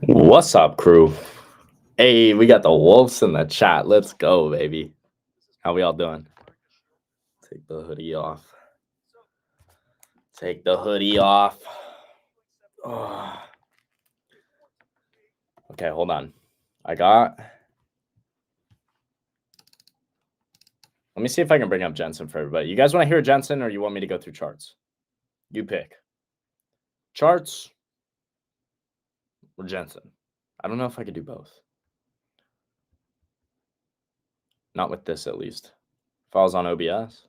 What's up, crew? Hey, we got the wolves in the chat. Let's go, baby. How we all doing? Take the hoodie off. Take the hoodie off. Oh. Okay, hold on. Let me see if I can bring up Jensen for everybody. You guys want to hear Jensen or you want me to go through charts? You pick. Charts or Jensen? I don't know if I could do both. Not with this, at least. If I was on OBS.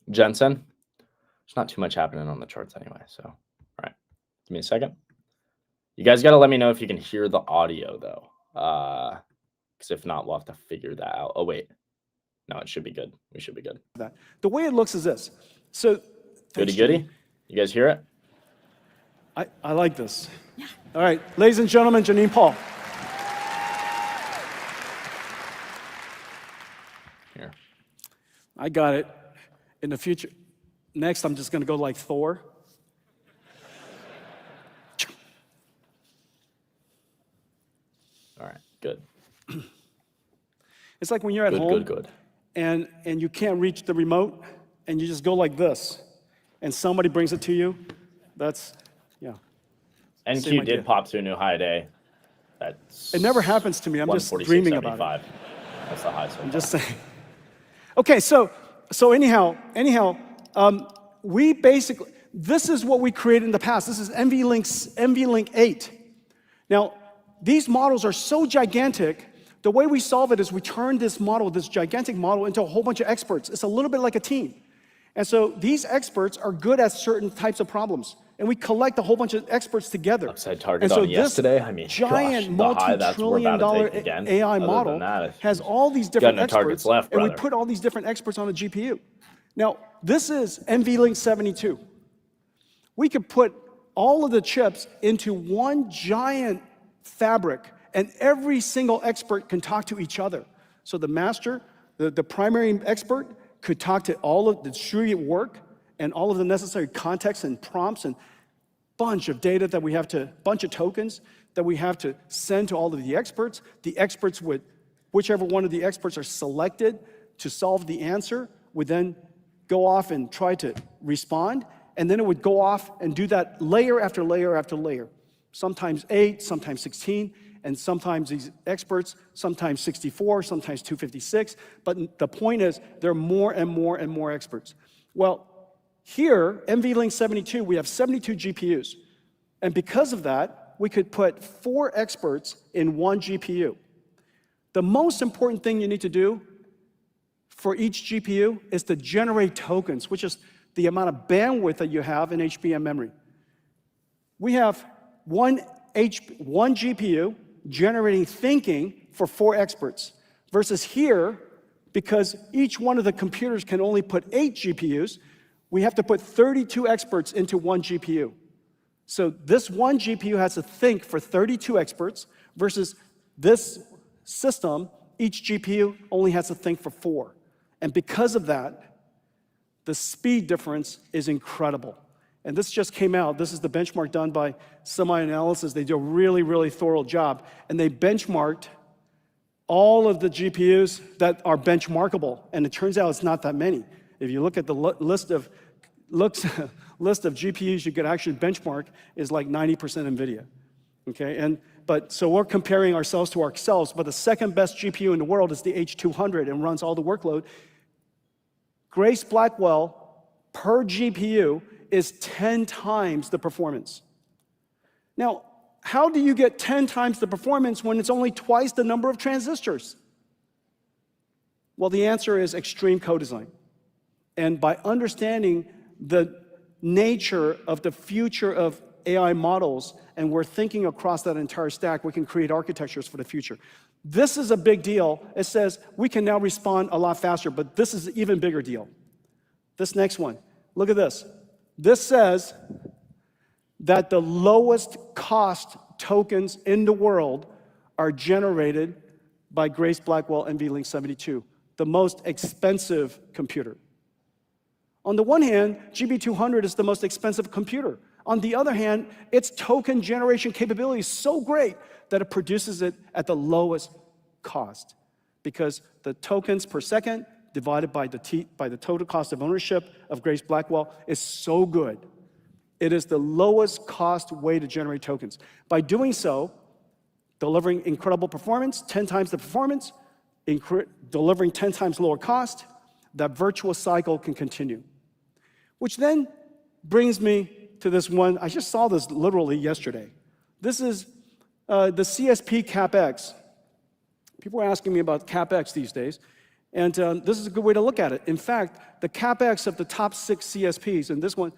Jensen? There's not too much happening on the charts anyway, so. All right. Give me a second. You guys got to let me know if you can hear the audio, though. Because if not, we'll have to figure that out. Oh, wait. No, it should be good. We should be good. The way it looks is this. So, goody. You guys hear it? I like this. Yeah. All right, ladies and gentlemen, Janine Paul. Here. I got it. In the future, next I'm just going to go like Thor. All right, good. It's like when you're at home. Good. And you can't reach the remote, and you just go like this, and somebody brings it to you. That's, yeah. NQ did pop to a new high today. It never happens to me. I'm just dreaming about it. That's the high. I'm just saying. Okay, so anyhow, we basically, this is what we created in the past. This is NVLink 8. Now, these models are so gigantic. The way we solve it is we turn this model, this gigantic model, into a whole bunch of experts. It's a little bit like a team. And so these experts are good at certain types of problems. And we collect a whole bunch of experts together. Upside target on yesterday. I mean, giant multi-trillion-dollar AI model has all these different experts, and we put all these different experts on a GPU. Now, this is NVLink 72. We could put all of the chips into one giant fabric, and every single expert can talk to each other. So the master, the primary expert, could talk to all of the distributed work and all of the necessary context and prompts and bunch of data that we have to, bunch of tokens that we have to send to all of the experts. The experts would, whichever one of the experts are selected to solve the answer, would then go off and try to respond, and then it would go off and do that layer after layer after layer. Sometimes 8, sometimes 16, and sometimes these experts, sometimes 64, sometimes 256. But the point is, there are more and more and more experts. Well, here, NVLink 72, we have 72 GPUs. And because of that, we could put 4 experts in one GPU. The most important thing you need to do for each GPU is to generate tokens, which is the amount of bandwidth that you have in HBM memory. We have one GPU generating thinking for 4 experts, versus here, because each one of the computers can only put 8 GPUs, we have to put 32 experts into one GPU. So this one GPU has to think for 32 experts, versus this system, each GPU only has to think for 4. And because of that, the speed difference is incredible. And this just came out. This is the benchmark done by Semi-Analysis. They do a really, really thorough job. And they benchmarked all of the GPUs that are benchmarkable. And it turns out it's not that many. If you look at the list of, looks list of GPUs you could actually benchmark is like 90% NVIDIA. Okay, so we're comparing ourselves to ourselves, but the second best GPU in the world is the H200 and runs all the workload. Grace Blackwell per GPU is 10 times the performance. Now, how do you get 10 times the performance when it's only twice the number of transistors? Well, the answer is extreme co-design. And by understanding the nature of the future of AI models, and we're thinking across that entire stack, we can create architectures for the future. This is a big deal. It says we can now respond a lot faster, but this is an even bigger deal. This next one, look at this. This says that the lowest cost tokens in the world are generated by Grace Blackwell NVLink 72, the most expensive computer. On the one hand, GB200 is the most expensive computer. On the other hand, its token generation capability is so great that it produces it at the lowest cost, because the tokens per second divided by the total cost of ownership of Grace Blackwell is so good. It is the lowest cost way to generate tokens. By doing so, delivering incredible performance, 10 times the performance, delivering 10 times lower cost, that virtuous cycle can continue. Which then brings me to this one. I just saw this literally yesterday. This is the CSP CapEx. People are asking me about CapEx these days, and this is a good way to look at it. In fact, the CapEx of the top 6 CSPs, and this one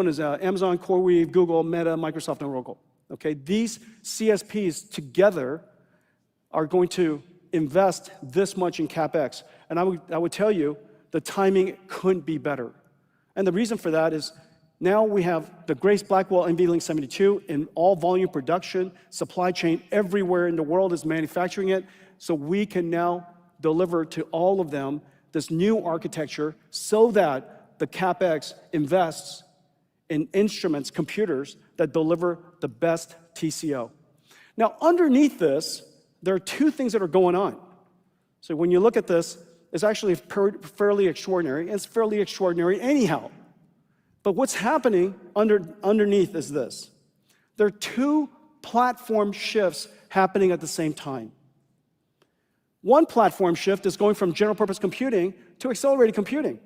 is Amazon, CoreWeave, Google, Meta, Microsoft, and Oracle. Okay, these CSPs together are going to invest this much in CapEx, and I would tell you the timing couldn't be better. And the reason for that is now we have the Grace Blackwell NVLink 72 in all volume production, supply chain everywhere in the world is manufacturing it, so we can now deliver to all of them this new architecture so that the CapEx invests in instruments, computers, that deliver the best TCO. Now, underneath this, there are 2 things that are going on. So when you look at this, it's actually fairly extraordinary, and it's fairly extraordinary anyhow. But what's happening underneath is this. There are 2 platform shifts happening at the same time. One platform shift is going from general purpose computing to accelerated computing.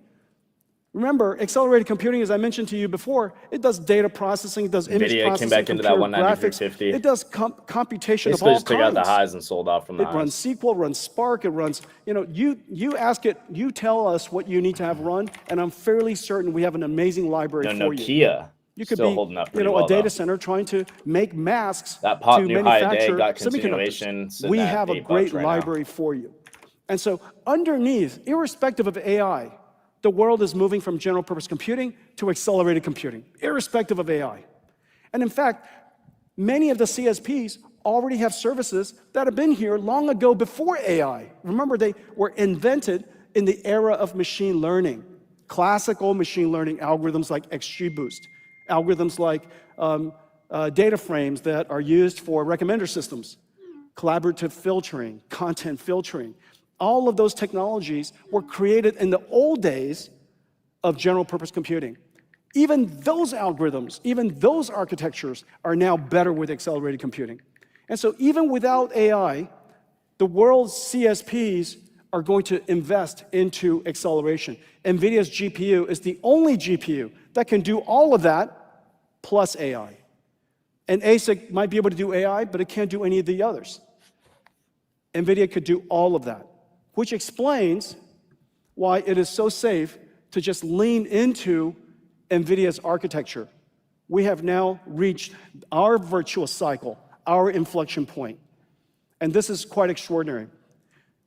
Remember, accelerated computing, as I mentioned to you before, it does data processing, it does image processing, came back into that 193.50. It does computation Basically of all just took out the highs and sold off from the highs. It runs SQL, runs Spark, it runs, you ask it, you tell us what you need to have run, and I'm fairly certain we have an amazing library for you. Nokia. You could still be, holding up pretty well, a data center trying to make masks that pop to new high manufacture day got semiconductors. We have a great library for you. And so underneath, irrespective of AI, the world is moving from general purpose computing to accelerated computing, irrespective of AI. And in fact, many of the CSPs already have services that have been here long ago before AI. Remember, they were invented in the era of machine learning, classical machine learning algorithms like XGBoost, algorithms like data frames that are used for recommender systems, collaborative filtering, content filtering. All of those technologies were created in the old days of general purpose computing. Even those algorithms, even those architectures are now better with accelerated computing. And so even without AI, the world's CSPs are going to invest into acceleration. NVIDIA's GPU is the only GPU that can do all of that plus AI. An ASIC might be able to do AI, but it can't do any of the others. NVIDIA could do all of that, which explains why it is so safe to just lean into NVIDIA's architecture. We have now reached our virtuous cycle, our inflection point. And this is quite extraordinary.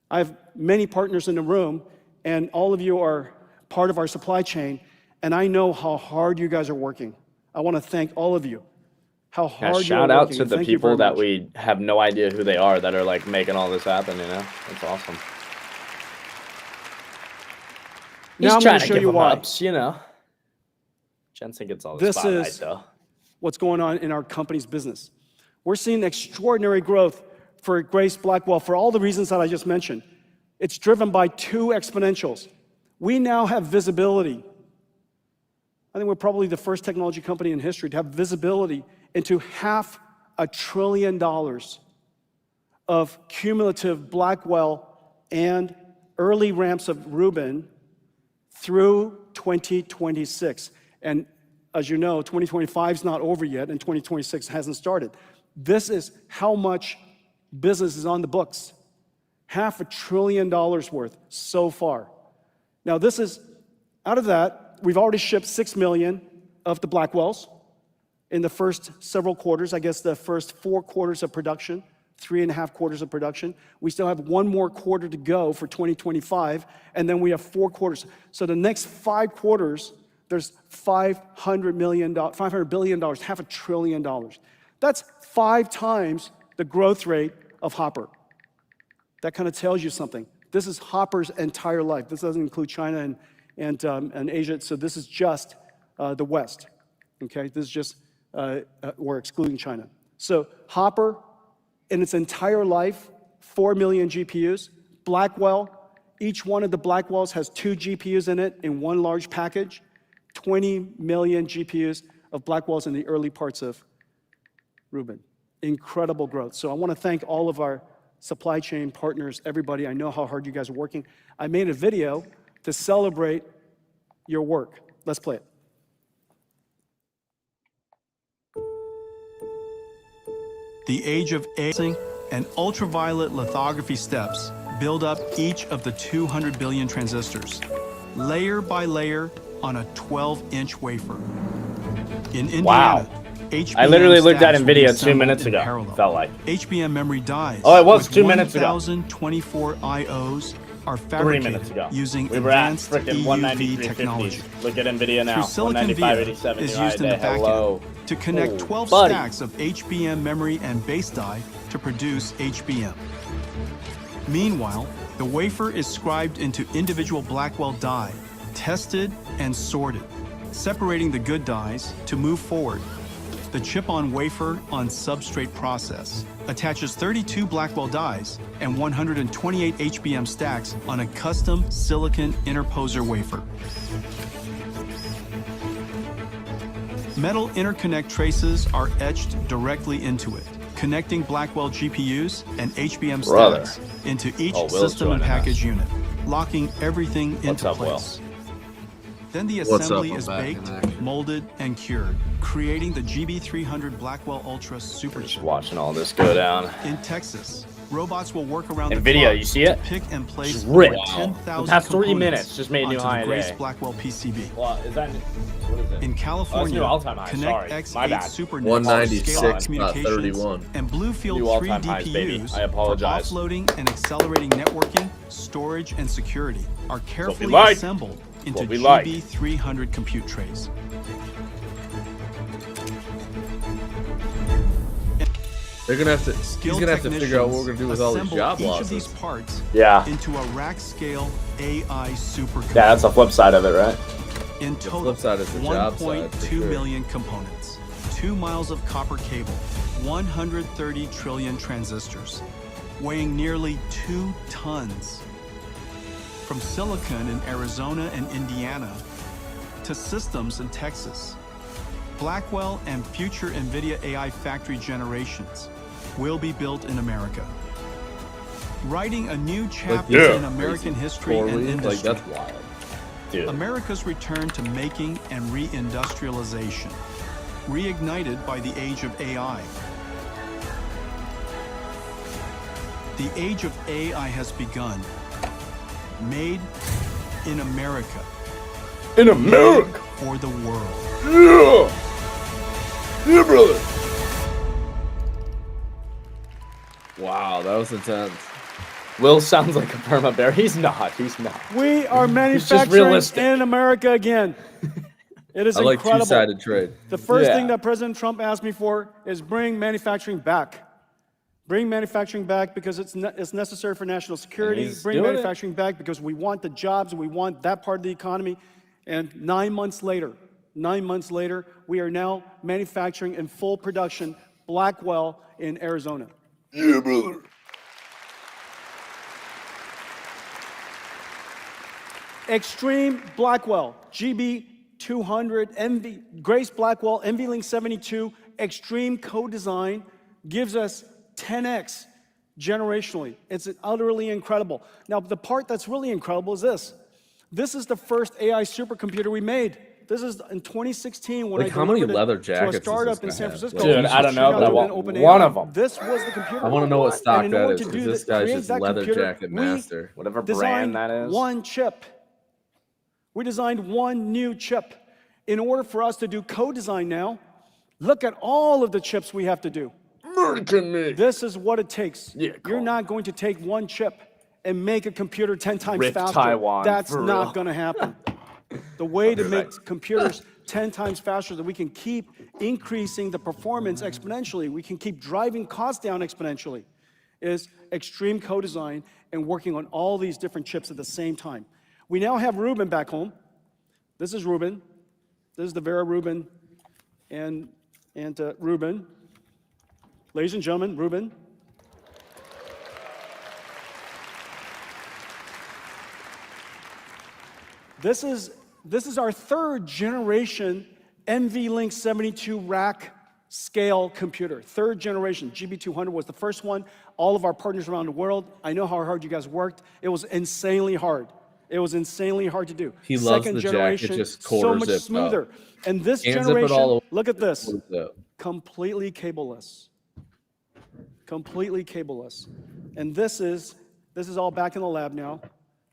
I have many partners in the room, and all of you are part of our supply chain, and I know how hard you guys are working. I want to thank all of you. How hard you're working. Shout out to the people that we have no idea who they are that are like making all this happen, That's awesome. Now I'm going to show you why. Ups, Jensen gets all the spotlight, though. What's going on in our company's business. We're seeing extraordinary growth for Grace Blackwell for all the reasons that I just mentioned. It's driven by 2 exponentials. We now have visibility I think we're probably the first technology company in history to have visibility into $500 billion of cumulative Blackwell and early ramps of Rubin through 2026. And as you know, 2025 is not over yet, and 2026 hasn't started. This is how much business is on the books. $500 billion worth so far. Now this is, out of that, we've already shipped 6 million of the Blackwells in the first several quarters. I guess the first 4 quarters of production, 3.5 quarters of production. We still have 1 more quarter to go for 2025, and then we have 4 quarters. So the next 5 quarters, there's $500 billion, $500 billion. That's 5 times the growth rate of Hopper. That kind of tells you something. This is Hopper's entire life. This doesn't include China and Asia, so this is just the West, okay? This is just, we're excluding China. So Hopper, in its entire life, 4 million GPUs. Blackwell, each one of the Blackwells has 2 GPUs in it in one large package. 20 million GPUs of Blackwells in the early parts of Rubin. Incredible growth. So I want to thank all of our supply chain partners, everybody. I know how hard you guys are working. I made a video to celebrate your work. Let's play it. The age of AI and ultraviolet lithography steps build up each of the 200 billion transistors, layer by layer on a 12-inch wafer. In Indiana, wow. HBM I literally looked at stacks will be NVIDIA 2 assembled minutes in ago, parallel. felt like. HBM memory dies. Oh, it was with 2 minutes ago. 1,024 IOs are 3 fabricated minutes ago. using We were at advanced frickin' EUV technology. 193.50. Look at NVIDIA now. Through silicon via 195.87 is UI used in the day. back Hello. end to connect 12 buddy. stacks of HBM memory and base die to produce HBM. Meanwhile, the wafer is scribed into individual Blackwell die, tested and sorted, separating the good dies to move forward. The chip-on-wafer on substrate process attaches 32 Blackwell dies and 128 HBM stacks on a custom silicon interposer wafer. Metal interconnect traces are etched directly into it, connecting Blackwell GPUs and HBM stacks into each system and package unit, locking everything into place. Then the assembly is baked, molded, and cured, creating the GB300 Blackwell Ultra Super Just watching all this go down. In Texas, robots will work around NVIDIA, the clock you see it? to pick and place Just ripped. over 10,000 The past 3 components minutes just made new onto high the Grace today. Blackwell PCB. Well, is that, what is it? In California, new all-time high, Connect sorry. X8 My bad. SuperNIC scale-up communications 196.31. and Bluefield New 3 all-time highs, baby. DPUs I apologize. for offloading and accelerating networking, storage, and security are carefully like. assembled into we like. GB300 compute trays. They're gonna have to. He's gonna have to figure out what we're gonna do with all these job each losses. of these parts into a rack-scale AI supercomputer. Yeah, that's the flip side of it, right? In The total, flip side is the job side, for 1.2 sure. million components, 2 miles of copper cable, 130 trillion transistors, weighing nearly 2 tons. From silicon in Arizona and Indiana to systems in Texas, Blackwell and future NVIDIA AI factory generations will be built in America. Writing a new chapter in American history and industry. Like, that's wild. Dude. America's return to making and reindustrialization, reignited by the age of AI. The age of AI has begun. Made in America. In America! For the world. Yeah! Yeah, brother! Wow, that was intense. Will sounds like a perma bear. He's not. He's not. We are manufacturing realistic. in America again. It is I like incredible. two-sided trade. The first Yeah. thing that President Trump asked me for is bring manufacturing back. Bring manufacturing back because it's necessary for national security. he's Bring doing manufacturing back because we want the jobs, we want that part of the economy. And 9 months later, we are now manufacturing in full production Blackwell in Arizona. Yeah, brother. Extreme Blackwell, GB GB200, Grace Blackwell, NVLink 72, extreme co-design gives us 10x generationally. It's utterly incredible. Now, the part that's really incredible is this. This is the first AI supercomputer we made. This is in 2016 when I delivered it to a startup in San Francisco. Dude, I don't know, but I want one of them. This was the computer. I want to know what stock that is, to because do this guy's create just that leather computer, jacket master. Whatever brand that is. One chip. We designed one new chip. In order for us to do co-design now, look at all of the chips we have to do. This is what it takes. Yeah, You're not going to take one chip and make a computer 10 times Rip faster. Taiwan, That's for not real. going to happen. The way to make computers 10 times faster, that we can keep increasing the performance exponentially, we can keep driving costs down exponentially, is extreme co-design and working on all these different chips at the same time. We now have Rubin back home. This is Rubin. This is the Vera Rubin and Rubin. Ladies and gentlemen, Rubin. This is our third generation NVLink 72 rack scale computer. Third generation. GB200 was the first one. All of our partners around the world, I know how hard you guys worked. It was insanely hard. It was insanely hard to do. He loves Second the generation, jacket just so quarter much zipped smoother. up. And this Can't zip it generation, all look at this, over. completely cableless. Completely cableless. And this is all back in the lab now.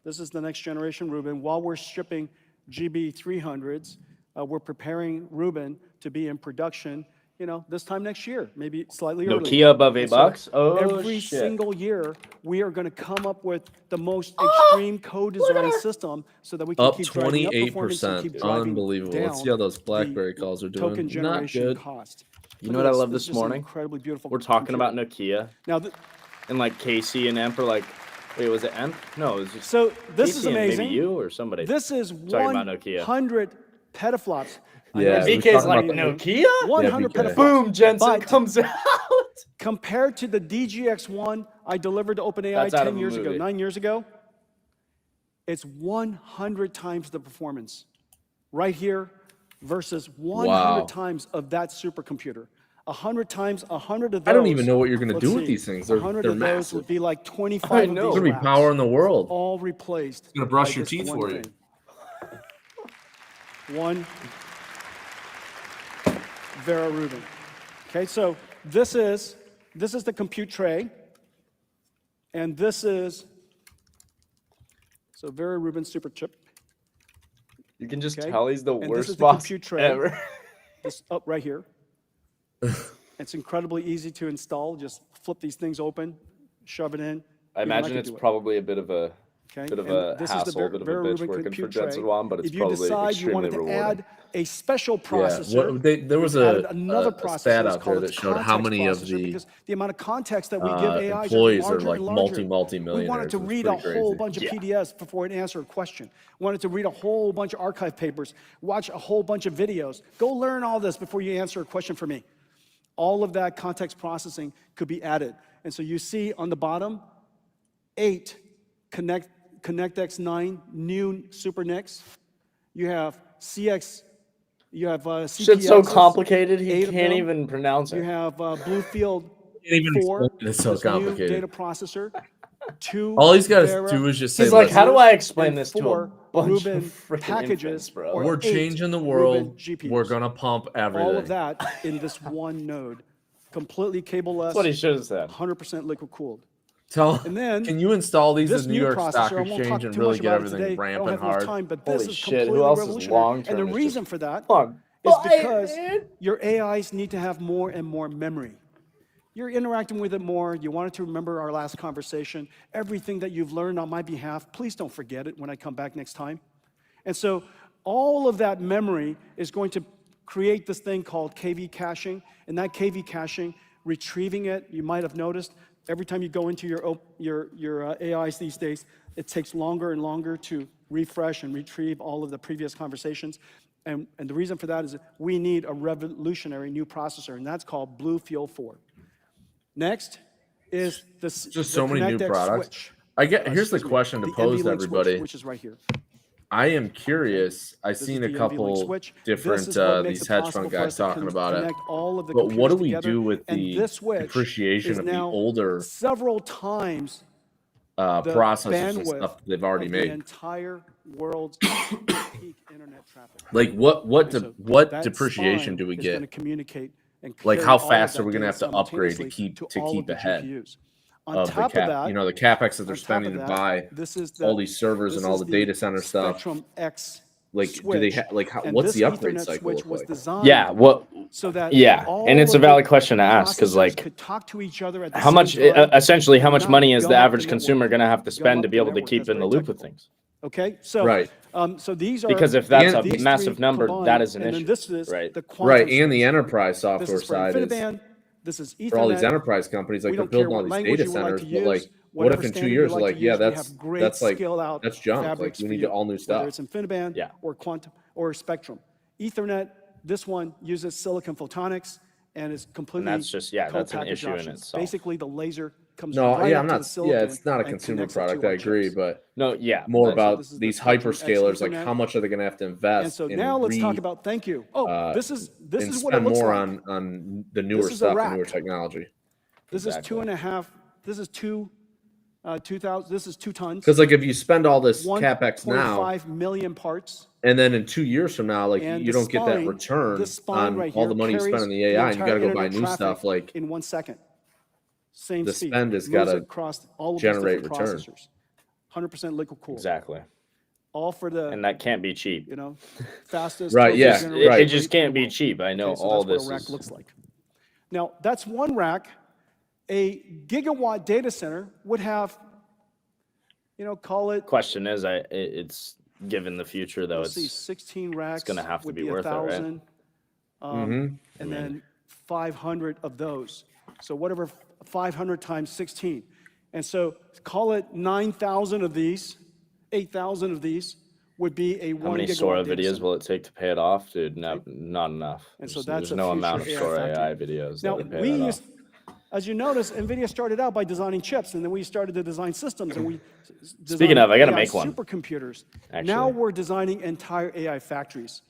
This is the next generation Rubin. While we're shipping GB300s, we're preparing Rubin to be in production, this time next year, maybe slightly early. Nokia above $8? Oh, every shit. single year, we are going to come up with the most extreme co-design system so that we can Up keep driving up performance and keep 28%. driving Unbelievable. down Let's see how those BlackBerry the calls are doing. token Not generation good. cost. You know what I love this is an morning? incredibly beautiful We're talking computer. about Nokia. Now, And like Casey and Emp are like, wait, was it Emp? No, it was just so this Casey is and amazing. maybe you or somebody. This is Talking about Nokia. 100 petaflops. Yeah, we BK's talking like, about Nokia? 100 BK. petaflops. Boom, Jensen But comes out. compared to the DGX1 I delivered to OpenAI That's out of 10 a years ago, movie. 9 years ago, it's 100 times the performance right here versus 100 Wow. times of that supercomputer. 100 times, 100 of those. I don't even know what you're going to let's do with see, these things. They're 100 they're of those massive. would be like 25 I of know. these There's going to be racks, power in the world. all replaced. It's gonna brush by your this teeth one for you. thing. One Vera Rubin. Okay, so this is the compute tray, and this is Vera Rubin super chip. You can just Okay. tell he's the And this worst is the boss compute tray. ever. This up right here. It's incredibly easy to install. Just flip these things open, shove it in. I Even imagine could it's do it. probably a bit of a Okay, bit of and a this hassle, is the bit of a Vera bitch Rubin working for compute Jensen tray. Wong, but it's if you probably decide you extremely wanted to rewarding. add a special Yeah. processor, There was we've added a another stat processor. It's out there called that its showed how context many of processor, the because the amount of context that we give AIs employees are are larger like and larger. multi-millionaires. We wanted to It was read a pretty whole crazy. bunch of Yeah. PDFs before it answered a question. We wanted to read a whole bunch of archive papers, watch a whole bunch of videos. Go learn all this before you answer a question for me. All of that context processing could be added. And so you see on the bottom, 8 ConnectX-9 new Super NICs. You have CX, you have CPX. Shit's so complicated, he 8 of can't them. even pronounce You it. have Bluefield Can't even 4, explain it. It's so this new complicated. data processor. 2 All he's got to Vera do is just say, He's like, how do I explain and this to a 4 bunch Rubin of freaking packages, infants, bro? or we're 8 changing the Rubin world. GPUs. We're going to pump everything. All of that in this one node. Completely cableless, That's what he should have said. 100% liquid cooled. And then can you install these This in New new York processor, Stock I won't talk Exchange and too really much get about it everything today. I don't rampant have enough hard? time, but this Holy is shit, who completely else is revolutionary. long-term And the is reason just for that fun? is Buy it, because man. your AIs need to have more and more memory. You're interacting with it more. You wanted to remember our last conversation. Everything that you've learned on my behalf, please don't forget it when I come back next time. And so all of that memory is going to create this thing called KV caching. And that KV caching, retrieving it, you might have noticed, every time you go into your AIs these days, it takes longer and longer to refresh and retrieve all of the previous conversations. And the reason for that is that we need a revolutionary new processor, and that's called Bluefield 4. Next is Just so many new ConnectX products. switch. Here's the question to the pose to NVLink everybody. switch, which is right here. I am curious. I've seen a couple different these hedge fund guys talking about it. But what do we do with the depreciation of the older several times processors and stuff that they've already made? The entire world's peak internet traffic. Like what depreciation do we get? Like how fast are we going to have to upgrade to keep ahead of the the capex that they're spending to buy all these servers and all the data center stuff? Like, do they what's the upgrade cycle look like? Yeah, and it's a valid question to ask because like how much essentially how much money is the average consumer going to have to spend to be able to keep in the loop with things? Okay, so right. So these are because if that's a massive number, that is an issue, right? Right, and the enterprise software side is this is Ethernet. For all these enterprise companies, like they're building all these data centers, but like, what if in 2 years, like, yeah, that's junk. Like, we need all new stuff. Whether it's InfiniBand or Quantum or Spectrum, Ethernet. This one uses silicon photonics and is completely. And that's just that's an issue in itself. Basically, the laser comes. I'm not. It's not a consumer product. I agree, but more about these hyperscalers. Like, how much are they going to have to invest? And so now let's talk about. Thank you. Oh, this is what it looks more like. on the newer stuff, the newer technology. This is 2.5. This is 2,000. This is 2 tons. Because like if you spend all this capex now, 5 million parts. And then in 2 years from now, like you don't get that return on all the money you spend on the AI, and you got to go buy new stuff. Like in 1 second, same the speed. spend has got to generate return. 100% liquid cooled. Exactly. All for the and that can't be cheap. Fastest. Right. Yeah. It just can't be cheap. I know all that's this. What a rack looks like. Now that's one rack. A gigawatt data center would have, call it. Question is, it's given the future though. Let's see, 16 racks. It's going to have to be worth 1,000, it, right? And then 500 of those. So whatever 500 times 16, and so call it 9,000 of these, 8,000 of these would be a 1 gigawatt. How many Sora videos will it take to pay it off, dude? Not enough. And so that's there's no amount of Sora AI videos. Now we used. As you notice, NVIDIA started out by designing chips, and then we started to design systems, and we Speaking of, I got to make one. Supercomputers. Now we're designing entire AI factories.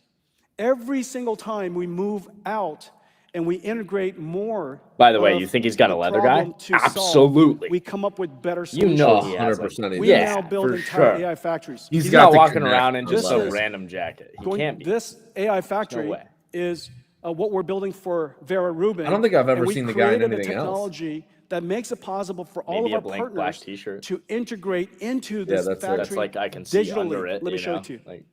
Every single time we move out and we integrate more. By the way, you think he's got a leather guy? Absolutely. We come up with better solutions. He has 100%. We now build entire AI factories. He's not walking around in just a random jacket. He can't be. This AI factory is what we're building for Vera Rubin. I don't think I've ever seen the guy in anything technology that makes it possible for all of our partners to integrate into this factory. That's like I can see under it. Let me show it to you.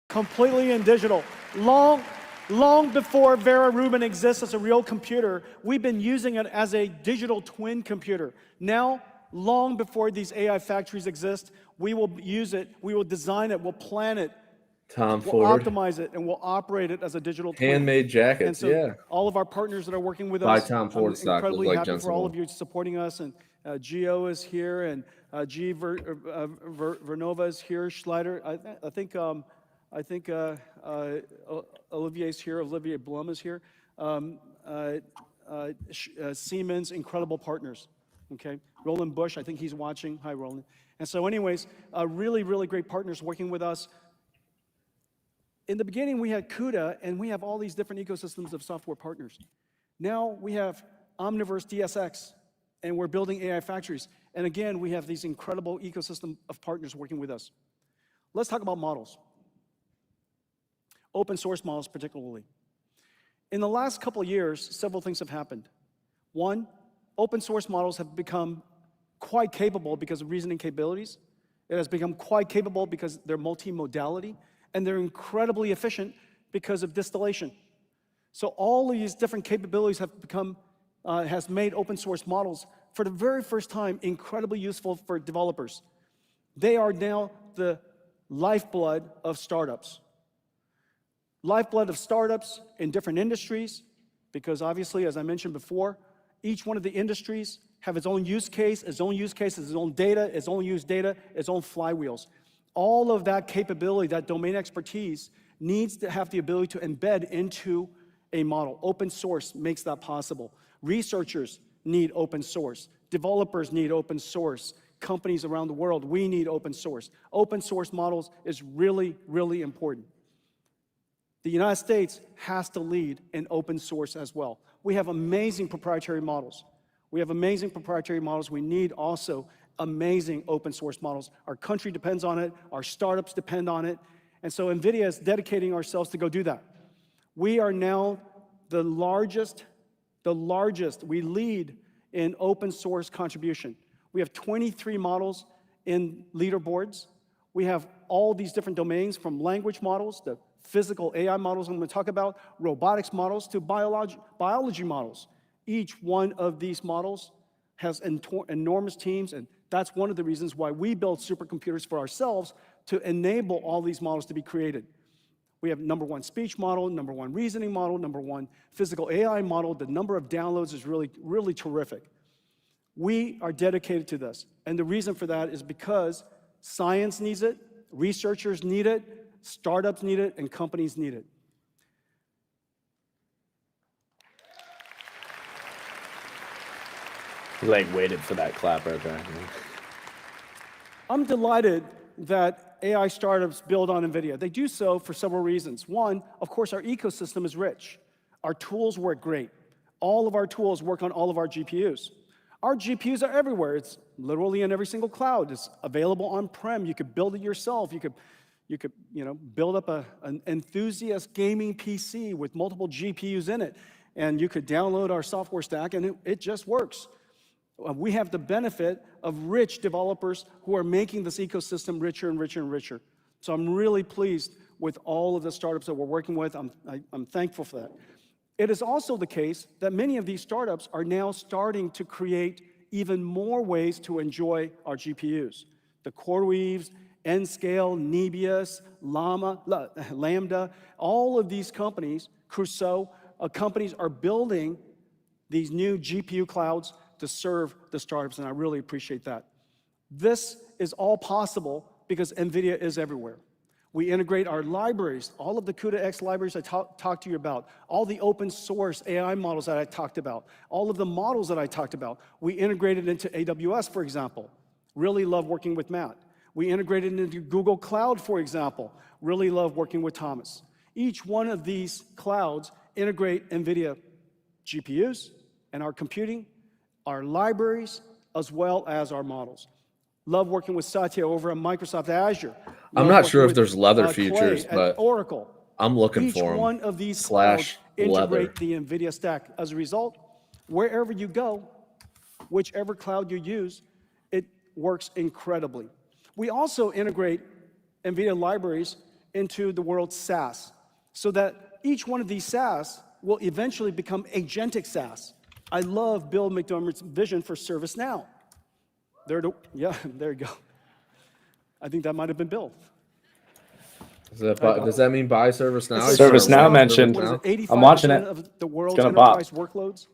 Completely in digital. Long before Vera Rubin exists as a real computer, we've been using it as a digital twin computer. Now, long before these AI factories exist, we will use it, we will design it, we'll plan it, Tom we'll Ford. optimize it, and we'll operate it as a digital twin. Handmade jackets, and so yeah. all of our partners that are working with Buy us, Tom Ford I'm stock, incredibly look like happy Jensen for all Huang. of you supporting us, and Geo is here, and Vernova is here, Schleider, I think Olivier's here, Olivier Blum is here. Siemens, incredible partners, okay? Roland Bush, I think he's watching. Hi, Roland. And so anyways, really, really great partners working with us. In the beginning, we had CUDA, and we have all these different ecosystems of software partners. Now we have Omniverse DSX, and we're building AI factories. And again, we have these incredible ecosystem of partners working with us. Let's talk about models. Open source models particularly. In the last couple of years, several things have happened. One, open source models have become quite capable because of reasoning capabilities. It has become quite capable because they're multimodality, and they're incredibly efficient because of distillation. So all of these different capabilities have become, has made open source models, for the very first time, incredibly useful for developers. They are now the lifeblood of startups. Lifeblood of startups in different industries, because obviously, as I mentioned before, each one of the industries have its own use case, its own data, its own use data, its own flywheels. All of that capability, that domain expertise, needs to have the ability to embed into a model. Open source makes that possible. Researchers need open source. Developers need open source. Companies around the world, we need open source. Open source models is really, really important. The United States has to lead in open source as well. We have amazing proprietary models. We need also amazing open source models. Our country depends on it. Our startups depend on it. And so NVIDIA is dedicating ourselves to go do that. We are now the largest, we lead in open source contribution. We have 23 models in leaderboards. We have all these different domains, from language models to physical AI models I'm going to talk about, robotics models to biology models. Each one of these models has enormous teams, and that's one of the reasons why we build supercomputers for ourselves, to enable all these models to be created. We have #1 speech model, #1 reasoning model, #1 physical AI model. The number of downloads is really, really terrific. We are dedicated to this, and the reason for that is because science needs it, researchers need it, startups need it, and companies need it. Like waited for that clap right there. I'm delighted that AI startups build on NVIDIA. They do so for several reasons. One, of course, our ecosystem is rich. Our tools work great. All of our tools work on all of our GPUs. Our GPUs are everywhere. It's literally in every single cloud. It's available on-prem. You could build it yourself. You could build up an enthusiast gaming PC with multiple GPUs in it, and you could download our software stack, and it just works. We have the benefit of rich developers who are making this ecosystem richer and richer and richer. So I'm really pleased with all of the startups that we're working with. I'm thankful for that. It is also the case that many of these startups are now starting to create even more ways to enjoy our GPUs. The CoreWeaves, Nscale, Nebius, Lambda, all of these companies, Crusoe, companies are building these new GPU clouds to serve the startups, and I really appreciate that. This is all possible because NVIDIA is everywhere. We integrate our libraries, all of the CUDA-X libraries I talked to you about, all the open source AI models that I talked about, all of the models that I talked about. We integrated into AWS, for example. Really love working with Matt. We integrated into Google Cloud, for example. Really love working with Thomas. Each one of these clouds integrate NVIDIA GPUs and our computing, our libraries, as well as our models. Love working with Satya over at Microsoft Azure. I'm not sure if there's leather features, but Oracle. I'm looking for them. Each one of these clouds integrate the NVIDIA stack. As a result, wherever you go, whichever cloud you use, it works incredibly. We also integrate NVIDIA libraries into the world's SaaS, so that each one of these SaaS will eventually become agentic SaaS. I love Bill McDermott's vision for ServiceNow. There you go. I think that might have been Bill. Does that mean buy ServiceNow? ServiceNow mentioned. I'm watching it. Of the world's it's gonna enterprise workflows.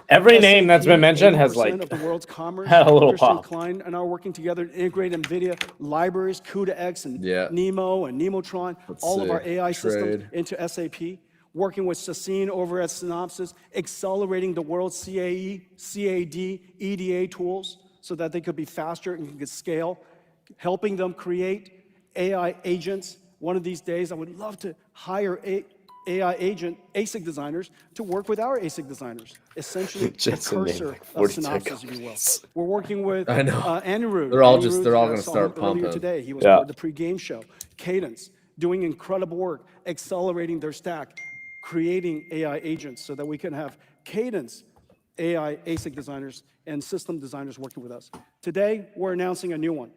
Every name that's been mentioned has like of the world's commerce. had a little Christian pop. Klein and I are working together to integrate NVIDIA libraries, CUDA-X and Nemo and Nemotron, all of our AI systems into SAP. Working with Sassine over at Synopsys, accelerating the world's CAE, CAD, EDA tools so that they could be faster and could scale, helping them create AI agents. One of these days, I would love to hire AI agent ASIC designers to work with our ASIC designers, essentially the cursor of Synopsys, if you will. We're working with Anirudh. They're all going to start pumping. Today, he was part of the pre-game show. Cadence, doing incredible work, accelerating their stack, creating AI agents so that we can have Cadence AI ASIC designers and system designers working with us. Today, we're announcing a new one.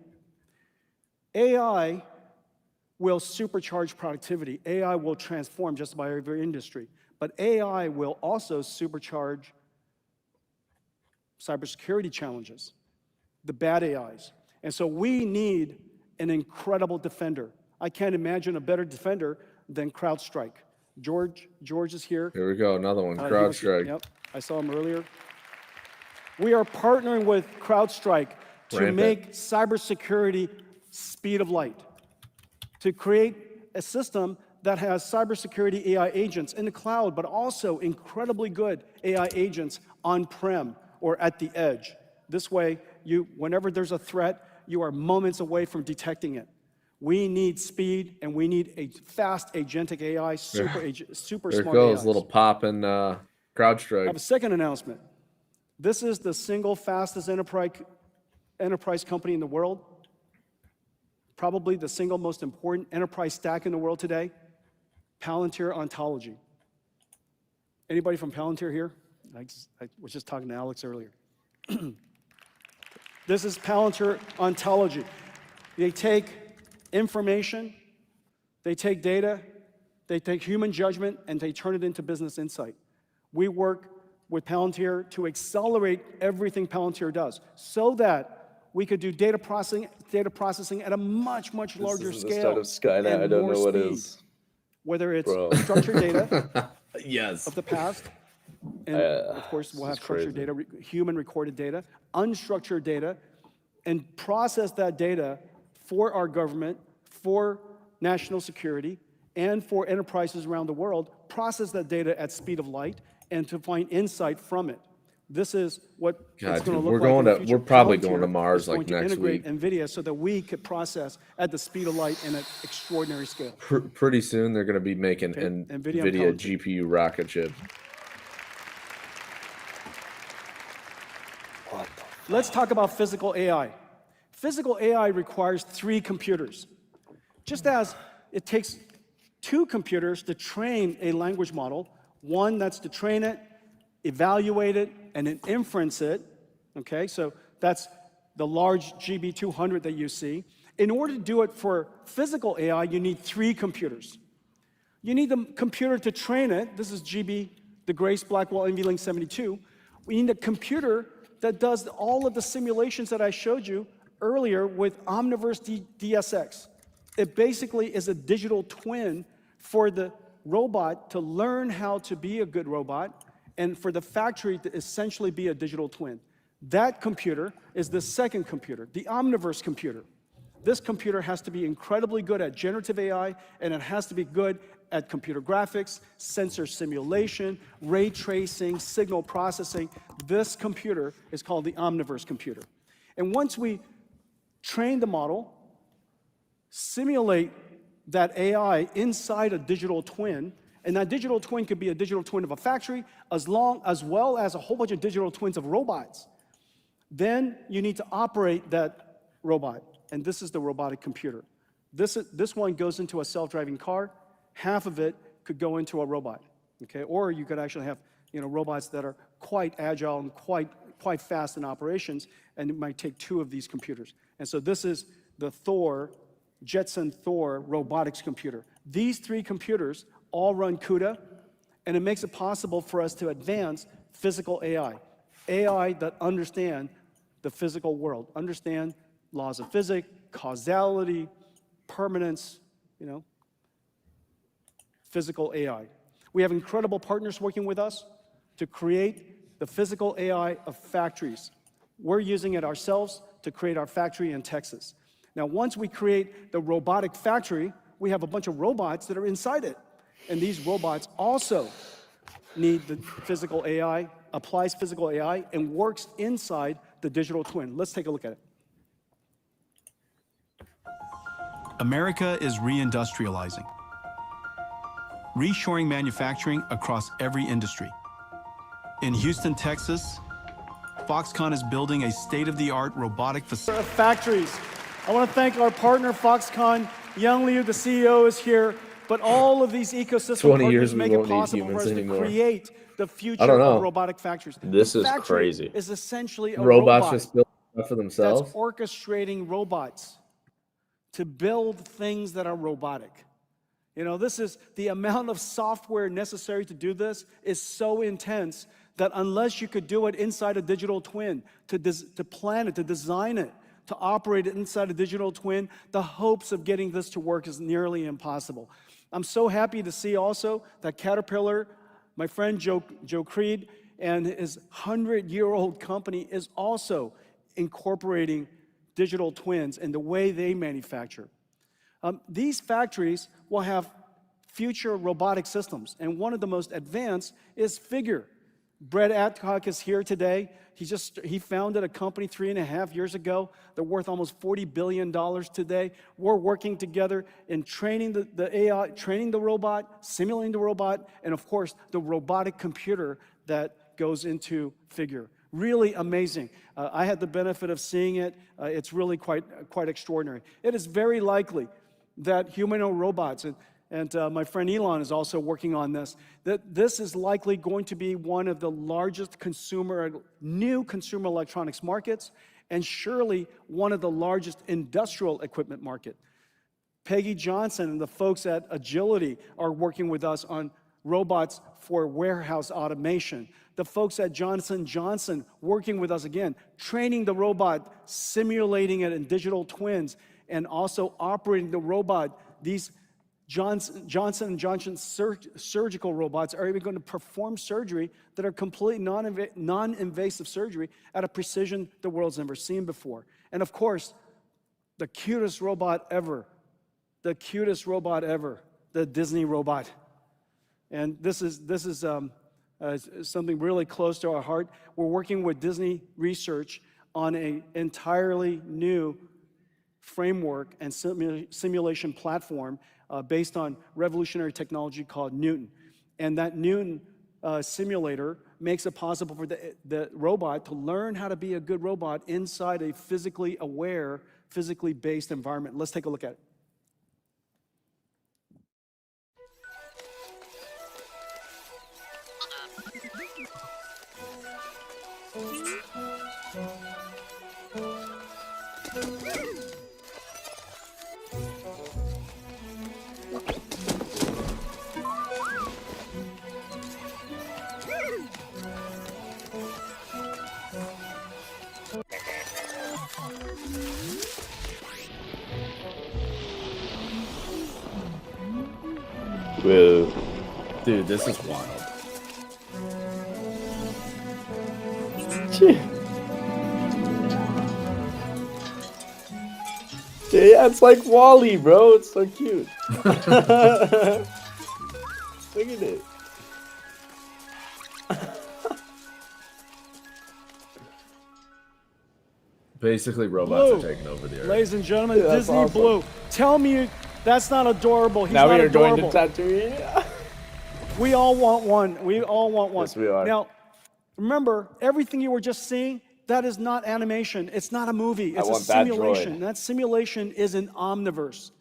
AI will supercharge productivity. AI will transform just about every industry. But AI will also supercharge cybersecurity challenges, the bad AIs. And so we need an incredible defender. I can't imagine a better defender than CrowdStrike. George is here. Here we go, another one, CrowdStrike. Yep, I saw him earlier. We are partnering with CrowdStrike to make cybersecurity speed of light, to create a system that has cybersecurity AI agents in the cloud, but also incredibly good AI agents on-prem or at the edge. This way, whenever there's a threat, you are moments away from detecting it. We need speed, and we need a fast agentic AI, super smart AI. There goes, little pop in CrowdStrike. I have a second announcement. This is the single fastest enterprise company in the world. Probably the single most important enterprise stack in the world today, Palantir Ontology. Anybody from Palantir here? I was just talking to Alex earlier. This is Palantir Ontology. They take information, they take data, they take human judgment, and they turn it into business insight. We work with Palantir to accelerate everything Palantir does so that we could do data processing at a much larger scale. This is the start of Skynet. I don't know what it is. Whether it's structured data yes. of the past, and of course we'll have structured data, human recorded data, unstructured data, and process that data for our government, for national security, and for enterprises around the world, process that data at speed of light, and to find insight from it. This is what it's going to look like in the future. We're probably going to Mars like next week. NVIDIA so that we could process at the speed of light and at extraordinary scale. Pretty soon, they're going to be making an NVIDIA GPU rocket ship. Let's talk about physical AI. Physical AI requires 3 computers. Just as it takes 2 computers to train a language model, one that's to train it, evaluate it, and then inference it, okay? So that's the large GB200 that you see. In order to do it for physical AI, you need 3 computers. You need the computer to train it. This is GB, the Grace Blackwell NVLink 72. We need a computer that does all of the simulations that I showed you earlier with Omniverse DSX. It basically is a digital twin for the robot to learn how to be a good robot and for the factory to essentially be a digital twin. That computer is the second computer, the Omniverse computer. This computer has to be incredibly good at generative AI, and it has to be good at computer graphics, sensor simulation, ray tracing, signal processing. This computer is called the Omniverse computer. And once we train the model, simulate that AI inside a digital twin, and that digital twin could be a digital twin of a factory as well as a whole bunch of digital twins of robots. Then you need to operate that robot, and this is the robotic computer. This one goes into a self-driving car. Half of it could go into a robot, okay? Or you could actually have robots that are quite agile and quite fast in operations, and it might take 2 of these computers. And so this is the Thor Jetson Thor robotics computer. These 3 computers all run CUDA, and it makes it possible for us to advance physical AI. AI that understand the physical world, understand laws of physics, causality, permanence, physical AI. We have incredible partners working with us to create the physical AI of factories. We're using it ourselves to create our factory in Texas. Now, once we create the robotic factory, we have a bunch of robots that are inside it. And these robots also need the physical AI, applies physical AI, and works inside the digital twin. Let's take a look at it. America is reindustrializing, reshoring manufacturing across every industry. In Houston, Texas, Foxconn is building a state-of-the-art robotic facility. Factories. I want to thank our partner, Foxconn. Yang Liu, the CEO, is here. But all of these ecosystem partners make it possible for us to create the future of robotic factories. This is crazy. Is essentially a robots robot just built for themselves. That's orchestrating robots to build things that are robotic. This is the amount of software necessary to do this is so intense that unless you could do it inside a digital twin, to plan it, to design it, to operate it inside a digital twin, the hopes of getting this to work is nearly impossible. I'm so happy to see also that Caterpillar, my friend Joe Creed, and his 100-year-old company is also incorporating digital twins in the way they manufacture. These factories will have future robotic systems, and one of the most advanced is Figure. Brett Adcock is here today. He founded a company 3.5 years ago. They're worth almost $40 billion today. We're working together in training the AI, training the robot, simulating the robot, and of course, the robotic computer that goes into Figure. Really amazing. I had the benefit of seeing it. It's really quite extraordinary. It is very likely that humanoid robots, and my friend Elon is also working on this, that this is likely going to be one of the largest new consumer electronics markets, and surely one of the largest industrial equipment market. Peggy Johnson and the folks at Agility are working with us on robots for warehouse automation. The folks at Johnson & Johnson working with us again, training the robot, simulating it in digital twins, and also operating the robot. These Johnson & Johnson surgical robots are even going to perform surgery that are completely non-invasive surgery at a precision the world's never seen before. And of course, the cutest robot ever, the Disney robot. And this is something really close to our heart. We're working with Disney Research on an entirely new framework and simulation platform based on revolutionary technology called Newton. And that Newton simulator makes it possible for the robot to learn how to be a good robot inside a physically aware, physically based environment. Let's take a look at it. Whoa. Dude, this is wild. Yeah, it's like Wall-E, bro. It's so cute. Look at it. Basically, robots are taking over the earth. Ladies and gentlemen, Disney awesome. Blue. Tell me that's not adorable. He's not adorable. Now we are going to Tatooine. We all want one. We all want one. Yes, we are. Now, remember, everything you were just seeing, that is not animation. It's not a movie. It's a simulation. That simulation is an Omniverse.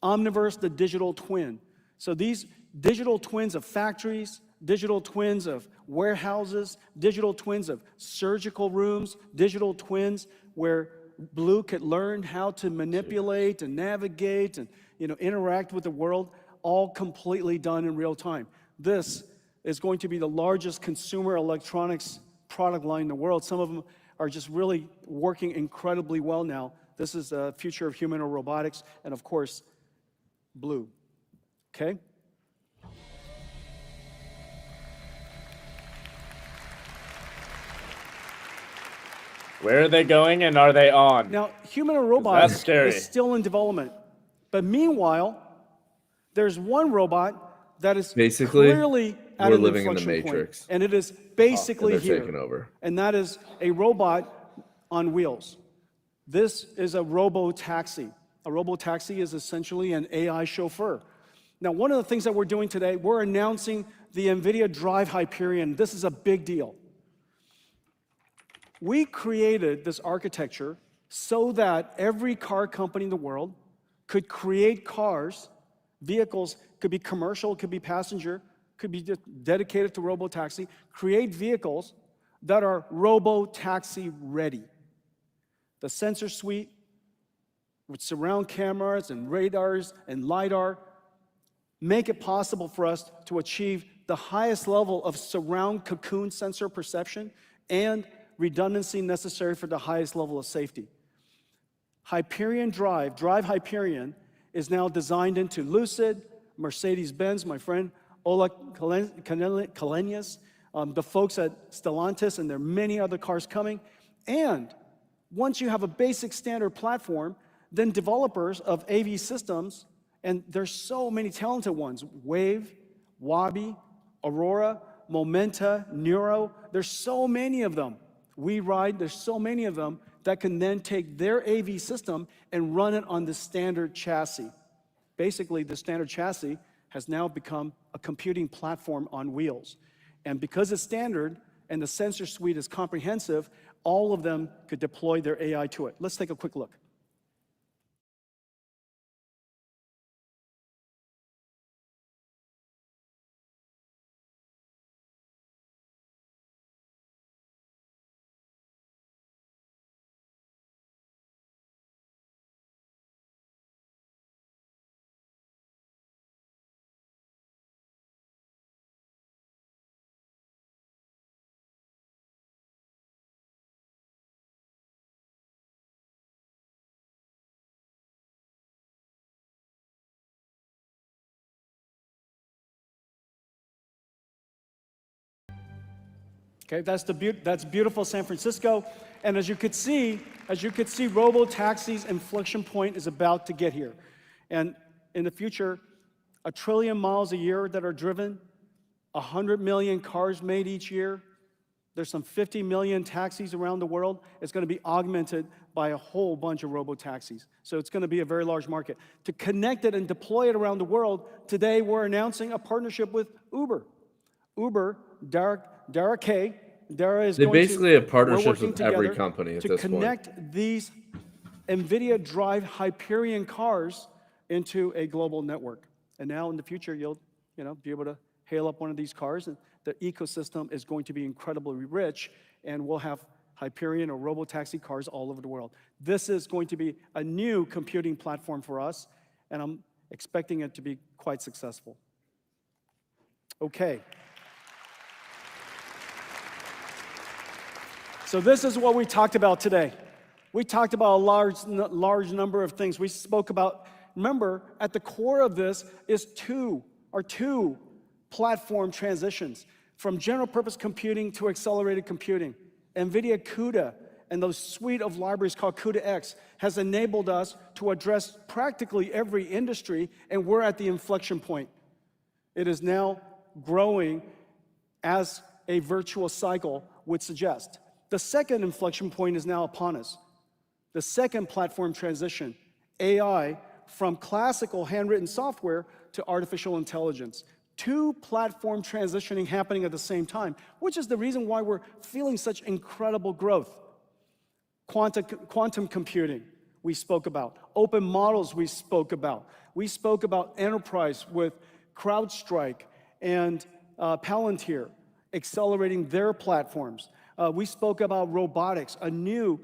Omniverse, the digital twin. So these digital twins of factories, digital twins of warehouses, digital twins of surgical rooms, digital twins where Blue could learn how to manipulate and navigate and interact with the world, all completely done in real time. This is going to be the largest consumer electronics product line in the world. Some of them are just really working incredibly well now. This is the future of humanoid robotics, and of course, Blue. Okay? Where are they going and are they on? Now, humanoid robots is still in development. But meanwhile, there's one robot that is basically clearly at an living in the inflection Matrix. point, and it is basically and they're here. Taking over. And that is a robot on wheels. This is a robo-taxi. A robo-taxi is essentially an AI chauffeur. Now, one of the things that we're doing today, we're announcing the NVIDIA Drive Hyperion. This is a big deal. We created this architecture so that every car company in the world could create cars, vehicles, could be commercial, could be passenger, could be dedicated to robo-taxi, create vehicles that are robo-taxi ready. The sensor suite with surround cameras and radars and LiDAR make it possible for us to achieve the highest level of surround cocoon sensor perception and redundancy necessary for the highest level of safety. Hyperion Drive Hyperion, is now designed into Lucid, Mercedes-Benz, my friend Ola Kalenius, the folks at Stellantis, and there are many other cars coming. And once you have a basic standard platform, then developers of AV systems, and there's so many talented ones, Wave, Wabi, Aurora, Momenta, Neuro, there's so many of them. WeRide, there's so many of them that can then take their AV system and run it on the standard chassis. Basically, the standard chassis has now become a computing platform on wheels. And because it's standard and the sensor suite is comprehensive, all of them could deploy their AI to it. Let's take a quick look. Okay, that's beautiful San Francisco. And as you could see, robo-taxi's inflection point is about to get here. And in the future, 1 trillion miles a year that are driven, 100 million cars made each year. There's some 50 million taxis around the world. It's going to be augmented by a whole bunch of robo-taxis. So it's going to be a very large market. To connect it and deploy it around the world, today we're announcing a partnership with Uber. Uber, Dara K. Dara is going basically have partnerships with every company at this point. To connect these NVIDIA Drive Hyperion cars into a global network. And now in the future, you'll be able to hail up one of these cars, and the ecosystem is going to be incredibly rich, and we'll have Hyperion or robo-taxi cars all over the world. This is going to be a new computing platform for us, and I'm expecting it to be quite successful. Okay. So this is what we talked about today. We talked about a large number of things. We spoke about, remember, at the core of this is two platform transitions, from general purpose computing to accelerated computing. NVIDIA CUDA and those suite of libraries called CUDA-X has enabled us to address practically every industry, and we're at the inflection point. It is now growing as a virtuous cycle would suggest. The second inflection point is now upon us. The second platform transition, AI, from classical handwritten software to artificial intelligence. Two platform transitioning happening at the same time, which is the reason why we're feeling such incredible growth. Quantum computing, we spoke about. Open models, we spoke about. We spoke about enterprise with CrowdStrike and Palantir accelerating their platforms. We spoke about robotics, a new,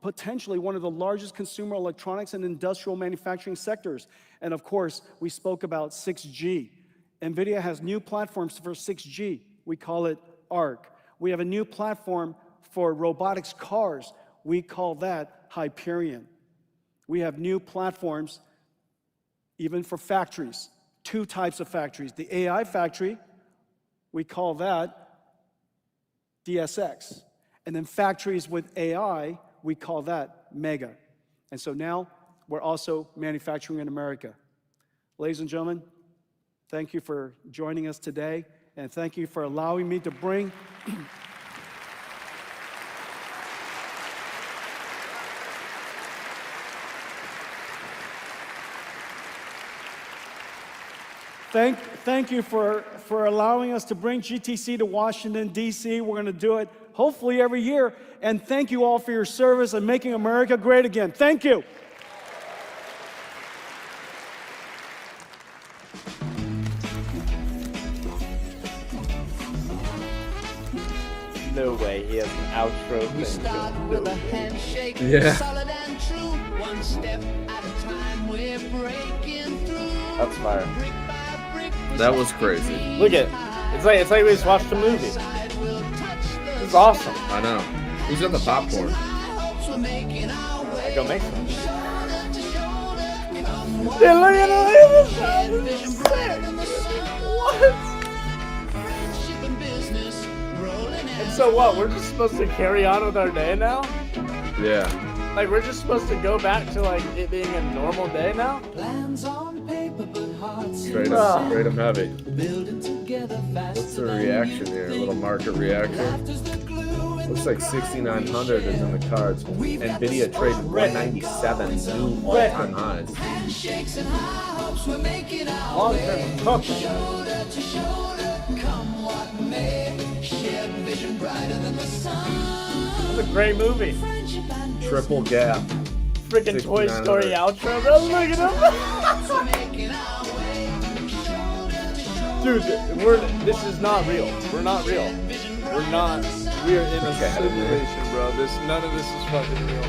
potentially one of the largest consumer electronics and industrial manufacturing sectors. And of course, we spoke about 6G. NVIDIA has new platforms for 6G. We call it ARC. We have a new platform for robotics cars. We call that Hyperion. We have new platforms even for factories, 2 types of factories. The AI factory, we call that DSX. And then factories with AI, we call that Mega. And so now we're also manufacturing in America. Ladies and gentlemen, thank you for joining us today, and thank you for allowing me to bring Thank you for allowing us to bring GTC to Washington, D.C. We're going to do it hopefully every year. And thank you all for your service and making America great again. Thank you. No way, he has an outro. We start with a handshake, solid and true. One step at a time, we're breaking through. That's fire. Brick by brick, That was crazy. Look at it's like we just watched a movie. It's awesome. I know. Who's got the popcorn? I go make some. Dude, look at this. What? And so what? We're just supposed to carry on with our day now? Yeah. Like we're just supposed to go back to like it being a normal day now? Straight up heavy. What's the reaction here? A little market reaction. Looks like 6,900 is in the cards. NVIDIA traded 197 new all-time highs. Long-term hook. It's a great movie. Triple gap. Freaking Toy Story outro, bro. Look at him. Dude, this is not real. We're not real. We're not. We are in a simulation, bro. None of this is fucking real.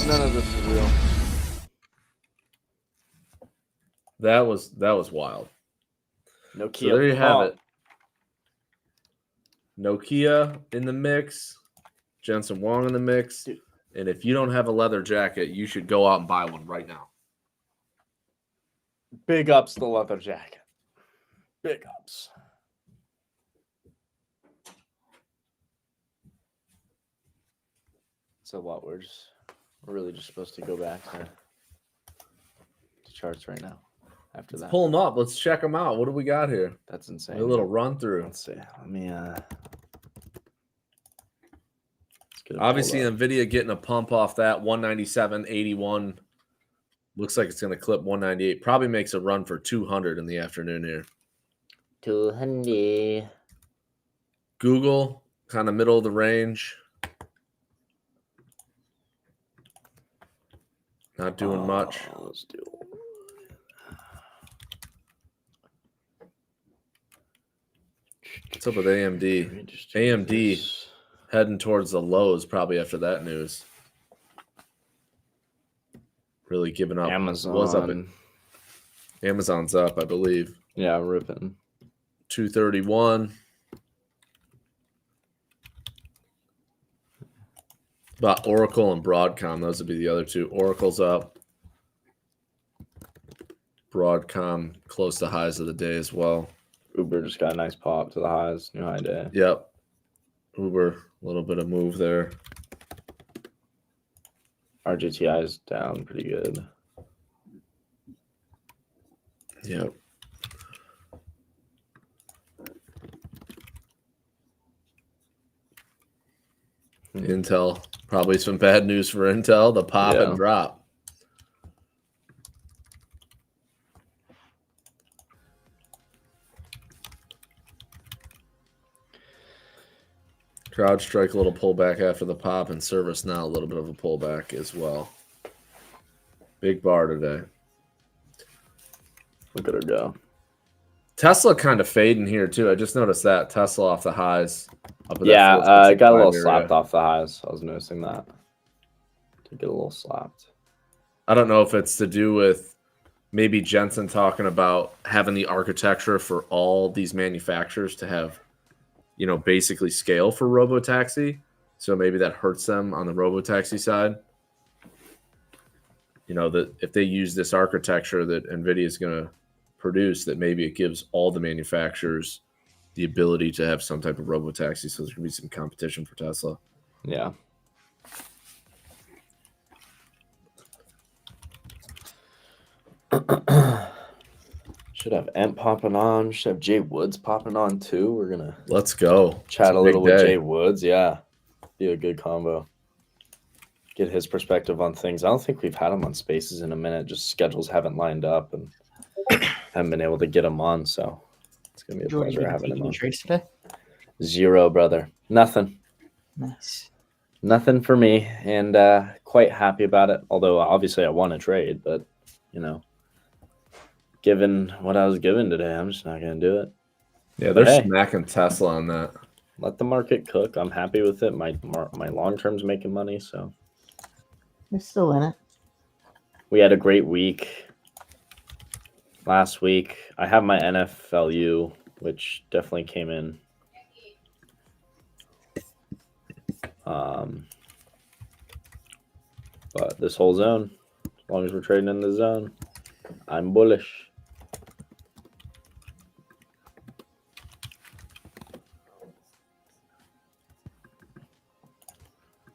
None of this is real. That was wild. Nokia. So there you have it. Nokia in the mix, Jensen Huang in the mix. Dude. And if you don't have a leather jacket, you should go out and buy one right now. Big ups the leather jacket. Big ups. So what? We're really just supposed to go back to charts right now. After that, pull them up. Let's check them out. What do we got here? That's insane. A little run through. Let's see. Let me. Obviously, NVIDIA getting a pump off that 197.81. Looks like it's going to clip 198. Probably makes a run for 200 in the afternoon here. 200. Google, kind of middle of the range. Not doing much. Let's do it. What's up with AMD? AMD heading towards the lows probably after that news. Really giving up. Amazon. Was up Amazon's up, I believe. Yeah, ripping. 231. But Oracle and Broadcom, those would be the other two. Oracle's up. Broadcom close to highs of the day as well. Uber just got a nice pop to the highs, new high day. Yep. Uber, a little bit of move there. RGTI is down pretty good. Yep. Intel, probably some bad news for Intel. The pop and drop. CrowdStrike a little pullback after the pop, and ServiceNow a little bit of a pullback as well. Big bar today. Look at her go. Tesla kind of fading here too. I just noticed that Tesla off the highs. Yeah, it got a little slapped off the highs. I was noticing that. Did get a little slapped. I don't know if it's to do with maybe Jensen talking about having the architecture for all these manufacturers to have, you know, basically scale for robotaxi. So maybe that hurts them on the robotaxi side. You know, that if they use this architecture that NVIDIA is going to produce, that maybe it gives all the manufacturers the ability to have some type of robotaxi. So there's going to be some competition for Tesla. Yeah. Should have Emp popping on. Should have Jay Woods popping on too. We're gonna let's go chat a little with Jay Woods. Yeah, be a good combo. Get his perspective on things. I don't think we've had him on Spaces in a minute. Just schedules haven't lined up and haven't been able to get him on. So it's gonna be a pleasure having him on. Trades today? 0, brother. Nothing. Nice. Nothing for me, and quite happy about it. Although obviously I want to trade, but you know, given what I was given today, I'm just not going to do it. Yeah, they're smacking Tesla on that. Let the market cook. I'm happy with it. My long term's making money, so You're still in it. we had a great week last week. I have my NFLU, which definitely came in. But this whole zone, as long as we're trading in the zone, I'm bullish.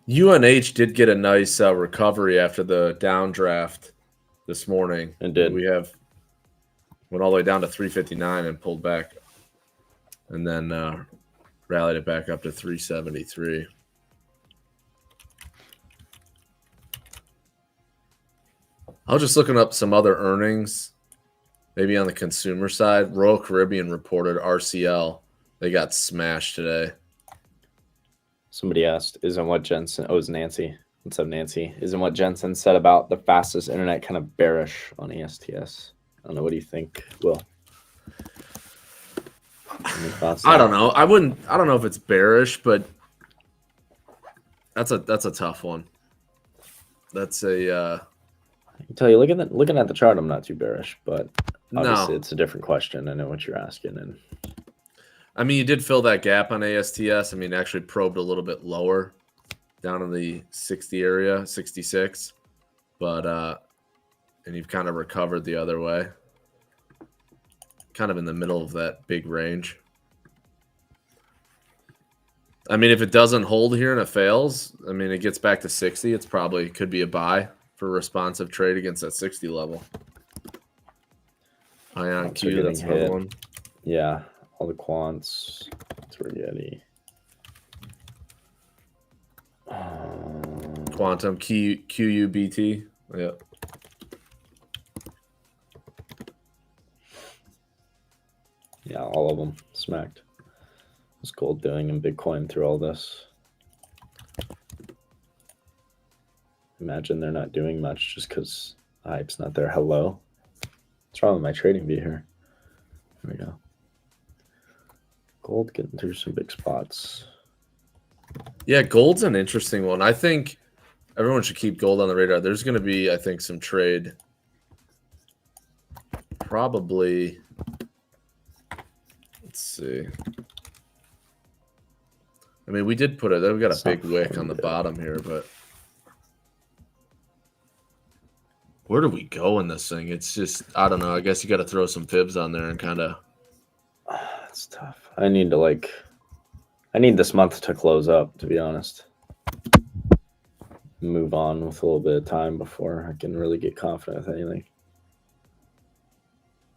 UNH did get a nice recovery after the downdraft this morning. It did. We went all the way down to 359 and pulled back, and then rallied it back up to 373. I was just looking up some other earnings, maybe on the consumer side. Royal Caribbean reported RCL. They got smashed today. Somebody asked, isn't what Jensen... Oh, it's Nancy. What's up, Nancy? Isn't what Jensen said about the fastest internet kind of bearish on ESTS? I don't know. What do you think, Will? I don't know. I don't know if it's bearish, but that's a tough one. That's a... I can tell you, looking at the chart, I'm not too bearish, but obviously it's a different question. I know what you're asking, and I mean, you did fill that gap on ASTS. I mean, actually probed a little bit lower, down in the 60 area, 66, but and you've kind of recovered the other way, kind of in the middle of that big range. I mean, if it doesn't hold here and it fails, I mean, it gets back to 60. It's probably could be a buy for a responsive trade against that 60 level. IonQ, that's another one. Yeah, all the quants. Spaghetti. Quantum, QUBT. Yep. Yeah, all of them smacked. What's gold doing in Bitcoin through all this? Imagine they're not doing much just because the hype's not there. Hello? What's wrong with my trading view here? There we go. Gold getting through some big spots. Yeah, gold's an interesting one. I think everyone should keep gold on the radar. There's going to be, I think, some trade. Probably. Let's see. I mean, we did put it. We've got a big wick on the bottom here, but where do we go in this thing? It's just, I don't know. I guess you got to throw some fibs on there and kind of. That's tough. I need this month to close up, to be honest. Move on with a little bit of time before I can really get confident with anything.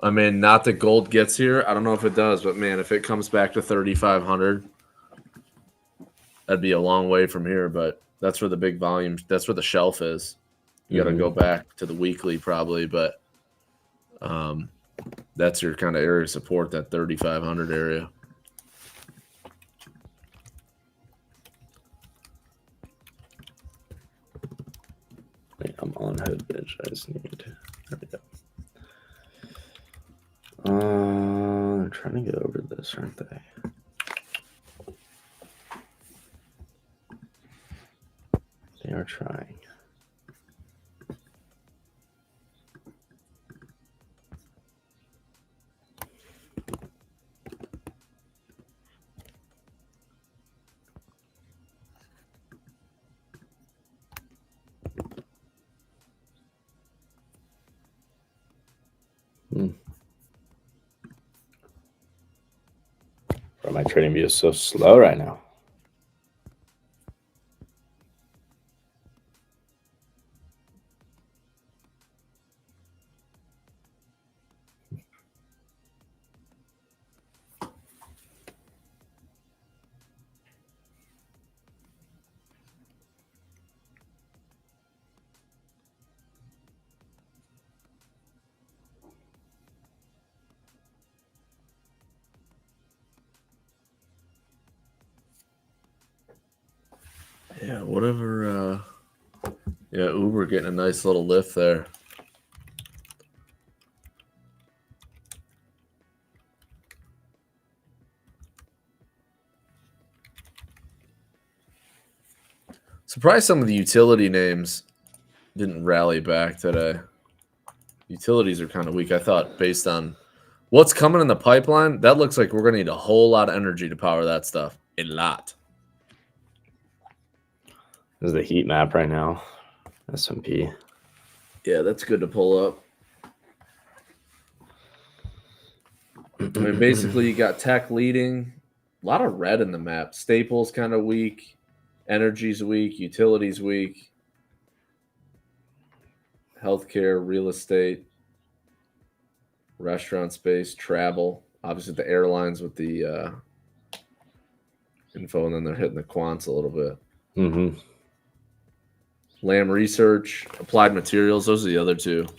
I mean, not that gold gets here. I don't know if it does, but man, if it comes back to 3,500, that'd be a long way from here. But that's where the big volume, that's where the shelf is. You got to go back to the weekly probably, but that's your kind of area of support, that 3,500 area. Wait, I'm on ahead, bitch. I just need. There we go. They're trying to get over this, aren't they? They are trying. Bro, my trading view is so slow right now. Yeah, whatever. Yeah, Uber getting a nice little lift there. Surprised some of the utility names didn't rally back today. Utilities are kind of weak. I thought based on what's coming in the pipeline, that looks like we're going to need a whole lot of energy to power that stuff. A lot. This is the heat map right now. S&P. Yeah, that's good to pull up. I mean, basically, you got tech leading. A lot of red in the map. Staples kind of weak. Energy's weak. Utilities weak. Healthcare, real estate, restaurant space, travel. Obviously, the airlines with the info, and then they're hitting the quants a little bit. Mm-hmm. Lam Research, Applied Materials. Those are the other two. I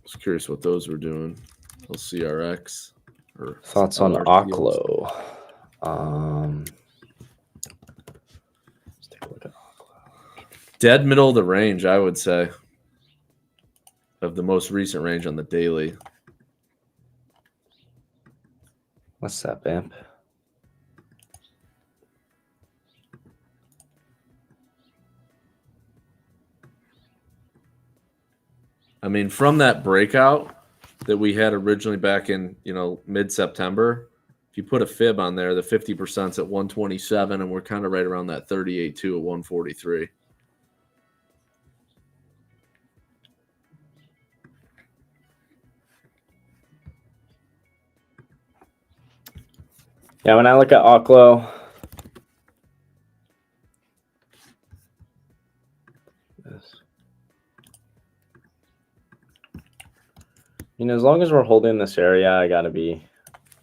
was curious what those were doing. CRX. Or Thoughts on Oklo? Let's take a look at Oklo. Dead middle of the range, I would say. Of the most recent range on the daily. What's that, Bamp? I mean, from that breakout that we had originally back in, mid-September, if you put a fib on there, the 50%'s at 127, and we're kind of right around that 38.2 at 143. Yeah, when I look at Oklo, as long as we're holding this area,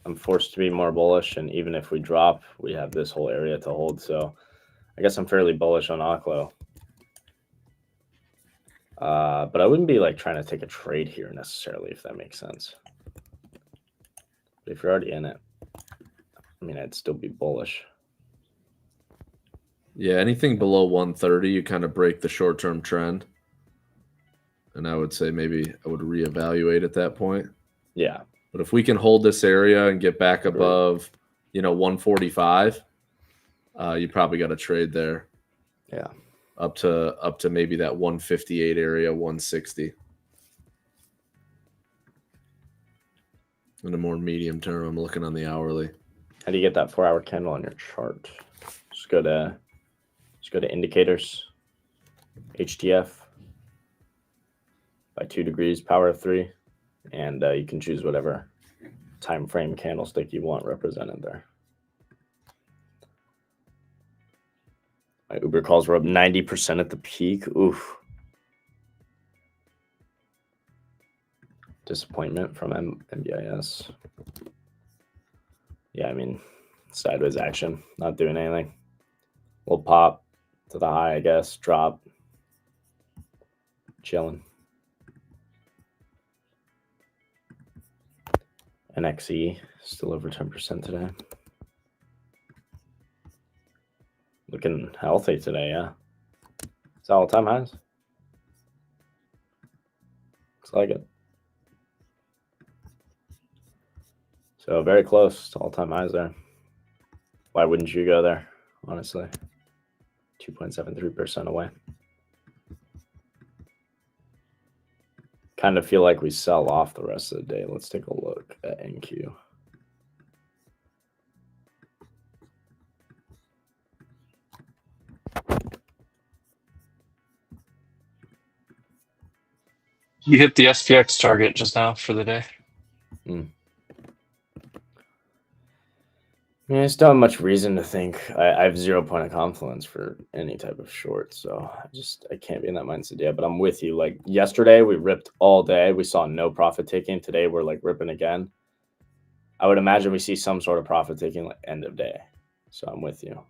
I'm forced to be more bullish. And even if we drop, we have this whole area to hold. So I guess I'm fairly bullish on Oklo. But I wouldn't be trying to take a trade here necessarily, if that makes sense. But if you're already in it, I'd still be bullish. Yeah, anything below 130, you kind of break the short-term trend. And I would say maybe I would reevaluate at that point. Yeah. But if we can hold this area and get back above, 145, you probably got to trade there. Yeah. Up to maybe that 158 area, 160. In a more medium term, I'm looking on the hourly. How do you get that 4-hour candle on your chart? Just go to indicators, HTF. By 2 degrees, power of 3, and you can choose whatever time frame candlestick you want represented there. My Uber calls were up 90% at the peak. Oof. Disappointment from MBIS. Yeah, sideways action, not doing anything. Little pop to the high, I guess. Drop. Chilling. NXE still over 10% today. Looking healthy today, yeah. It's all-time highs. Looks like it. So very close to all-time highs there. Why wouldn't you go there, honestly? 2.73% away. Kind of feel like we sell off the rest of the day. Let's take a look at NQ. You hit the SPX target just now for the day. I just don't have much reason to think. I have 0 point of confluence for any type of short, so I can't be in that mindset yet. But I'm with you. Like yesterday, we ripped all day. We saw no profit taking. Today, we're like ripping again. I would imagine we see some sort of profit taking like end of day. So I'm with you.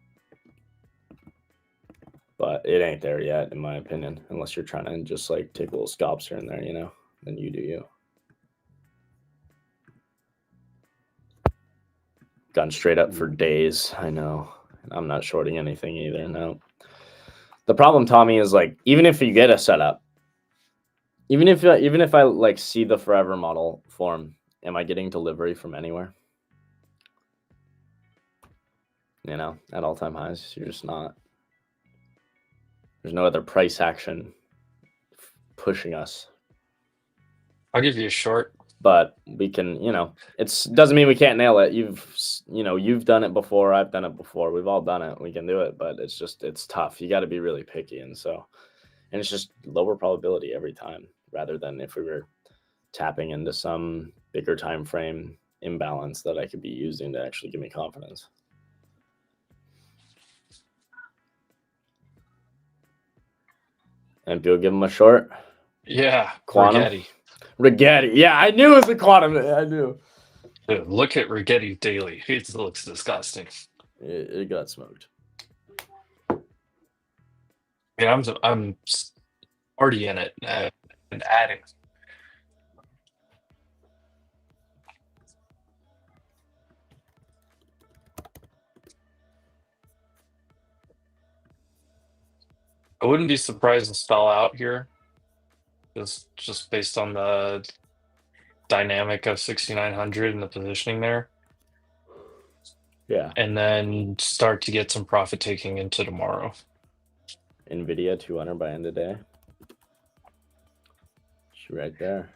But it ain't there yet, in my opinion, unless you're trying to just like take little scalps here and there, you know, then you do you. Gone straight up for days. I know. I'm not shorting anything either. No. The problem, Tommy, is like, even if you get a setup, even if I like see the forever model form, am I getting delivery from anywhere? You know, at all-time highs, you're just not. There's no other price action pushing us. I'll give you a short. But we can, you know, doesn't mean we can't nail it. You've done it before. I've done it before. We've all done it. We can do it, but it's tough. You got to be really picky. And it's just lower probability every time rather than if we were tapping into some bigger time frame imbalance that I could be using to actually give me confidence. And you'll give them a short? Yeah. Quantum. Rigetti. Yeah, I knew it was a quantum. I knew. Dude, look at Rigetti daily. It looks disgusting. It got smoked. Yeah, I'm already in it and adding. I wouldn't be surprised to spell out here. Just based on the dynamic of 6,900 and the positioning there. Yeah. And then start to get some profit taking into tomorrow. NVDA 200 by end of day. She right there.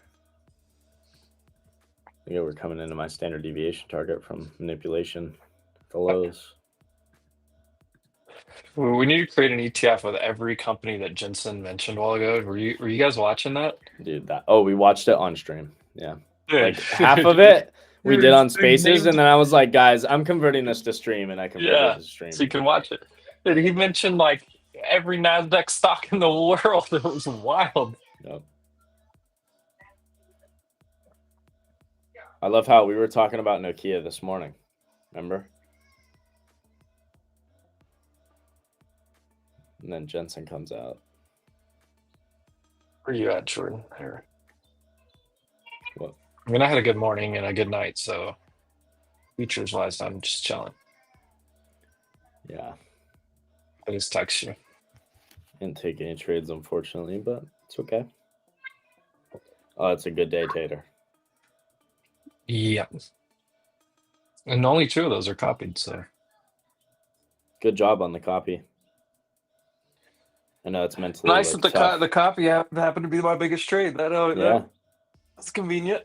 I think we're coming into my standard deviation target from manipulation at the lows. We need to create an ETF with every company that Jensen mentioned a while ago. Were you guys watching that? Dude, we watched it on stream. Yeah. Like half of it we did on Spaces, and then I was like, guys, I'm converting this to stream, and I converted it to stream. So you can watch it. Dude, he mentioned like every NASDAQ stock in the world. It was wild. Yep. I love how we were talking about Nokia this morning. Remember? And then Jensen comes out. Where are you at, Jordan? Here. What? I mean, I had a good morning and a good night, so features-wise, I'm just chilling. Yeah. I just text you. Didn't take any trades, unfortunately, but it's okay. Oh, it's a good day, Tater. Yeah. And only 2 of those are copied, so. Good job on the copy. I know it's mentally nice that the copy happened to be my biggest trade. That's convenient.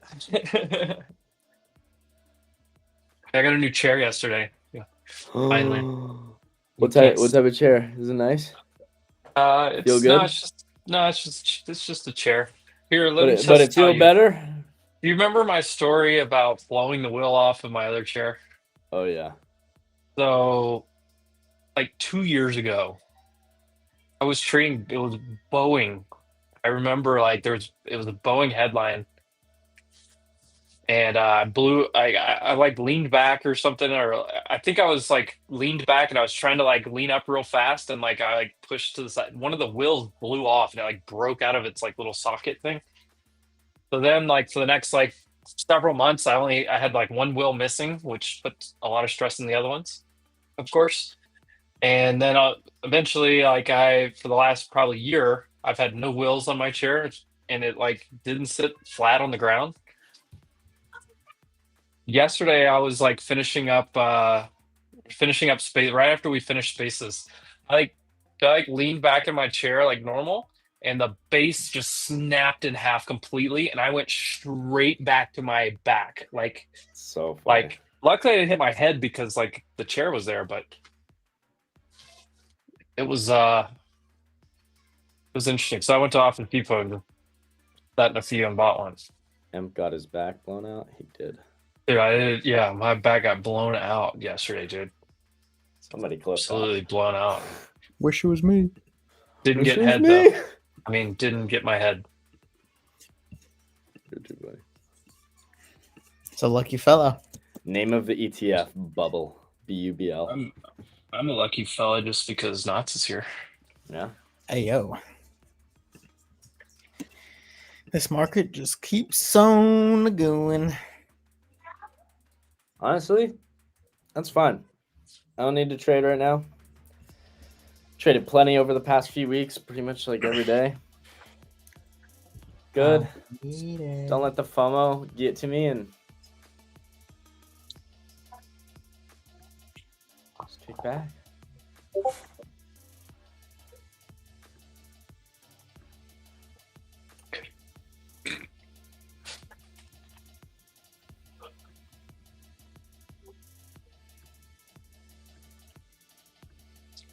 I got a new chair yesterday. Yeah. Finally. What type of chair? Is it nice? Feel good? It's just a chair. Here, but it feel better? Do you remember my story about blowing the wheel off of my other chair? Oh yeah. So, like 2 years ago, I was trading. It was Boeing. I remember like it was a Boeing headline, and I like leaned back or something, or I think I was like leaned back and I was trying to like lean up real fast, and like I like pushed to the side. One of the wheels blew off and it like broke out of its like little socket thing. So then like for the next like several months, I had like one wheel missing, which put a lot of stress in the other ones, of course. And then eventually, like for the last probably year, I've had no wheels on my chair, and it like didn't sit flat on the ground. Yesterday, I was like finishing up space right after we finished spaces. I leaned back in my chair like normal, and the base just snapped in half completely, and I went straight back to my back. So funny. Like luckily I didn't hit my head because like the chair was there, but it was interesting. So I went to Office Depot, that in a few, and bought one. Emp got his back blown out. He did. Dude, I did. Yeah, my back got blown out yesterday, dude. Somebody close. Absolutely blown out. Wish it was me. Didn't get head though. I mean, didn't get my head. You're too funny. It's a lucky fella. Name of the ETF: Bubble. BUBL. I'm a lucky fella just because Knots is here. Yeah. Hey yo. This market just keeps on going. Honestly, that's fine. I don't need to trade right now. Traded plenty over the past few weeks, pretty much like every day. Good. Don't let the FOMO get to me and just kick back.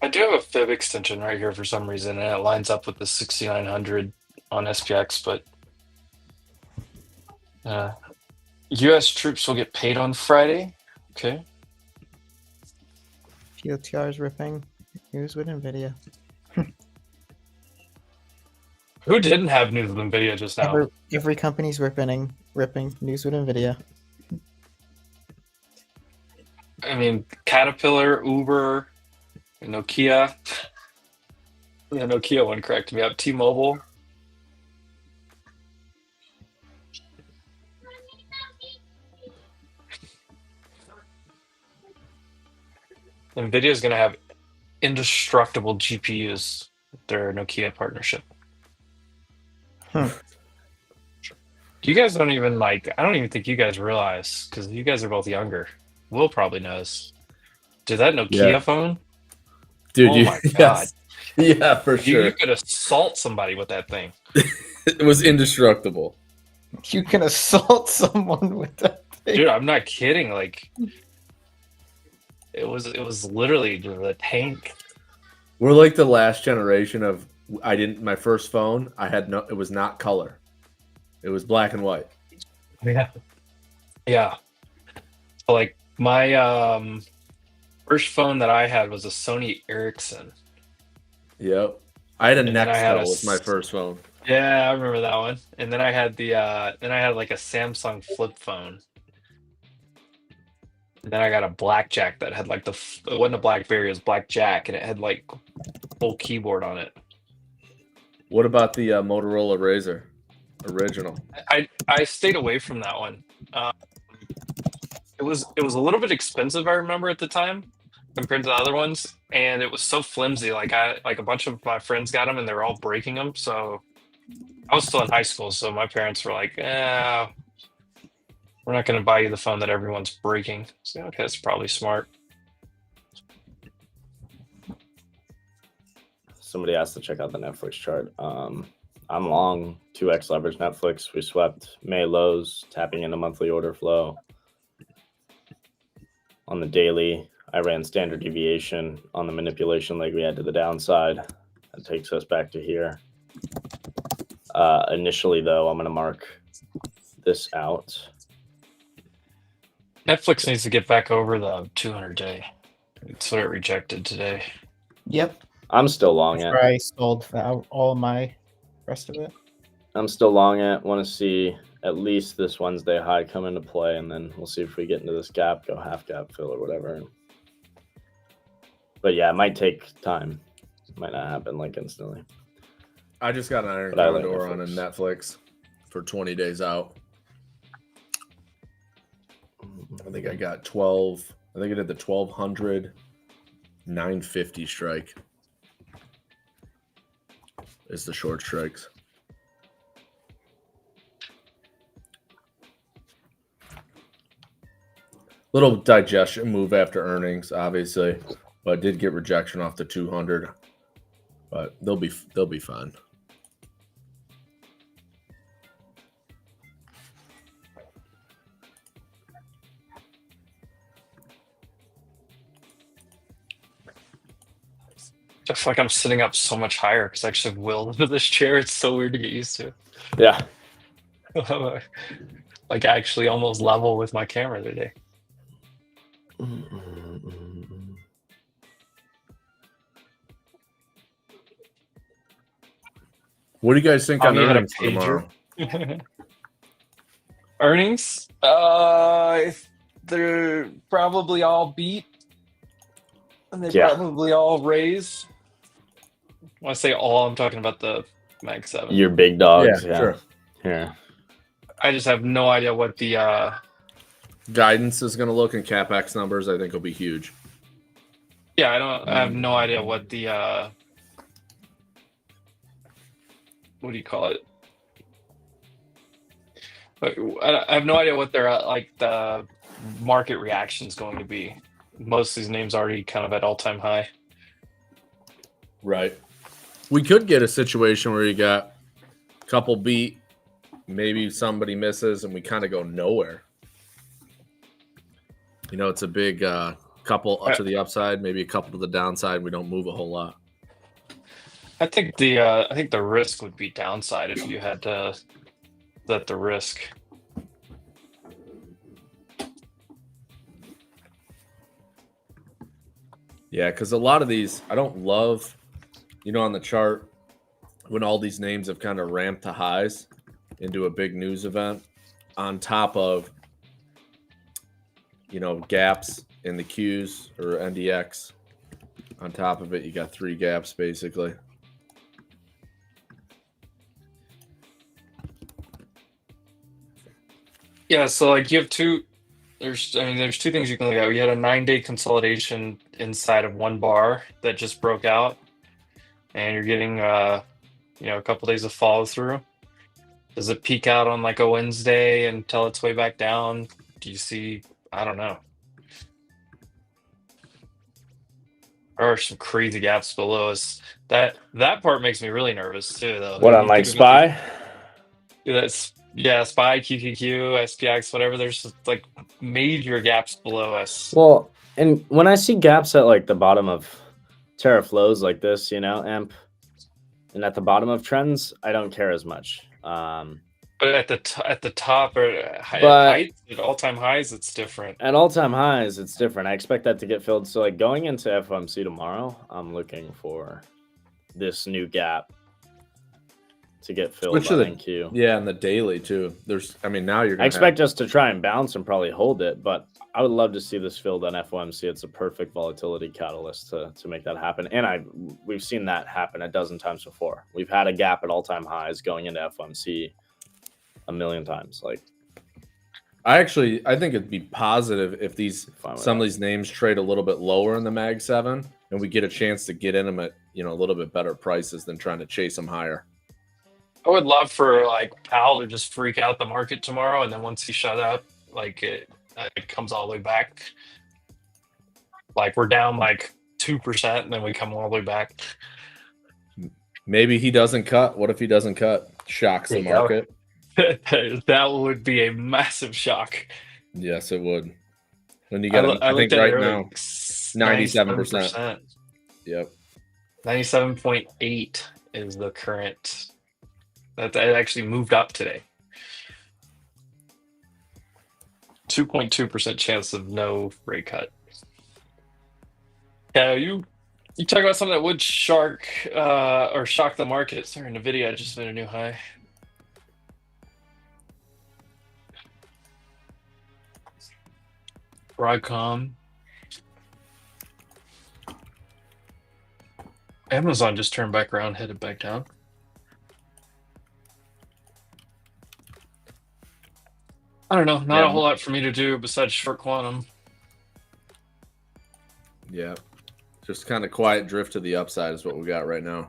I do have a fib extension right here for some reason, and it lines up with the 6900 on SPX, but U.S. troops will get paid on Friday. Okay. POTR is ripping news with NVIDIA. Who didn't have news with NVIDIA just now? Every company's ripping news with NVIDIA. I mean, Caterpillar, Uber, Nokia. The Nokia one cracked me up. T-Mobile. NVIDIA is going to have indestructible GPUs with their Nokia partnership. You guys don't even I don't even think you guys realize, because you guys are both younger. Will probably knows. Dude, that Nokia phone? Dude, oh my God. Yeah, for sure. You could assault somebody with that thing. It was indestructible. You can assault someone with that thing. Dude, I'm not kidding. Like, it was literally the tank. We're like the last generation of my first phone, it was not color. It was black and white. Yeah. Yeah. So, like, my first phone that I had was a Sony Ericsson. Yep. I had a Nextel with my first phone. Yeah, I remember that one. And then I had like a Samsung flip phone. And then I got a Blackjack that had like it wasn't a BlackBerry, it was Blackjack, and it had like full keyboard on it. What about the Motorola Razr original? I stayed away from that one. It was a little bit expensive, I remember, at the time compared to the other ones, and it was so flimsy. Like a bunch of my friends got them and they were all breaking them. So I was still in high school, so my parents were like, we're not going to buy you the phone that everyone's breaking. So okay, that's probably smart. Somebody asked to check out the Netflix chart. I'm long 2x leverage Netflix. We swept May lows, tapping into monthly order flow. On the daily, I ran standard deviation on the manipulation leg we had to the downside. That takes us back to here. Initially, though, I'm going to mark this out. Netflix needs to get back over the 200-day. It's what it rejected today. Yep. I'm still long it. I sold all my rest of it. I'm still long it. Want to see at least this Wednesday high come into play, and then we'll see if we get into this gap, go half gap fill or whatever. But yeah, it might take time. It might not happen like instantly. I just got an iron condor on a Netflix for 20 days out. I think I got 12. I think I did the 1200 950 strike is the short strikes. Little digestion move after earnings, obviously, but did get rejection off the 200. But they'll be fine. I feel like I'm sitting up so much higher because I actually have will into this chair. It's so weird to get used to. Yeah. Like actually almost level with my camera today. What do you guys think on earnings tomorrow? Earnings? They're probably all beat. And they probably all raise. When I say all, I'm talking about the Mag 7. Your big dogs. Yeah, sure. Yeah. I just have no idea what the guidance is going to look, and CapEx numbers I think will be huge. Yeah, I have no idea what the what do you call it? But I have no idea what their like the market reaction is going to be. Most of these names already kind of at all-time high. Right. We could get a situation where you got a couple beat, maybe somebody misses, and we kind of go nowhere. You know, it's a big couple up to the upside, maybe a couple to the downside. We don't move a whole lot. I think the risk would be downside if you had to let the risk. Yeah, because a lot of these I don't love, you know, on the chart when all these names have kind of ramped to highs into a big news event on top of, you know, gaps in the Qs or NDX. On top of it, you got 3 gaps basically. Yeah, so like you have there's 2 things you can look at. We had a 9-day consolidation inside of one bar that just broke out, and you're getting a couple days of follow through. Does it peak out on like a Wednesday and tell its way back down? Do you see? I don't know. There are some crazy gaps below us. That part makes me really nervous too, though. What on like SPY? Yeah, SPY, QQQ, SPX, whatever. There's just, like major gaps below us. Well, and when I see gaps at like the bottom of Terra flows like this, you know, AMP, and at the bottom of trends, I don't care as much. But at the top or at all-time highs, it's different. At all-time highs, it's different. I expect that to get filled. So like going into FOMC tomorrow, I'm looking for this new gap to get filled by NQ. Yeah, and the daily too. Now you're gonna I expect us to try and bounce and probably hold it, but I would love to see this filled on FOMC. It's a perfect volatility catalyst to make that happen. And we've seen that happen a dozen times before. We've had a gap at all-time highs going into FOMC a million times. Like, I think it'd be positive if some of these names trade a little bit lower in the Mag 7 and we get a chance to get in them at, you know, a little bit better prices than trying to chase them higher. I would love for like Powell to just freak out the market tomorrow, and then once he shut up, like it comes all the way back. Like we're down like 2%, and then we come all the way back. Maybe he doesn't cut. What if he doesn't cut? Shocks the market. That would be a massive shock. Yes, it would. When you get, I think right now, 97%. Yep. 97.8 is the current. That actually moved up today. 2.2% chance of no rate cut. Yeah, you talk about something that would shock the market. Sorry, NVDA just made a new high. Broadcom. Amazon just turned back around, headed back down. I don't know. Not a whole lot for me to do besides short quantum. Yeah. Just kind of quiet drift to the upside is what we got right now.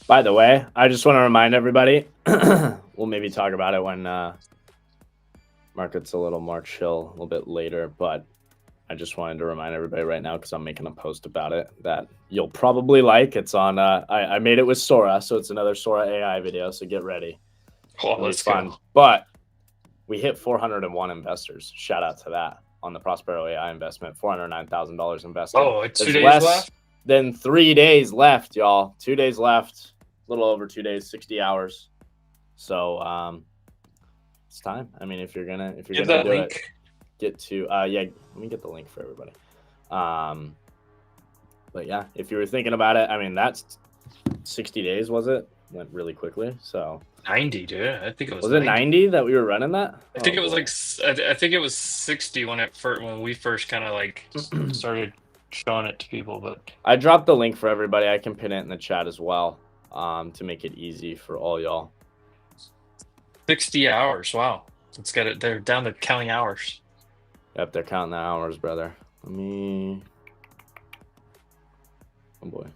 By the way, I just want to remind everybody, we'll maybe talk about it when market's a little more chill, a little bit later, but I just wanted to remind everybody right now, because I'm making a post about it, that you'll probably like. It's on, I made it with Sora, so it's another Sora AI video, so get ready. Oh, let's fun. go. But we hit 401 investors. Shout out to that on the Prospero AI investment, $409,000 invested. Oh, it's 2 days left? Then 3 days left, y'all. 2 days left. A little over 2 days, 60 hours. So it's time. I mean, if you're gonna do link. It, get to yeah, let me get the link for everybody. But yeah, if you were thinking about it, I mean, that's 60 days, was it? Went really quickly. So 90, dude. I think it was. Was it 90 that we were running that? I think it was like I think it was 60 when we first kind of like started showing it to people. But I dropped the link for everybody. I can pin it in the chat as well, to make it easy for all y'all. 60 hours. Wow. Let's get it. They're down to counting hours. Yep, they're counting the hours, brother. Let me. Oh boy.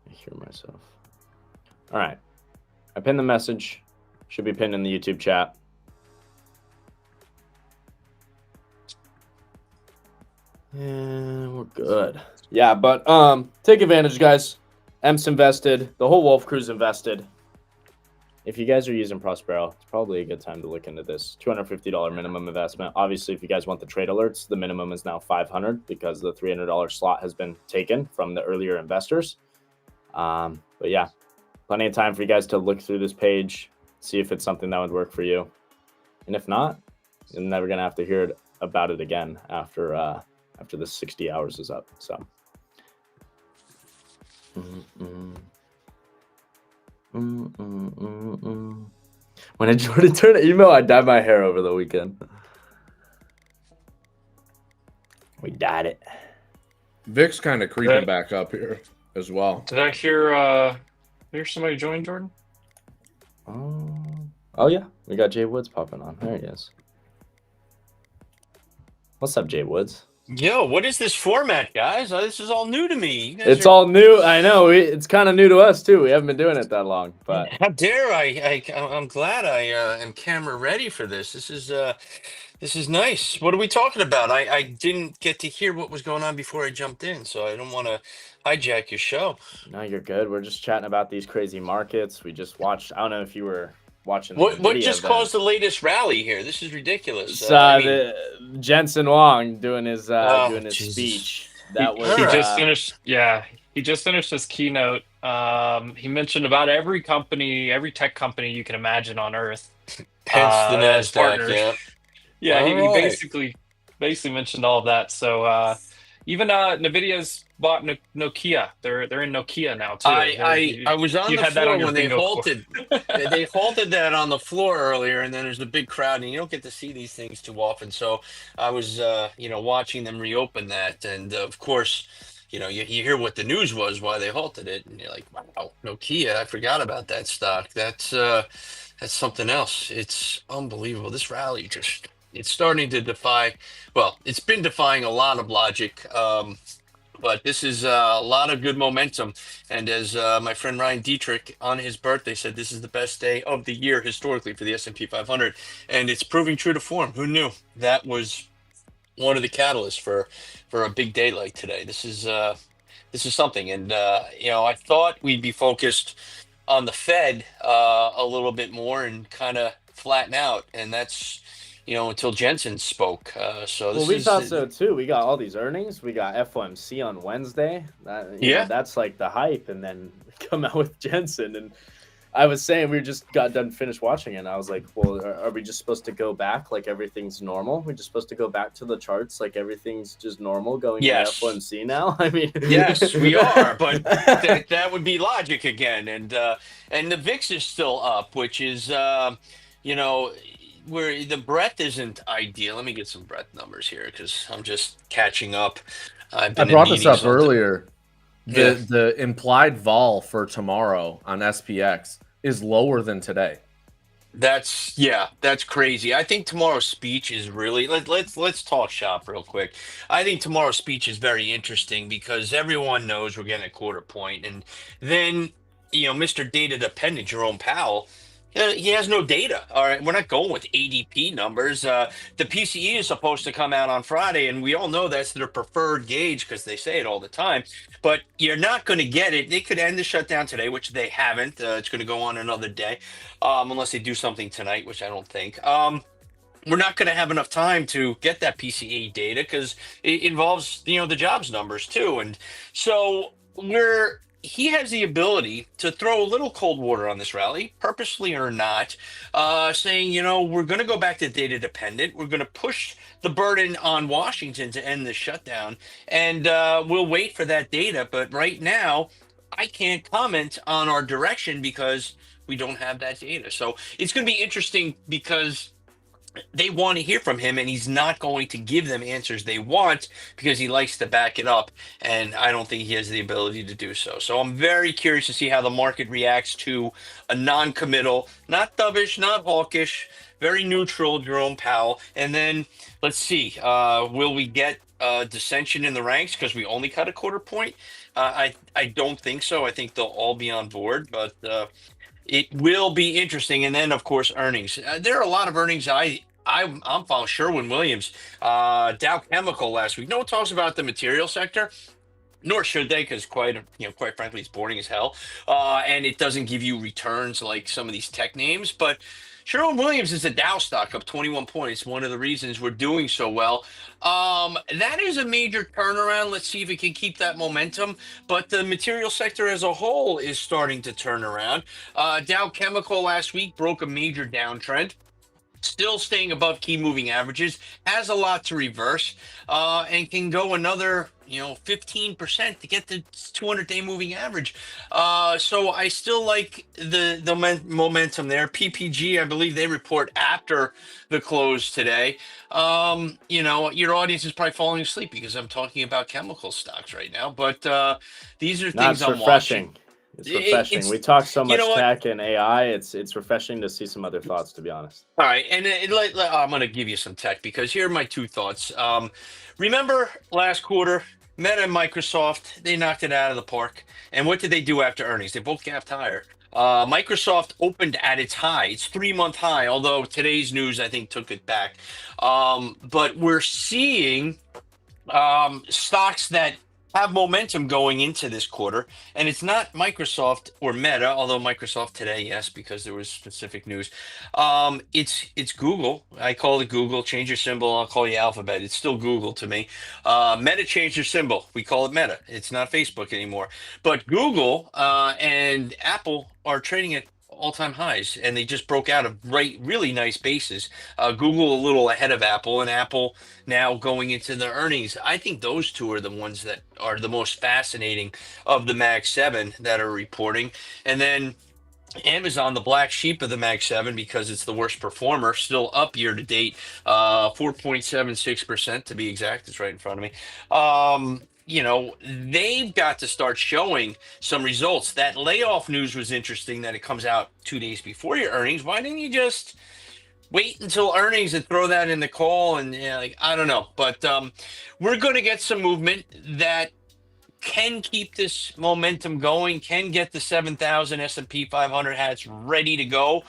I hear myself. All right. I pinned the message. Should be pinned in the YouTube chat. And we're good. Yeah, but take advantage, guys. Em's invested. The whole Wolf Crew's invested. If you guys are using Prospero, it's probably a good time to look into this. $250 minimum investment. Obviously, if you guys want the trade alerts, the minimum is now $500 because the $300 slot has been taken from the earlier investors. But yeah, plenty of time for you guys to look through this page, see if it's something that would work for you. And if not, you're never going to have to hear about it again after the 60 hours is up. So. When I Jordan turned an email, I dyed my hair over the weekend. We dyed it. Vic's kind of creeping back up here as well. Did I hear somebody join, Jordan? Oh yeah, we got Jay Woods popping on. There he is. What's up, Jay Woods? Yo, what is this format, guys? This is all new to me. It's all new. I know. It's kind of new to us too. We haven't been doing it that long. But how dare I? I'm glad I am camera ready for this. This is nice. What are we talking about? I didn't get to hear what was going on before I jumped in, so I don't want to hijack your show. No, you're good. We're just chatting about these crazy markets. We just watched. I don't know if you were watching. What just caused the latest rally here? This is ridiculous. The Jensen Wong doing his speech. That was he just finished. Yeah, he just finished his keynote. He mentioned about every company, every tech company you can imagine on Earth. Hence the NASDAQ. Yeah, he basically mentioned all of that. So even NVIDIA's bought Nokia. They're in Nokia now too. I was on the floor when they halted. They halted that on the floor earlier, and then there's a big crowd, and you don't get to see these things too often. So I was, watching them reopen that, and of course, you hear what the news was why they halted it, and you're like, wow, Nokia, I forgot about that stock. That's something else. It's unbelievable. This rally it's starting to defy. Well, it's been defying a lot of logic. But this is a lot of good momentum. And as my friend Ryan Dietrich on his birthday said, this is the best day of the year historically for the S&P 500. And it's proving true to form. Who knew? That was one of the catalysts for a big day like today. This is something. And, I thought we'd be focused on the Fed a little bit more and kind of flatten out. And that's, until Jensen spoke. We thought so too. We got all these earnings. We got FOMC on Wednesday. That's like the hype, and then come out with Jensen, and I was saying we just got done finished watching it, and I was like, well, are we just supposed to go back like everything's normal? We're just supposed to go back to the charts like everything's just normal going into F1C now? I mean, yes, we are, but that would be logic again. And the VIX is still up, which is, you know, where the breadth isn't ideal. Let me get some breadth numbers here because I'm just catching up. I brought this up earlier. The implied vol for tomorrow on SPX is lower than today. That's crazy. I think tomorrow's speech is really let's talk shop real quick. I think tomorrow's speech is very interesting because everyone knows we're getting a quarter point, and then Mr. Data Dependent Jerome Powell, he has no data. All right, we're not going with ADP numbers. The PCE is supposed to come out on Friday, and we all know that's their preferred gauge because they say it all the time. But you're not going to get it. They could end the shutdown today, which they haven't. It's going to go on another day, unless they do something tonight, which I don't think. We're not going to have enough time to get that PCE data because it involves the jobs numbers too, and so he has the ability to throw a little cold water on this rally, purposely or not, saying, we're going to go back to data dependent. We're going to push the burden on Washington to end the shutdown, and we'll wait for that data. But right now, I can't comment on our direction because we don't have that data. So it's going to be interesting because they want to hear from him, and he's not going to give them answers they want because he likes to back it up, and I don't think he has the ability to do so. So I'm very curious to see how the market reacts to a non-committal, not dovish, not hawkish, very neutral Jerome Powell. And then let's see, will we get dissension in the ranks because we only cut a quarter point? I don't think so. I think they'll all be on board, but it will be interesting. And then, of course, earnings. There are a lot of earnings I'm following. Sherwin-Williams, Dow Chemical last week. No one talks about the material sector, nor should they, because quite frankly, it's boring as hell, and it doesn't give you returns like some of these tech names. But Sherwin-Williams is a Dow stock up 21 points. One of the reasons we're doing so well. That is a major turnaround. Let's see if it can keep that momentum. But the material sector as a whole is starting to turn around. Dow Chemical last week broke a major downtrend. Still staying above key moving averages, has a lot to reverse, and can go another 15% to get the 200-day moving average. So I still like the momentum there. PPG, I believe they report after the close today. Your audience is probably falling asleep because I'm talking about chemical stocks right now, but these are things I'm watching. It's refreshing. We talk so much tech and AI. It's refreshing to see some other thoughts, to be honest. All right, and I'm going to give you some tech because here are my two thoughts. Remember last quarter, Meta and Microsoft, they knocked it out of the park. And what did they do after earnings? They both gapped higher. Microsoft opened at its high, its 3-month high, although today's news, I think, took it back. But we're seeing stocks that have momentum going into this quarter, and it's not Microsoft or Meta, although Microsoft today, yes, because there was specific news. It's Google. I call it Google. Change your symbol, I'll call you Alphabet. It's still Google to me. Meta changed their symbol. We call it Meta. It's not Facebook anymore. But Google and Apple are trading at all-time highs, and they just broke out of really nice bases. Google a little ahead of Apple, and Apple now going into the earnings. I think those two are the ones that are the most fascinating of the Mag 7 that are reporting. And then Amazon, the black sheep of the Mag 7, because it's the worst performer, still up year to date, 4.76% to be exact. It's right in front of me. They've got to start showing some results. That layoff news was interesting that it comes out 2 days before your earnings. Why didn't you just wait until earnings and throw that in the call? And I don't know, but we're going to get some movement that can keep this momentum going, can get the 7,000 S&P 500 hats ready to go.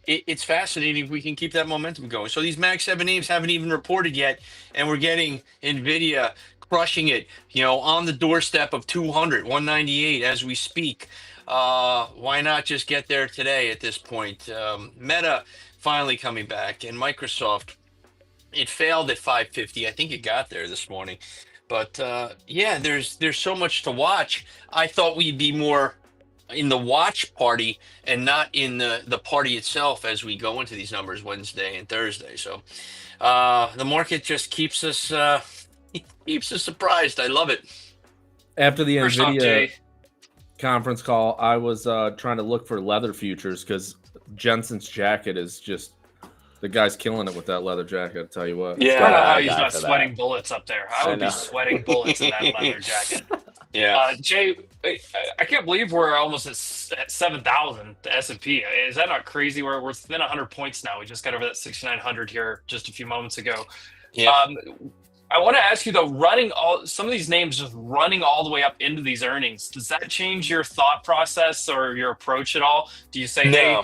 It's fascinating if we can keep that momentum going. So these Mag 7 names haven't even reported yet, and we're getting NVIDIA crushing it, on the doorstep of 200, 198 as we speak. Why not just get there today at this point? Meta finally coming back, and Microsoft, it failed at 550. I think it got there this morning. But there's so much to watch. I thought we'd be more in the watch party and not in the party itself as we go into these numbers Wednesday and Thursday. So the market just keeps us surprised. I love it. After the First off, NVIDIA Jay, conference call, I was trying to look for leather futures because Jensen's jacket is just, the guy's killing it with that leather jacket. I'll tell you what. I don't know how he's not sweating bullets up there. I would be sweating bullets in that leather jacket. Yeah, Jay, I can't believe we're almost at 7,000. The S&P, is that not crazy? We're within 100 points now. We just got over that 6,900 here just a few moments ago. yeah. I want to ask you though, some of these names just running all the way up into these earnings, does that change your thought process or your approach at all? Do you say, hey,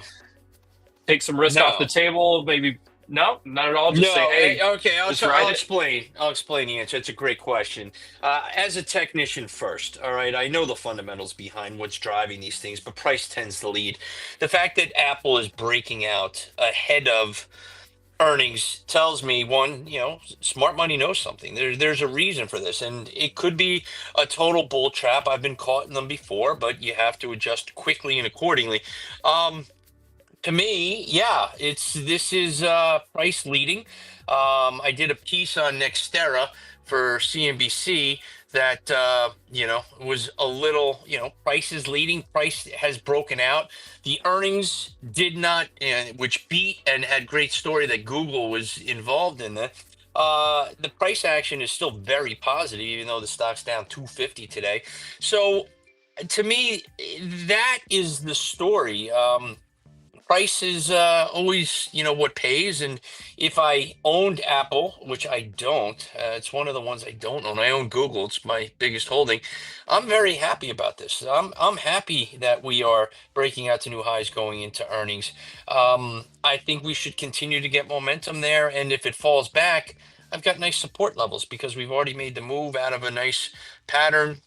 take some risk off the table? Maybe no, not at all. Just say, hey, okay. I'll explain. I'll explain the answer. It's a great question. As a technician first, all right, I know the fundamentals behind what's driving these things, but price tends to lead. The fact that Apple is breaking out ahead of earnings tells me, one, smart money knows something. There's a reason for this, and it could be a total bull trap. I've been caught in them before, but you have to adjust quickly and accordingly. To me, yeah, this is price leading. I did a piece on Nextera for CNBC that was a little, price is leading. Price has broken out. The earnings did not, which beat and had great story that Google was involved in that. The price action is still very positive, even though the stock's down 250 today. So to me, that is the story. Price is always, what pays. And if I owned Apple, which I don't, it's one of the ones I don't own. I own Google. It's my biggest holding. I'm very happy about this. I'm happy that we are breaking out to new highs going into earnings. I think we should continue to get momentum there. And if it falls back, I've got nice support levels because we've already made the move out of a nice pattern.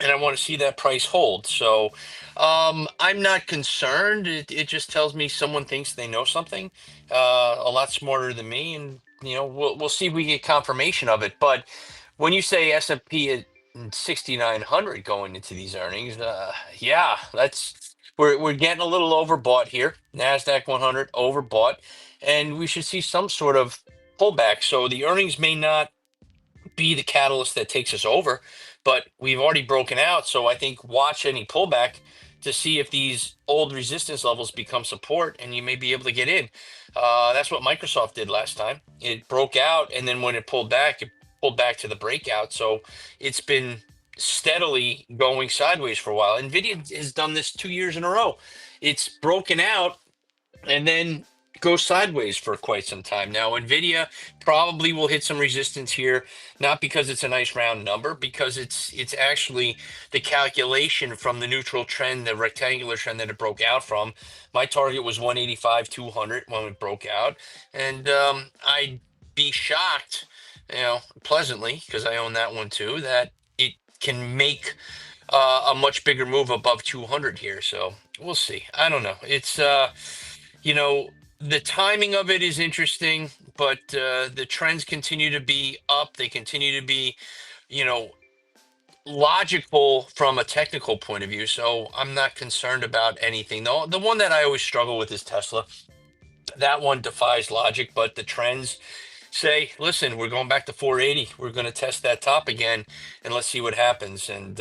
And I want to see that price hold. So I'm not concerned. It just tells me someone thinks they know something a lot smarter than me. And, we'll see if we get confirmation of it. But when you say S&P at 6,900 going into these earnings, yeah, we're getting a little overbought here. NASDAQ 100 overbought. And we should see some sort of pullback. So the earnings may not be the catalyst that takes us over, but we've already broken out. So I think watch any pullback to see if these old resistance levels become support, and you may be able to get in. That's what Microsoft did last time. It broke out, and then when it pulled back to the breakout. So it's been steadily going sideways for a while. NVIDIA has done this 2 years in a row. It's broken out and then go sideways for quite some time. Now, NVIDIA probably will hit some resistance here, not because it's a nice round number, because it's actually the calculation from the neutral trend, the rectangular trend that it broke out from. My target was 185, 200 when it broke out. And I'd be shocked, pleasantly, because I own that one too, that it can make a much bigger move above 200 here. So we'll see. I don't know. It's, the timing of it is interesting, but the trends continue to be up. They continue to be, logical from a technical point of view. So I'm not concerned about anything. The one that I always struggle with is Tesla. That one defies logic, but the trends say, listen, we're going back to 480. We're going to test that top again, and let's see what happens. And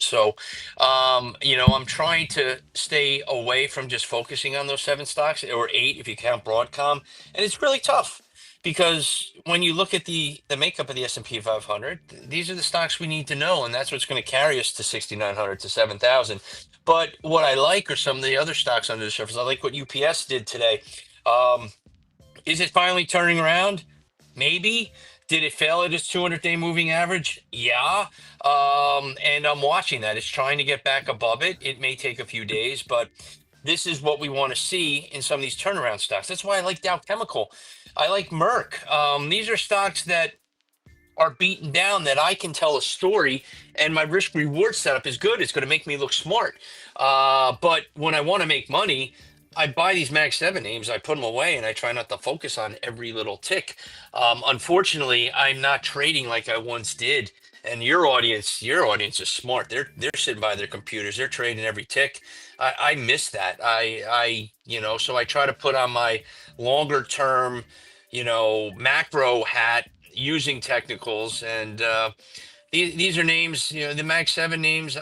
So, I'm trying to stay away from just focusing on those 7 stocks, or 8 if you count Broadcom, and it's really tough because when you look at the makeup of the S&P 500, these are the stocks we need to know, and that's what's going to carry us to 6,900 to 7,000. But what I like are some of the other stocks under the surface. I like what UPS did today. Is it finally turning around? Maybe. Did it fail at its 200-day moving average? Yeah. And I'm watching that. It's trying to get back above it. It may take a few days, but this is what we want to see in some of these turnaround stocks. That's why I like Dow Chemical. I like Merck. These are stocks that are beaten down that I can tell a story, and my risk reward setup is good. It's going to make me look smart. But when I want to make money, I buy these Mag 7 names, I put them away, and I try not to focus on every little tick. Unfortunately, I'm not trading like I once did. And your audience is smart. They're sitting by their computers. They're trading every tick. I miss that. So I try to put on my longer term, macro hat using technicals. And these are names, the Mag 7 names.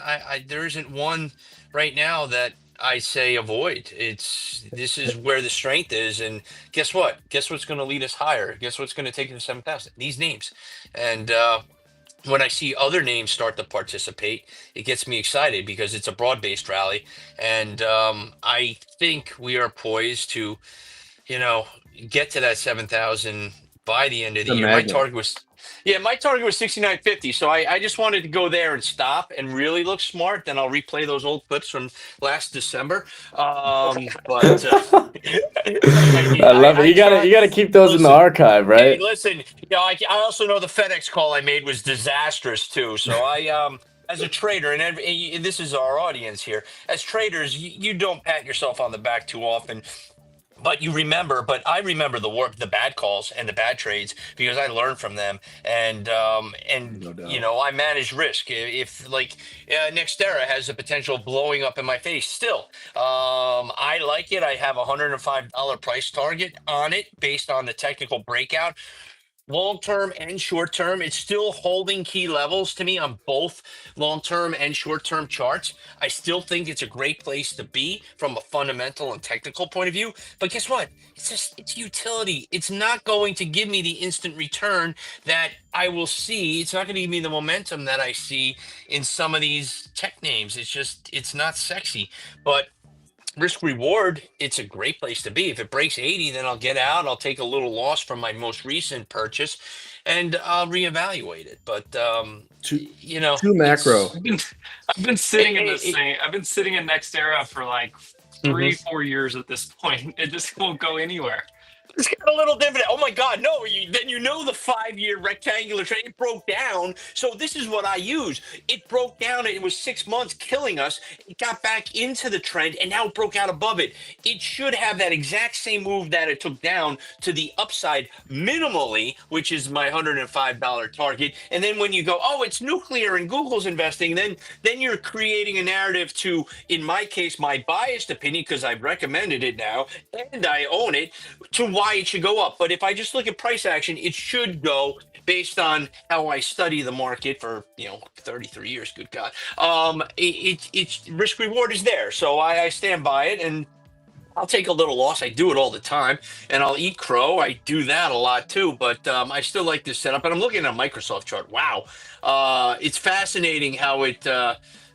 There isn't one right now that I say avoid. This is where the strength is. And guess what? Guess what's going to lead us higher? Guess what's going to take us to 7,000? These names. And when I see other names start to participate, it gets me excited because it's a broad-based rally. And I think we are poised to, get to that 7,000 by the end of the year. My target was 69.50. So I just wanted to go there and stop and really look smart. Then I'll replay those old clips from last December. I love it. You gotta keep those in the archive, right? Hey, listen, I also know the FedEx call I made was disastrous too. So as a trader, and this is our audience here, as traders, you don't pat yourself on the back too often. But I remember the bad calls and the bad trades because I learned from them, and no I manage risk. If Nextera has the potential of blowing up in my face, still, I like it. I have $105 price target on it based on the technical breakout. Long-term and short-term, it's still holding key levels to me on both long-term and short-term charts. I still think it's a great place to be from a fundamental and technical point of view. But guess what? It's utility. It's not going to give me the instant return that I will see. It's not going to give me the momentum that I see in some of these tech names. It's not sexy. But risk reward, it's a great place to be. If it breaks 80, then I'll get out. I'll take a little loss from my most recent purchase and I'll reevaluate it. But too macro. I've been sitting in this thing. I've been sitting in Nextera for like 3-4 years at this point. It just won't go anywhere. It's got a little dividend. Oh my God, no! Then the 5-year rectangular trend. It broke down. So this is what I use. It broke down. It was 6 months killing us. It got back into the trend, and now it broke out above it. It should have that exact same move that it took down to the upside minimally, which is my $105 target. And then when you go, oh, it's nuclear and Google's investing, then you're creating a narrative to, in my case, my biased opinion, because I've recommended it now and I own it, to why it should go up. But if I just look at price action, it should go based on how I study the market for 33 years. Good God, it's risk reward is there, so I stand by it, and I'll take a little loss. I do it all the time, and I'll eat crow. I do that a lot too, but I still like this setup. And I'm looking at a Microsoft chart. Wow, it's fascinating how it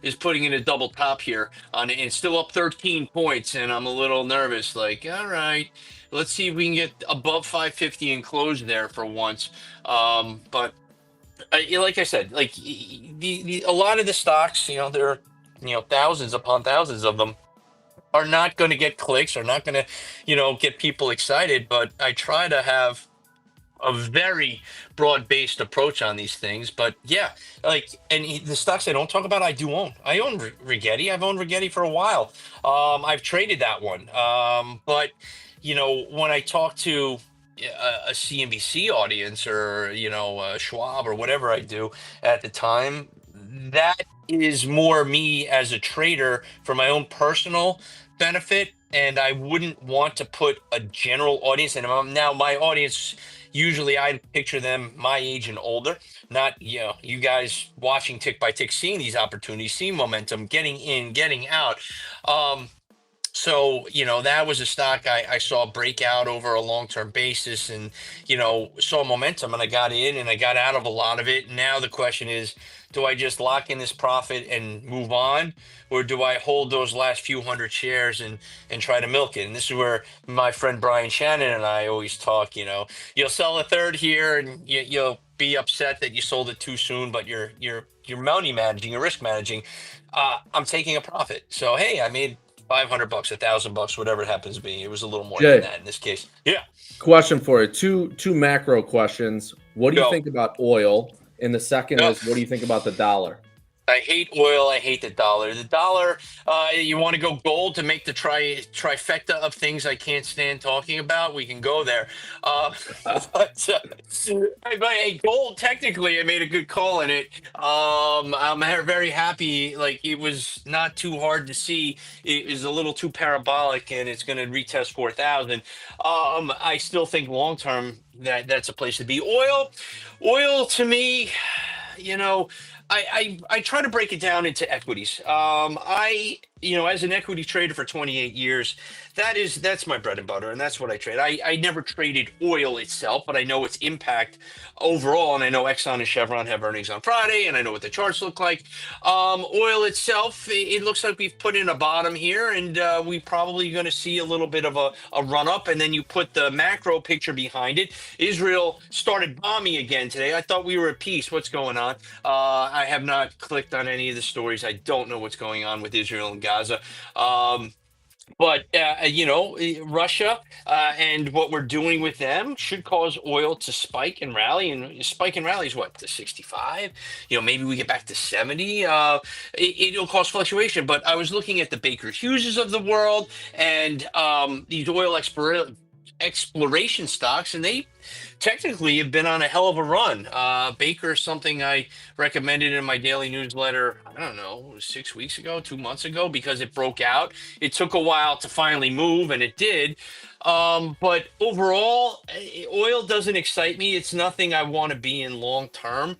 is putting in a double top here on it. It's still up 13 points, and I'm a little nervous. Like, all right, let's see if we can get above 550 and close there for once. But like I said, like a lot of the stocks, there are thousands upon thousands of them, are not going to get clicks, are not going to get people excited. But I try to have a very broad-based approach on these things. But yeah, and the stocks I don't talk about, I do own. I own Rigetti. I've owned Rigetti for a while. I've traded that one. But when I talk to a CNBC audience or Schwab or whatever I do at the time, that is more me as a trader for my own personal benefit. And I wouldn't want to put a general audience, and now my audience, usually I picture them my age and older, not you guys watching tick by tick, seeing these opportunities, seeing momentum, getting in, getting out. So, that was a stock I saw break out over a long-term basis, and, saw momentum, and I got in and I got out of a lot of it. Now the question is, do I just lock in this profit and move on, or do I hold those last few hundred shares and try to milk it? And this is where my friend Brian Shannon and I always talk, you'll sell a third here and you'll be upset that you sold it too soon, but you're money managing, you're risk managing. I'm taking a profit. So, hey, I made $500, $1,000, whatever it happens to be. It was a little more than that in this case. Yeah. Question for you. Two macro questions. What do you think about oil? And the second is, what do you think about the dollar? I hate oil. I hate the dollar. The dollar, you want to go gold to make the trifecta of things I can't stand talking about? We can go there. But hey, gold, technically, I made a good call in it. I'm very happy. Like, it was not too hard to see. It is a little too parabolic, and it's going to retest 4,000. I still think long term that's a place to be. Oil to me, you know, I try to break it down into equities. As an equity trader for 28 years, that's my bread and butter, and that's what I trade. I never traded oil itself, but I know its impact overall, and I know Exxon and Chevron have earnings on Friday, and I know what the charts look like. Oil itself, it looks like we've put in a bottom here, and we probably going to see a little bit of a run up, and then you put the macro picture behind it. Israel started bombing again today. I thought we were at peace. What's going on? I have not clicked on any of the stories. I don't know what's going on with Israel and Gaza. But Russia and what we're doing with them should cause oil to spike and rally. And spike and rally is what, to 65? Maybe we get back to 70. It'll cause fluctuation. But I was looking at the Baker Hugheses of the world and these oil exploration stocks, and they technically have been on a hell of a run. Baker is something I recommended in my daily newsletter, I don't know, 6 weeks ago, 2 months ago, because it broke out. It took a while to finally move, and it did. But overall, oil doesn't excite me. It's nothing I want to be in long term.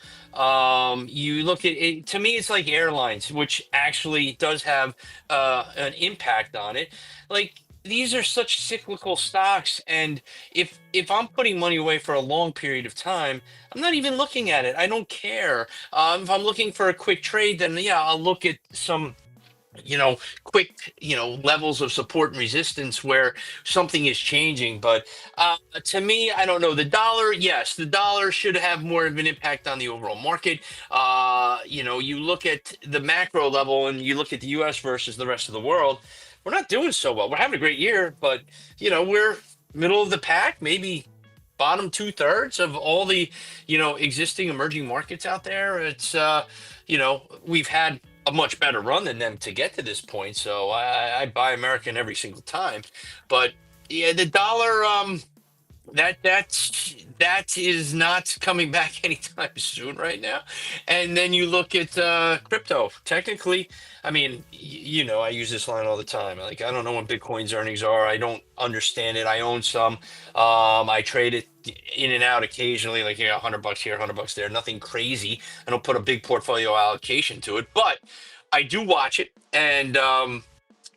You look at it, to me, it's like airlines, which actually does have an impact on it. Like, these are such cyclical stocks, and if I'm putting money away for a long period of time, I'm not even looking at it. I don't care. If I'm looking for a quick trade, then yeah, I'll look at some quick levels of support and resistance where something is changing. But to me, I don't know. The dollar, yes, the dollar should have more of an impact on the overall market. You look at the macro level and you look at the US versus the rest of the world, we're not doing so well. We're having a great year, but we're middle of the pack, maybe bottom 2/3 of all the existing emerging markets out there. It's we've had a much better run than them to get to this point, so I buy American every single time. But yeah, the dollar, that is not coming back anytime soon right now. And then you look at crypto. Technically, I mean, I use this line all the time. Like, I don't know when Bitcoin's earnings are. I don't understand it. I own some. I trade it in and out occasionally, like $100 here, $100 there. Nothing crazy. I don't put a big portfolio allocation to it, but I do watch it. And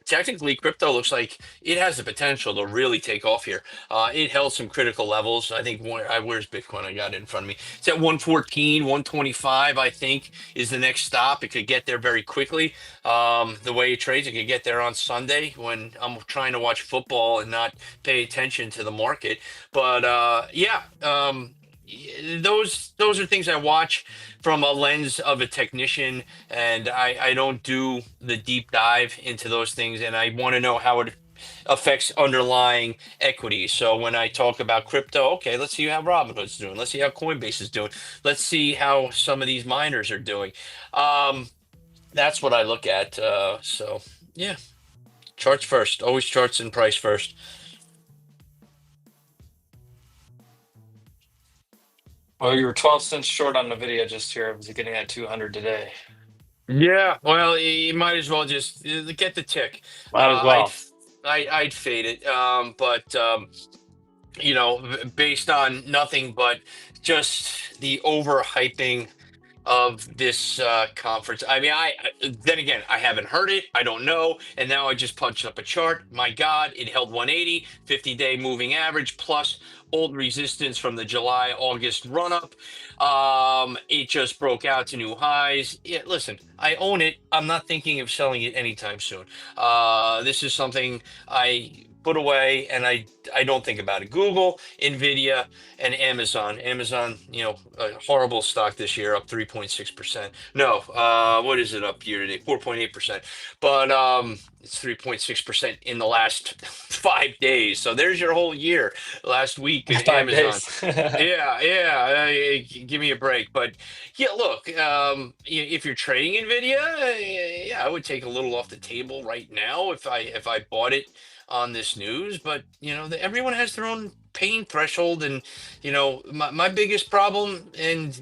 technically, crypto looks like it has the potential to really take off here. It held some critical levels. I think where's Bitcoin? I got it in front of me. It's at 114, 125, I think, is the next stop. It could get there very quickly. The way it trades, it could get there on Sunday when I'm trying to watch football and not pay attention to the market. But those are things I watch from a lens of a technician, and I don't do the deep dive into those things, and I want to know how it affects underlying equities. So when I talk about crypto, okay, let's see how Robinhood's doing. Let's see how Coinbase is doing. Let's see how some of these miners are doing. That's what I look at. So yeah, charts first. Always charts and price first. Well, you were 12 cents short on NVIDIA just here. Was it getting at 200 today? Yeah, well, you might as well just get the tick. Might as well. I'd fade it, but based on nothing but just the overhyping of this conference. I mean, then again, I haven't heard it. I don't know. And now I just punched up a chart. My God, it held 180, 50-day moving average plus old resistance from the July-August run-up. It just broke out to new highs. Yeah, listen, I own it. I'm not thinking of selling it anytime soon. This is something I put away, and I don't think about it. Google, NVIDIA, and Amazon. Amazon, a horrible stock this year, up 3.6%. No, what is it up year to date? 4.8%. But It's 3.6% in the last 5 days. So there's your whole year last week in 5 Amazon. days. Yeah. Give me a break. But yeah, look, if you're trading NVIDIA, yeah, I would take a little off the table right now if I bought it on this news. But everyone has their own pain threshold, and my biggest problem, and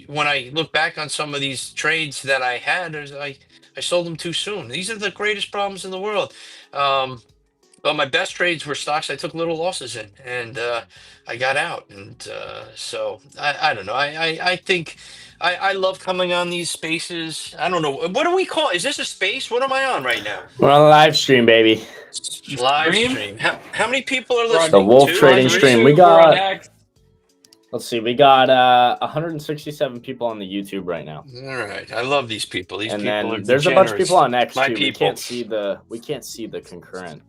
when I look back on some of these trades that I had, is I sold them too soon. These are the greatest problems in the world. But my best trades were stocks I took little losses in, and I got out. And so I don't know. I think I love coming on these spaces. I don't know. What do we call? Is this a space? What am I on right now? We're on a live stream, baby. Live stream. How many people are listening? The Wolf Trading Stream. We We're on got. X. Let's see. We got 167 people on the YouTube right now. All right. I love these people. These And people then are there's a bunch of degenerates. people on X My too. people. We can't see the concurrent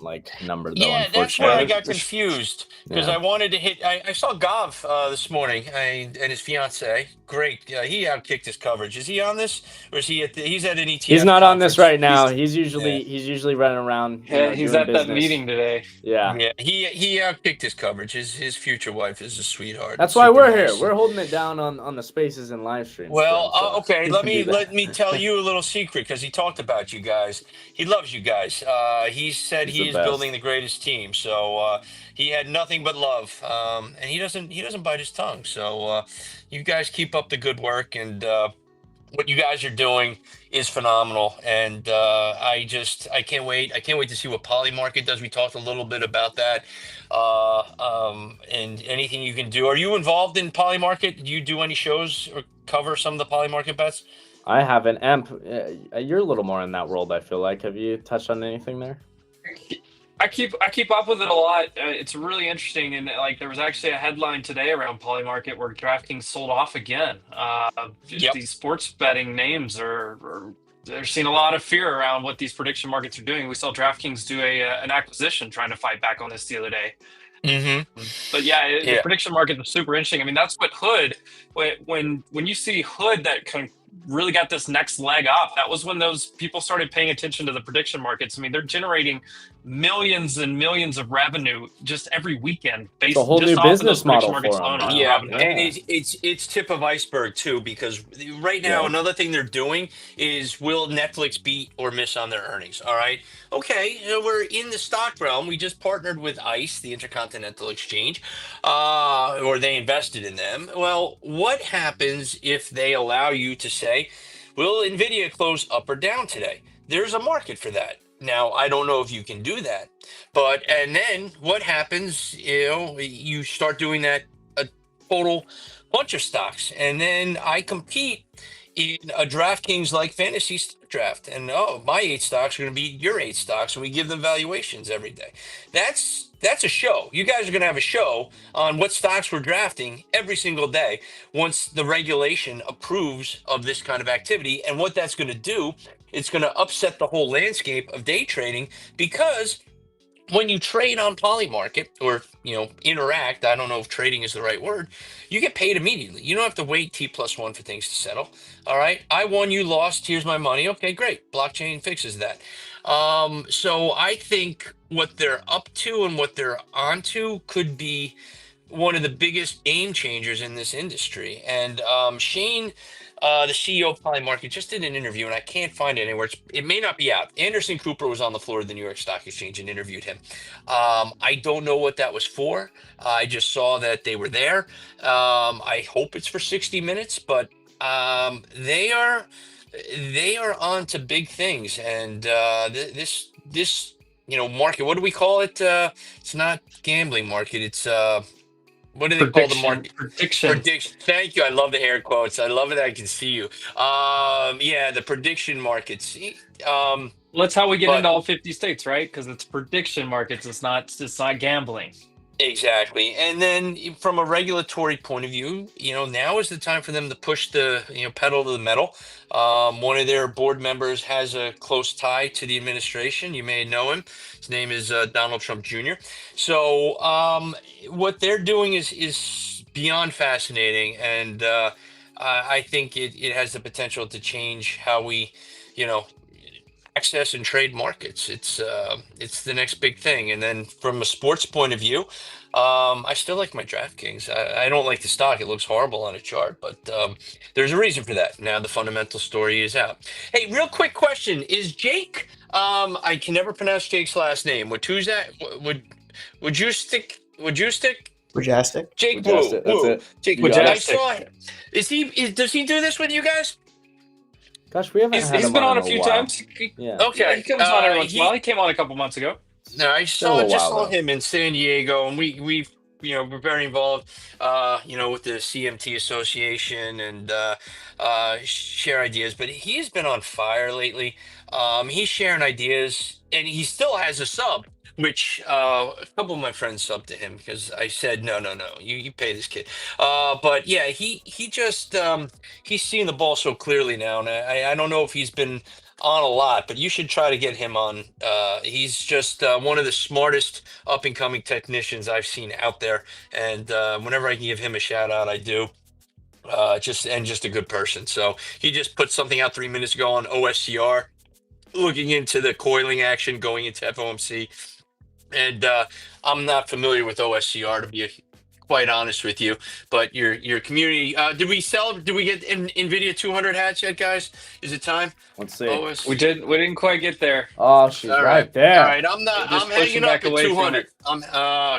number though. Yeah, that's where I unfortunately. got confused because I wanted to hit. I saw Gav this morning and his fiance. Great, he outkicked his coverage. Is he on this, or is he he's at an ETF? He's not on this conference? right now. He's usually running around. Yeah, he's doing at business. that meeting today. Yeah. Yeah, he outkicked his coverage. His future wife is a sweetheart. That's why Super we're nice. here. We're holding it down on the spaces and live streams. Well, so okay. he Let can do that. me tell you a little secret because he talked about you guys. He loves you guys. He said He's he the is best. building the greatest team. So he had nothing but love, and he doesn't bite his tongue. So you guys keep up the good work, and what you guys are doing is phenomenal. And I can't wait. I can't wait to see what Polymarket does. We talked a little bit about that. And anything you can do. Are you involved in Polymarket? Do you do any shows or cover some of the Polymarket bets? I haven't. Emp, you're a little more in that world. I feel like. Have you touched on anything there? I keep up with it a lot. It's really interesting, and like there was actually a headline today around Polymarket where DraftKings sold off again. These sports betting names they're seeing a lot of fear around what these prediction markets are doing. We saw DraftKings do an acquisition trying to fight back on this the other day. Mm-hmm. But the prediction market is super interesting. I mean, that's what Hood. When you see Hood that kind of really got this next leg up, that was when those people started paying attention to the prediction markets. I mean, they're generating millions and millions of revenue just every weekend based It's a whole just new off of business those prediction model markets for alone them. on Yeah, revenue. and it's tip of iceberg too, because right now another thing they're doing is, will Netflix beat or miss on their earnings? All right, okay, we're in the stock realm. We just partnered with ICE, the Intercontinental Exchange, or they invested in them. Well, what happens if they allow you to say, will NVIDIA close up or down today? There's a market for that. Now, I don't know if you can do that, and then what happens, you start doing that a total bunch of stocks, and then I compete in a DraftKings like fantasy stock draft, and my 8 stocks are going to be your 8 stocks, and we give them valuations every day. That's a show. You guys are going to have a show on what stocks we're drafting every single day once the regulation approves of this kind of activity. And what that's going to do, it's going to upset the whole landscape of day trading, because when you trade on Polymarket or, interact, I don't know if trading is the right word, you get paid immediately. You don't have to wait T+1 for things to settle. All right. I won, you lost. Here's my money. Okay, great. Blockchain fixes that. So I think what they're up to and what they're onto could be one of the biggest game changers in this industry. And Shane, the CEO of Polymarket, just did an interview, and I can't find it anywhere. It may not be out. Anderson Cooper was on the floor of the New York Stock Exchange and interviewed him. I don't know what that was for. I just saw that they were there. I hope it's for 60 minutes, but they are on to big things. And this market, what do we call it? It's not gambling market. It's what do they call the market? Prediction. Thank you. I love the air quotes. I love it. I can see you. The prediction markets. Well, that's how we get into all 50 states, right? Because it's prediction markets. It's not gambling. Exactly. And then from a regulatory point of view, now is the time for them to push the, pedal to the metal. One of their board members has a close tie to the administration. You may know him. His name is Donald Trump Jr. So what they're doing is beyond fascinating. And I think it has the potential to change how we, access and trade markets. It's the next big thing. And then from a sports point of view, I still like my DraftKings. I don't like the stock. It looks horrible on a chart, but there's a reason for that. Now the fundamental story is out. Hey, real quick question. Is Jake, I can never pronounce Jake's last name. Would you stick? Majestic. Jake Majestic, Woo. that's it. Jake, I saw him. Does he do this with you guys? Gosh, we haven't had He's him been on a in few while. times. Yeah. Okay. He comes on every once in a while. He came on a couple months ago. No, I Been a saw little just while, saw though. him in San Diego, and we're very involved, with the CMT Association and share ideas. But he has been on fire lately. He's sharing ideas, and he still has a sub, which a couple of my friends subbed to him because I said no, you pay this kid. But yeah, he just he's seeing the ball so clearly now, and I don't know if he's been on a lot, but you should try to get him on. He's just one of the smartest up and coming technicians I've seen out there, and whenever I can give him a shout out, I do. Just a good person. So he just put something out 3 minutes ago on OSCR, looking into the coiling action going into FOMC, and I'm not familiar with OSCR to be quite honest with you, but your community. Did we get NVIDIA 200 hats yet, guys? Is it time? Let's see. We didn't quite get there. Oh, she's All right there. All right, I'm hanging up at 200.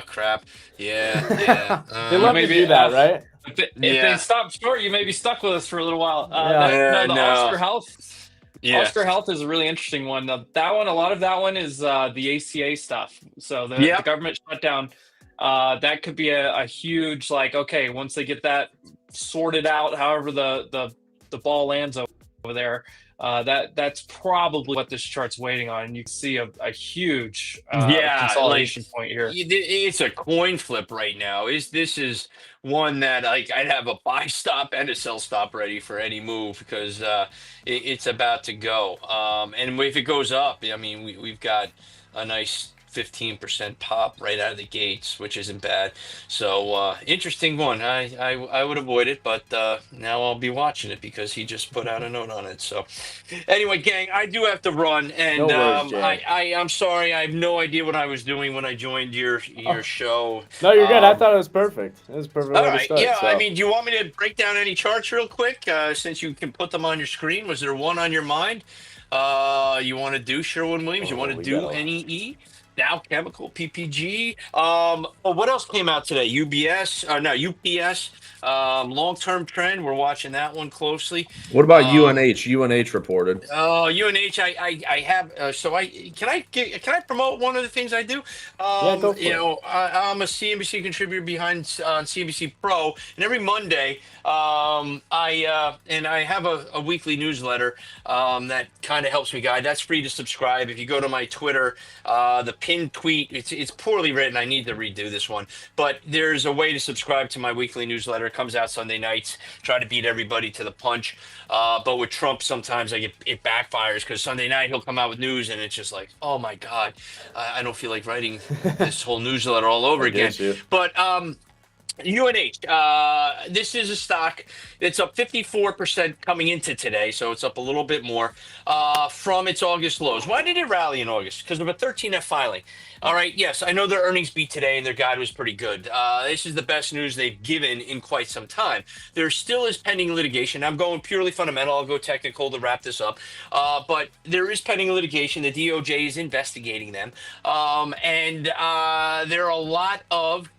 Crap. Yeah. They let me do that, right? If they stop short, you may be stuck with us for a little while. No. Oscar Health. Yeah. Oscar Health is a really interesting one. A lot of that one is the ACA stuff. So the government shutdown. That could be a huge, okay, once they get that sorted out, however the ball lands over there, that's probably what this chart's waiting on. And you can see a huge consolidation point here. It's a coin flip right now. This is one that I'd have a buy stop and a sell stop ready for any move because it's about to go. And if it goes up, I mean, we've got a nice 15% pop right out of the gates, which isn't bad. So interesting one. I would avoid it, but now I'll be watching it because he just put out a note on it. So anyway, gang, I do have to run, and No worries, I'm sorry. I have no idea what I was doing when I joined your show. No, you're good. I thought it was perfect. It was perfect. All right. Start, Yeah. so. I mean, do you want me to break down any charts real quick since you can put them on your screen? Was there one on your mind? You want to do Sherwin-Williams? You want to do NEE? Dow Chemical, PPG. What else came out today? UPS. Long-term trend. We're watching that one closely. What about UNH? UNH reported. Oh, UNH. I have. Can I promote one of the things I do? Yeah, go for it. I'm a CNBC contributor behind on CNBC Pro, and every Monday, I have a weekly newsletter that kind of helps me guide. That's free to subscribe. If you go to my Twitter, the pinned tweet, it's poorly written. I need to redo this one, but there's a way to subscribe to my weekly newsletter. It comes out Sunday nights. Try to beat everybody to the punch. But with Trump, sometimes it backfires because Sunday night he'll come out with news and it's just like, oh my God, I don't feel like writing this whole newsletter all over again. But UNH, this is a stock that's up 54% coming into today, so it's up a little bit more from its August lows. Why did it rally in August? Because of a 13F filing. All right, yes, I know their earnings beat today and their guide was pretty good. This is the best news they've given in quite some time. There still is pending litigation. I'm going purely fundamental. I'll go technical to wrap this up. But there is pending litigation. The DOJ is investigating them. And there are a lot of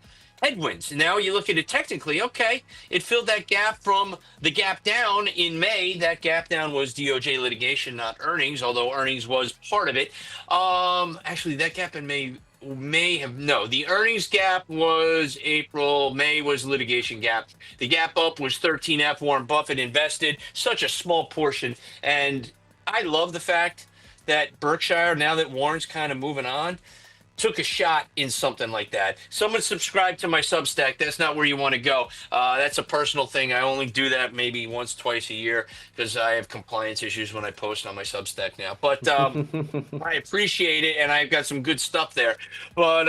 headwinds. Now you look at it technically, okay, it filled that gap from the gap down in May. That gap down was DOJ litigation, not earnings, although earnings was part of it. Actually, that gap in May the earnings gap was April. May was litigation gap. The gap up was 13F. Warren Buffett invested such a small portion. And I love the fact that Berkshire, now that Warren's kind of moving on, took a shot in something like that. Someone subscribed to my Substack. That's not where you want to go. That's a personal thing. I only do that maybe once, twice a year because I have compliance issues when I post on my Substack now. But I appreciate it, and I've got some good stuff there. But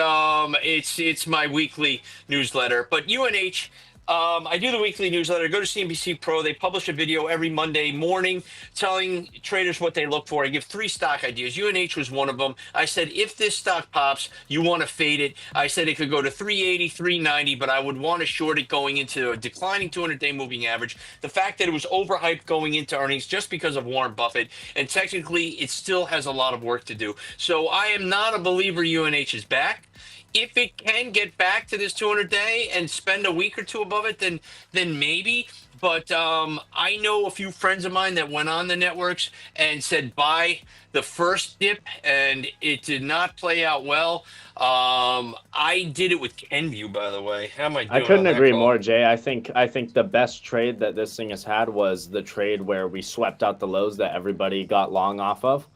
it's my weekly newsletter. But UNH, I do the weekly newsletter. Go to CNBC Pro. They publish a video every Monday morning telling traders what they look for. I give 3 stock ideas. UNH was one of them. I said, if this stock pops, you want to fade it. I said it could go to 380, 390, but I would want to short it going into a declining 200-day moving average. The fact that it was overhyped going into earnings just because of Warren Buffett, and technically it still has a lot of work to do. So I am not a believer UNH is back. If it can get back to this 200-day and spend a week or two above it, then maybe. But I know a few friends of mine that went on the networks and said buy the first dip, and it did not play out well. I did it with Kenview, by the way. How am I doing? I couldn't agree more, Jay. I think the best trade that this thing has had was the trade where we swept out the lows that everybody got long off of.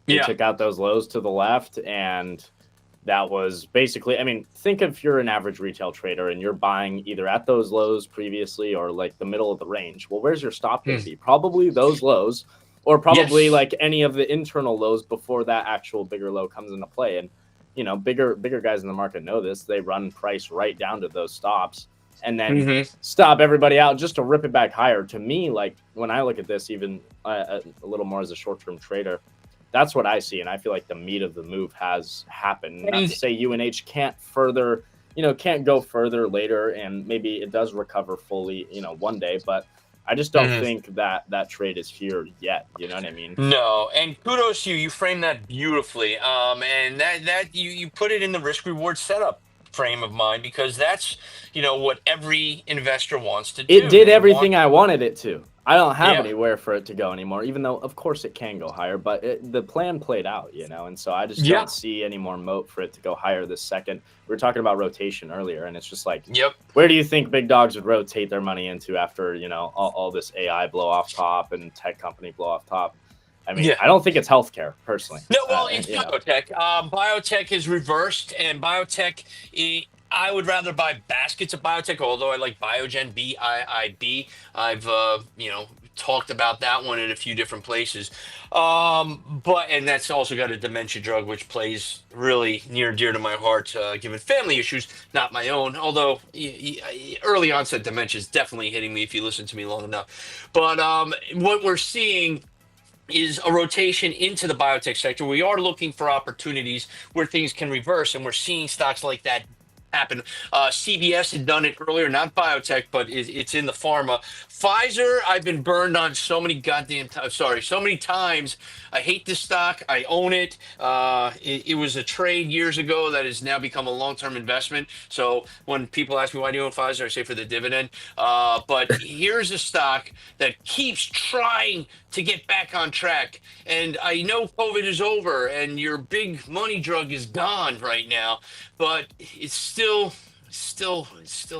We took out those lows to the left, and that was basically, I mean, think if you're an average retail trader and you're buying either at those lows previously or like the middle of the range. Well, where's your stop going to be? Probably those lows, or probably like any of the internal lows before that actual bigger low comes into play. And, you know, bigger guys in the market know this. They run price right down to those stops and then stop everybody out just to rip it back higher. To me, like when I look at this, even a little more as a short-term trader, that's what I see, and I feel like the meat of the move has happened. Not to say UNH can't go further later, and maybe it does recover fully, one day. But I just don't think that trade is here yet. You know what I mean? No, and kudos to you. You framed that beautifully, and that you put it in the risk reward setup frame of mind, because that's what every investor wants to do. It did everything I wanted it to. I don't have anywhere for it to go anymore, even though, of course, it can go higher. But the plan played out, and so I just don't see any more moat for it to go higher this second. We were talking about rotation earlier, and it's just like, where do you think big dogs would rotate their money into after, all this AI blow off top and tech company blow off top? I mean, I don't think it's healthcare, personally. No, well, it's biotech. Biotech is reversed, and biotech, I would rather buy baskets of biotech, although I like Biogen, BIIB. I've, talked about that one in a few different places. And that's also got a dementia drug, which plays really near and dear to my heart, given family issues, not my own. Although early onset dementia is definitely hitting me if you listen to me long enough. But what we're seeing is a rotation into the biotech sector. We are looking for opportunities where things can reverse, and we're seeing stocks like that happen. CBS had done it earlier, not biotech, but it's in the pharma. Pfizer, I've been burned on so many so many times. I hate this stock. I own it. It was a trade years ago that has now become a long-term investment. So when people ask me, why do you own Pfizer? I say for the dividend. But here's a stock that keeps trying to get back on track. And I know COVID is over and your big money drug is gone right now, but it's still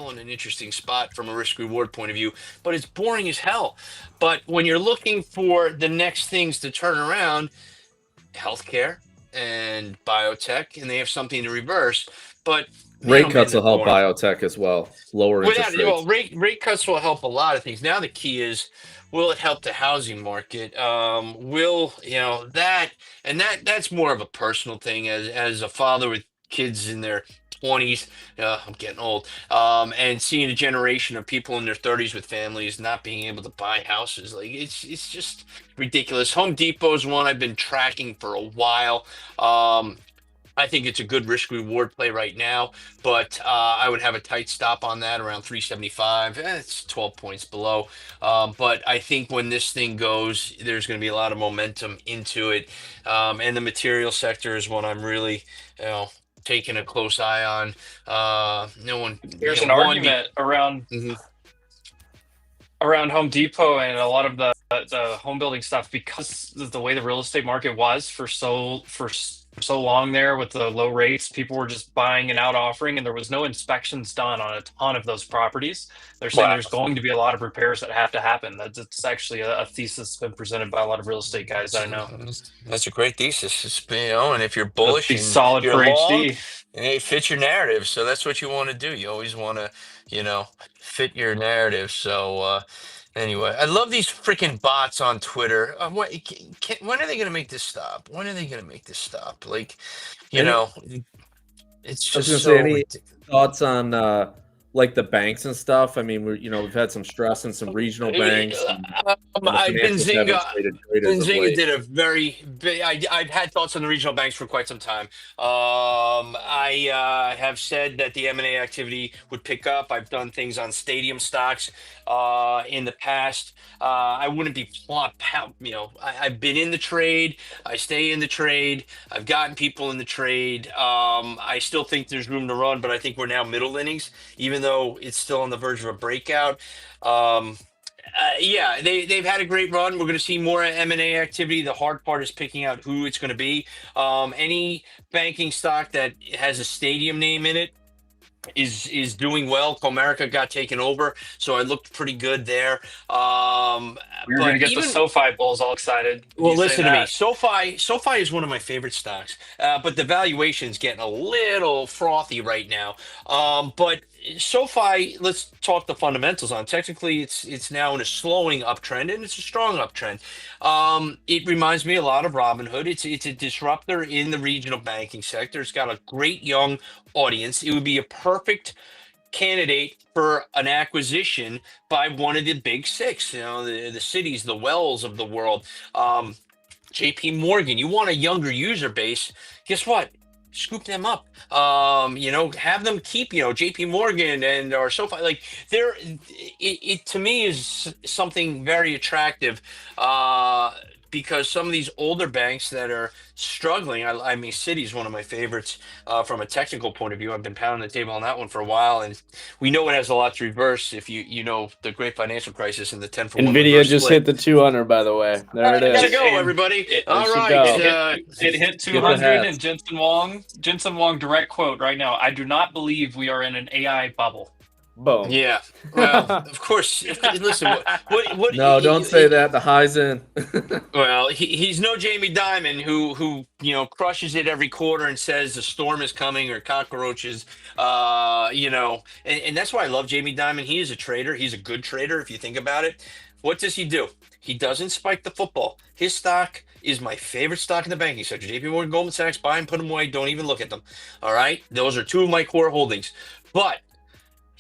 in an interesting spot from a risk reward point of view, but it's boring as hell. But when you're looking for the next things to turn around, healthcare and biotech, and they have something to reverse, but rate cuts will help biotech as well. Lower interest rates. Well, rate cuts will help a lot of things. Now the key is, will it help the housing market? That's more of a personal thing as a father with kids in their 20s. I'm getting old. And seeing a generation of people in their 30s with families not being able to buy houses, like it's just ridiculous. Home Depot is one I've been tracking for a while. I think it's a good risk reward play right now, but I would have a tight stop on that around 375. It's 12 points below. But I think when this thing goes, there's going to be a lot of momentum into it. And the material sector is one I'm really, taking a close eye on. There's an argument around Home Depot and a lot of the home building stuff, because of the way the real estate market was for so long there with the low rates. People were just buying and out offering, and there was no inspections done on a ton of those properties. They're saying there's going to be a lot of repairs that have to happen. That's actually a thesis that's been presented by a lot of real estate guys I know. That's a great thesis. And if you're bullish and solid you're for long, HD, and it fits your narrative. So that's what you want to do. You always want to, fit your narrative. So anyway, I love these freaking bots on Twitter. When are they going to make this stop? When are they going to make this stop? Like, it's just any thoughts on like the banks and stuff. I mean, we've had some stress in some regional banks. Benzinga did a very big. I've had thoughts on the regional banks for quite some time. I have said that the M&A activity would pick up. I've done things on stadium stocks in the past. I wouldn't be I've been in the trade. I stay in the trade. I've gotten people in the trade. I still think there's room to run, but I think we're now middle innings, even though it's still on the verge of a breakout. Yeah, they've had a great run. We're going to see more M&A activity. The hard part is picking out who it's going to be. Any banking stock that has a stadium name in it is doing well. Comerica got taken over, so I looked pretty good there. We're going to get the SoFi bulls all excited. Well, listen to me. SoFi is one of my favorite stocks, but the valuation's getting a little frothy right now. But SoFi, let's talk the fundamentals on. Technically, it's now in a slowing uptrend, and it's a strong uptrend. It reminds me a lot of Robinhood. It's a disruptor in the regional banking sector. It's got a great young audience. It would be a perfect candidate for an acquisition by one of the big six, the Citis, the Wells of the world. JP Morgan, you want a younger user base, guess what? Scoop them up. Have them keep, JP Morgan and or SoFi. Like it to me is something very attractive. Because some of these older banks that are struggling, I mean, Citi is one of my favorites from a technical point of view. I've been pounding the table on that one for a while, and we know it has a lot to reverse. If you know the great financial crisis and the 10-for-1 NVIDIA just hit the 200, by the way. There it is. Gotta go, everybody. All right, it hit 200, and Jensen Wong, direct quote right now: "I do not believe we are in an AI bubble." Boom. Yeah. Well, of course. Listen, what? No, don't say that. The high's in. Well, he's no Jamie Dimon who crushes it every quarter and says the storm is coming or cockroaches. And that's why I love Jamie Dimon. He is a trader. He's a good trader if you think about it. What does he do? He doesn't spike the football. His stock is my favorite stock in the banking sector. JP Morgan, Goldman Sachs, buy and put them away. Don't even look at them. All right, those are two of my core holdings. But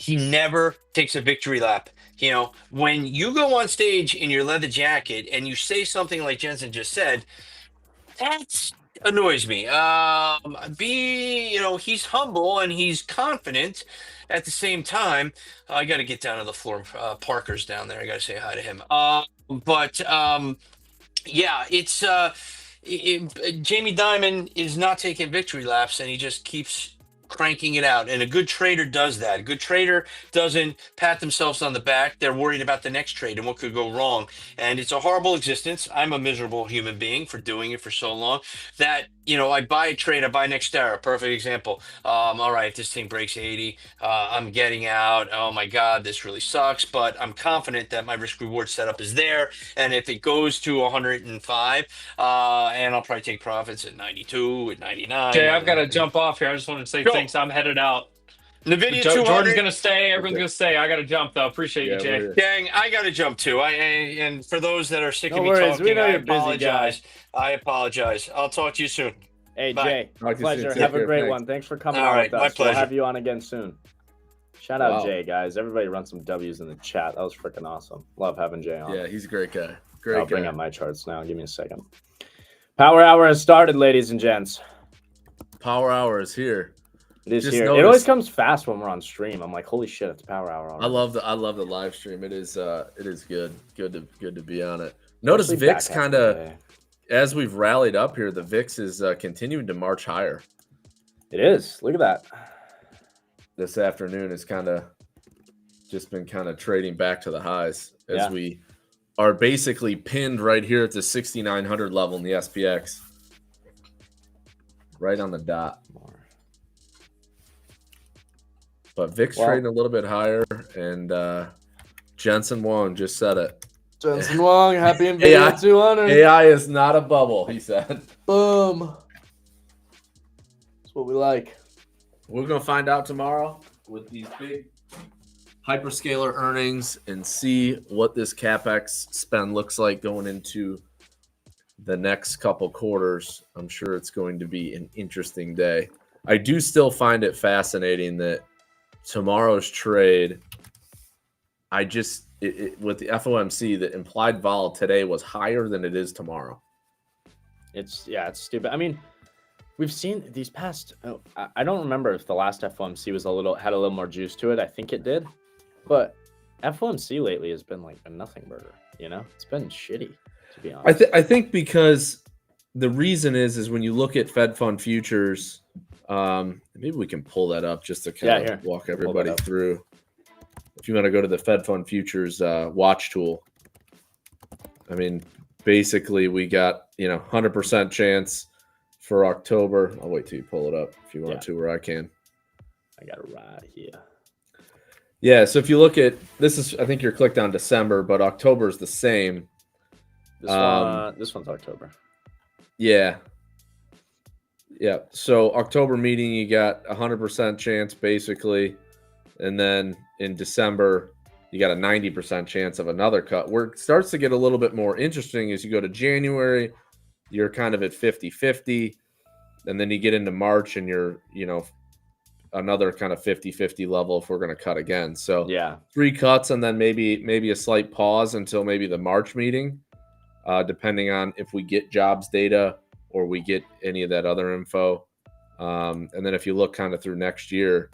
he never takes a victory lap. When you go on stage in your leather jacket and you say something like Jensen just said, that annoys me. He's humble and he's confident. At the same time, I got to get down to the floor. Parker's down there. I got to say hi to him. It's Jamie Dimon is not taking victory laps, and he just keeps cranking it out. And a good trader does that. A good trader doesn't pat themselves on the back. They're worried about the next trade and what could go wrong. And it's a horrible existence. I'm a miserable human being for doing it for so long that, I buy a trade, I buy Nextera, perfect example. All right, this thing breaks 80. I'm getting out. Oh my God, this really sucks. But I'm confident that my risk reward setup is there. And if it goes to 105, and I'll probably take profits at 92, at 99. Jay, I've got to jump off here. I just want to say thanks. I'm headed out. NVIDIA Jordan's going to stay. Everyone's going to stay. I got to jump, though. Appreciate you, Jay. Dang, I got to jump, too. And for those that are sick of me worries. talking, We know I you're busy, apologize. I apologize. I'll talk to you soon. Hey, Bye. Jay, pleasure. Have a great one. Thanks for coming on with us. My pleasure. We'll have you on again soon. Shout out Jay, guys. Everybody run some W's in the chat. That was freaking awesome. Love having Jay on. Yeah, he's a great guy. I'll bring up my charts now. Give me a second. Power Hour has started, ladies and gents. Power Hour is here. It is here. It always comes fast when we're on stream. I'm like, holy shit, it's Power Hour already. I love the live stream. It is good. Good to be on it. Notice VIX kind of, as we've rallied up here, the VIX is continuing to march higher. It is. Look at that. This afternoon is kind of just been kind of trading back to the highs as we are basically pinned right here at the 6,900 level in the SPX. Right on the dot. But VIX trading a little bit higher, and Jensen Wong just said it. Jensen Wong, happy NVIDIA 200. AI is not a bubble, he said. Boom. That's what we like. We're going to find out tomorrow with these big hyperscaler earnings and see what this CapEx spend looks like going into the next couple quarters. I'm sure it's going to be an interesting day. I do still find it fascinating that tomorrow's trade, I just with the FOMC, the implied vol today was higher than it is tomorrow. It's stupid. I mean, we've seen these past. I don't remember if the last FOMC was had a little more juice to it. I think it did, but FOMC lately has been like a nothing burger. You know, it's been shitty, to be honest. I think because the reason is when you look at Fed Fund futures, maybe we can pull that up just to kind of walk everybody through. If you want to go to the Fed Fund futures watch tool, I mean, basically we got 100% chance for October. I'll wait till you pull it up if you want to, where I can. I got it right here. Yeah, so if you look at this, I think you're clicked on December, but October is the same. This one's October. Yeah. Yeah. So October meeting, you got 100% chance basically. And then in December, you got a 90% chance of another cut. Where it starts to get a little bit more interesting as you go to January, you're kind of at 50-50. And then you get into March and you're, another kind of 50-50 level if we're going to cut again. So 3 cuts and then maybe a slight pause until maybe the March meeting, depending on if we get jobs data or we get any of that other info. And then if you look kind of through next year,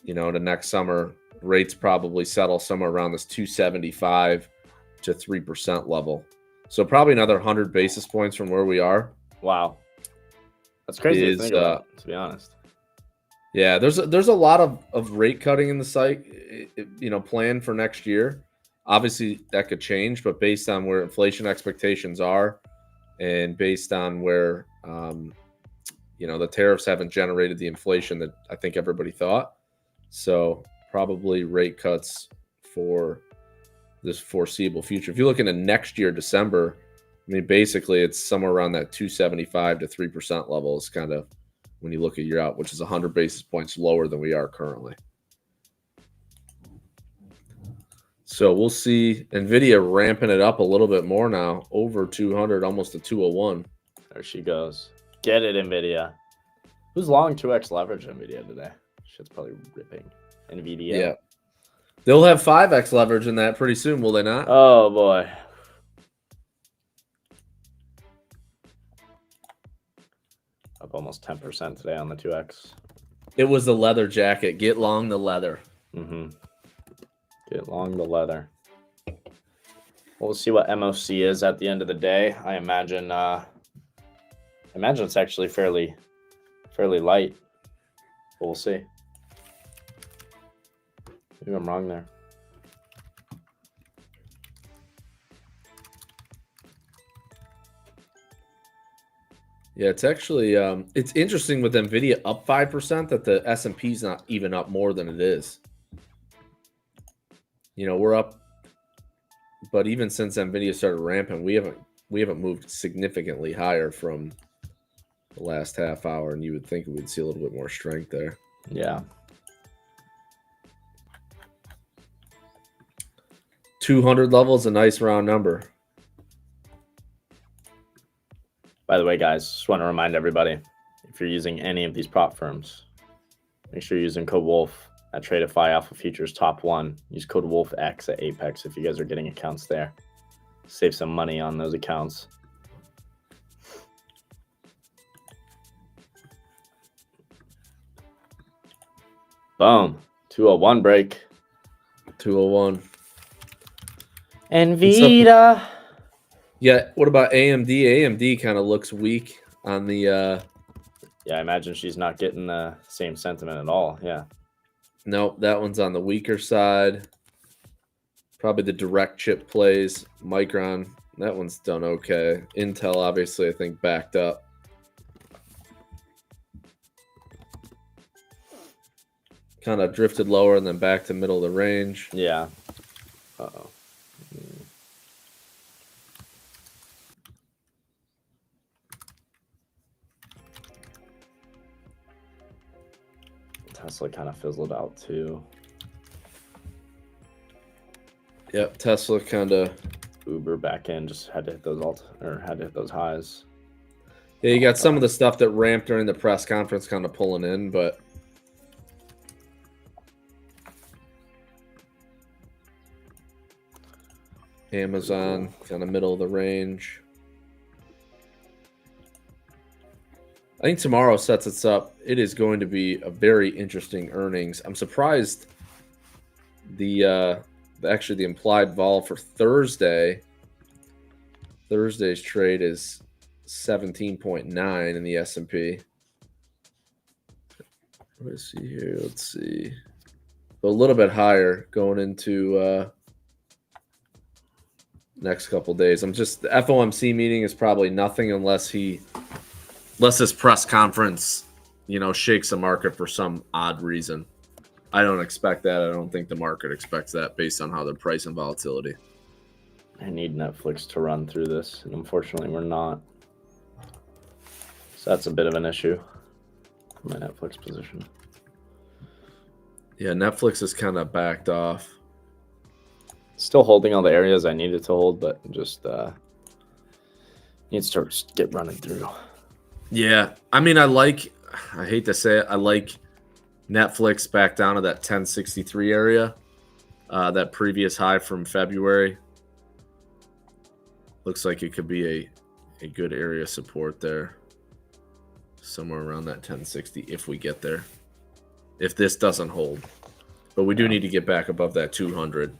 the next summer, rates probably settle somewhere around this 2.75 to 3% level. So probably another 100 basis points from where we are. Wow. That's crazy to think about, to be honest. Yeah, there's a lot of rate cutting in the site, planned for next year. Obviously, that could change, but based on where inflation expectations are and based on where, the tariffs haven't generated the inflation that I think everybody thought. So probably rate cuts for this foreseeable future. If you look into next year, December, I mean, basically it's somewhere around that 2.75 to 3% level is kind of when you look a year out, which is 100 basis points lower than we are currently. So we'll see NVIDIA ramping it up a little bit more now, over 200, almost to 201. There she goes. Get it, NVIDIA. Who's long 2x leverage NVIDIA today? Shit's probably ripping. NVDA. Yeah. They'll have 5x leverage in that pretty soon, will they not? Oh, boy. Up almost 10% today on the 2x. It was the leather jacket. Get long the leather. Mm-hmm. Get long the leather. Well, we'll see what MOC is at the end of the day. I imagine it's actually fairly light. But we'll see. Maybe I'm wrong there. Yeah, it's actually it's interesting with NVIDIA up 5% that the S&P is not even up more than it is. We're up, but even since NVIDIA started ramping, we haven't moved significantly higher from the last half hour, and you would think we'd see a little bit more strength there. Yeah. 200 level is a nice round number. By the way, guys, just want to remind everybody, if you're using any of these prop firms, make sure you're using code WOLF at Tradify Alpha Futures Top 1. Use code WOLFX at Apex if you guys are getting accounts there. Save some money on those accounts. Boom. 201 break. 201. NVDA. Yeah, what about AMD? AMD kind of looks weak on the... Yeah, I imagine she's not getting the same sentiment at all. Yeah. Nope, that one's on the weaker side. Probably the direct chip plays. Micron, that one's done okay. Intel, obviously, I think backed up. Kind of drifted lower and then back to middle of the range. Yeah. Uh-oh. Tesla kind of fizzled out too. Yep, Tesla kind of Uber back in, just had to hit those highs. Yeah, you got some of the stuff that ramped during the press conference kind of pulling in, but Amazon, kind of middle of the range. I think tomorrow sets us up. It is going to be a very interesting earnings. I'm surprised the implied vol for Thursday. Thursday's trade is 17.9 in the S&P. Let's see here. Let's see. A little bit higher going into next couple days. The FOMC meeting is probably nothing unless this press conference, shakes the market for some odd reason. I don't expect that. I don't think the market expects that based on how they're pricing volatility. I need Netflix to run through this, and unfortunately we're not. So that's a bit of an issue for my Netflix position. Yeah, Netflix is kind of backed off. Still holding all the areas I needed to hold, but just needs to get running through. Yeah, I hate to say it, I like Netflix back down to that 1063 area, that previous high from February. Looks like it could be a good area of support there, somewhere around that 1060 if we get there, if this doesn't hold. But we do need to get back above that 200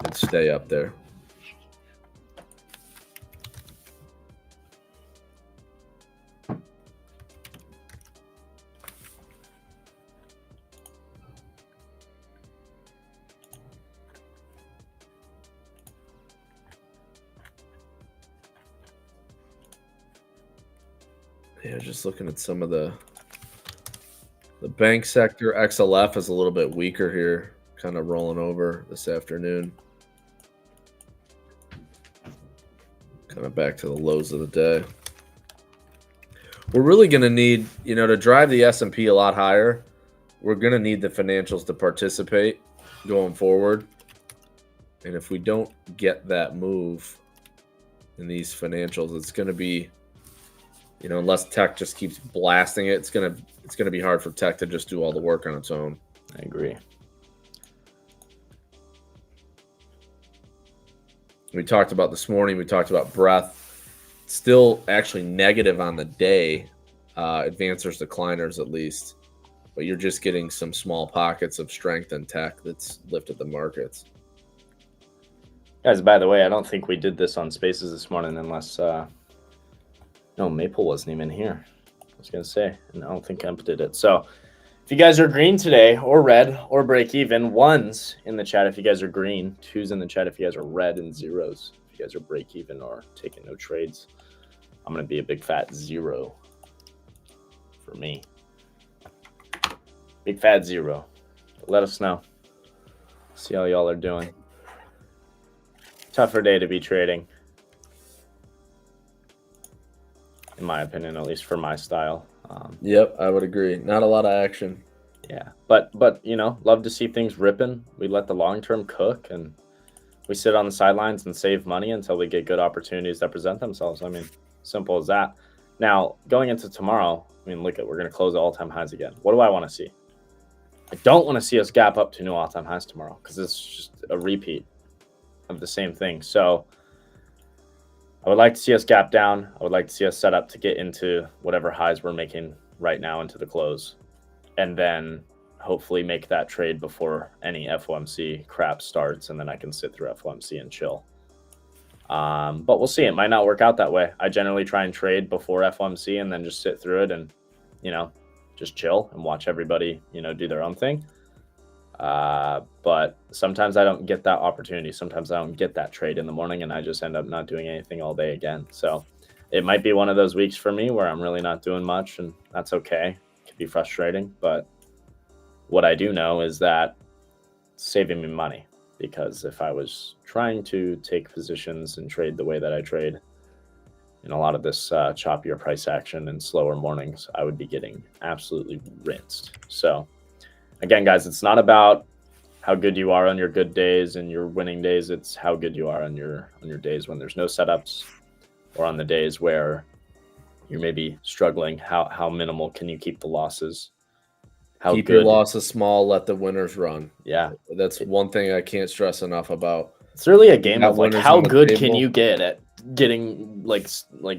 and stay up there. Yeah, just looking at some of the bank sector. XLF is a little bit weaker here, kind of rolling over this afternoon. Kind of back to the lows of the day. We're really going to need, to drive the S&P a lot higher, we're going to need the financials to participate going forward. And if we don't get that move in these financials, it's going to be, unless tech just keeps blasting it, it's gonna be hard for tech to just do all the work on its own. I agree. We talked about this morning. We talked about breadth. Still actually negative on the day. Advancers, decliners at least, but you're just getting some small pockets of strength in tech that's lifted the markets. Guys, by the way, I don't think we did this on Spaces this morning unless. No, Maple wasn't even here. I was going to say, and I don't think Emp did it. So if you guys are green today or red or break even, ones in the chat if you guys are green, twos in the chat if you guys are red, and zeros if you guys are break even or taking no trades. I'm going to be a big fat 0 for me. Big fat 0. Let us know. See how y'all are doing. Tougher day to be trading. In my opinion, at least for my style. Yep, I would agree. Not a lot of action. Yeah, but love to see things ripping. We let the long term cook, and we sit on the sidelines and save money until we get good opportunities that present themselves. Simple as that. Now, going into tomorrow, look at, we're going to close all-time highs again. What do I want to see? I don't want to see us gap up to new all-time highs tomorrow because it's just a repeat of the same thing. So I would like to see us gap down. I would like to see us set up to get into whatever highs we're making right now into the close, and then hopefully make that trade before any FOMC crap starts, and then I can sit through FOMC and chill. But we'll see. It might not work out that way. I generally try and trade before FOMC and then just sit through it and, just chill and watch everybody, do their own thing. But sometimes I don't get that opportunity. Sometimes I don't get that trade in the morning, and I just end up not doing anything all day again. So it might be one of those weeks for me where I'm really not doing much, and that's okay. It can be frustrating, but what I do know is that it's saving me money, because if I was trying to take positions and trade the way that I trade in a lot of this choppier price action and slower mornings, I would be getting absolutely rinsed. So again, guys, it's not about how good you are on your good days and your winning days. It's how good you are on your days when there's no setups, or on the days where you're maybe struggling. How minimal can you keep the losses? Keep your losses small, let the winners run. Yeah. That's one thing I can't stress enough about. It's really a game of like how good can you get at getting like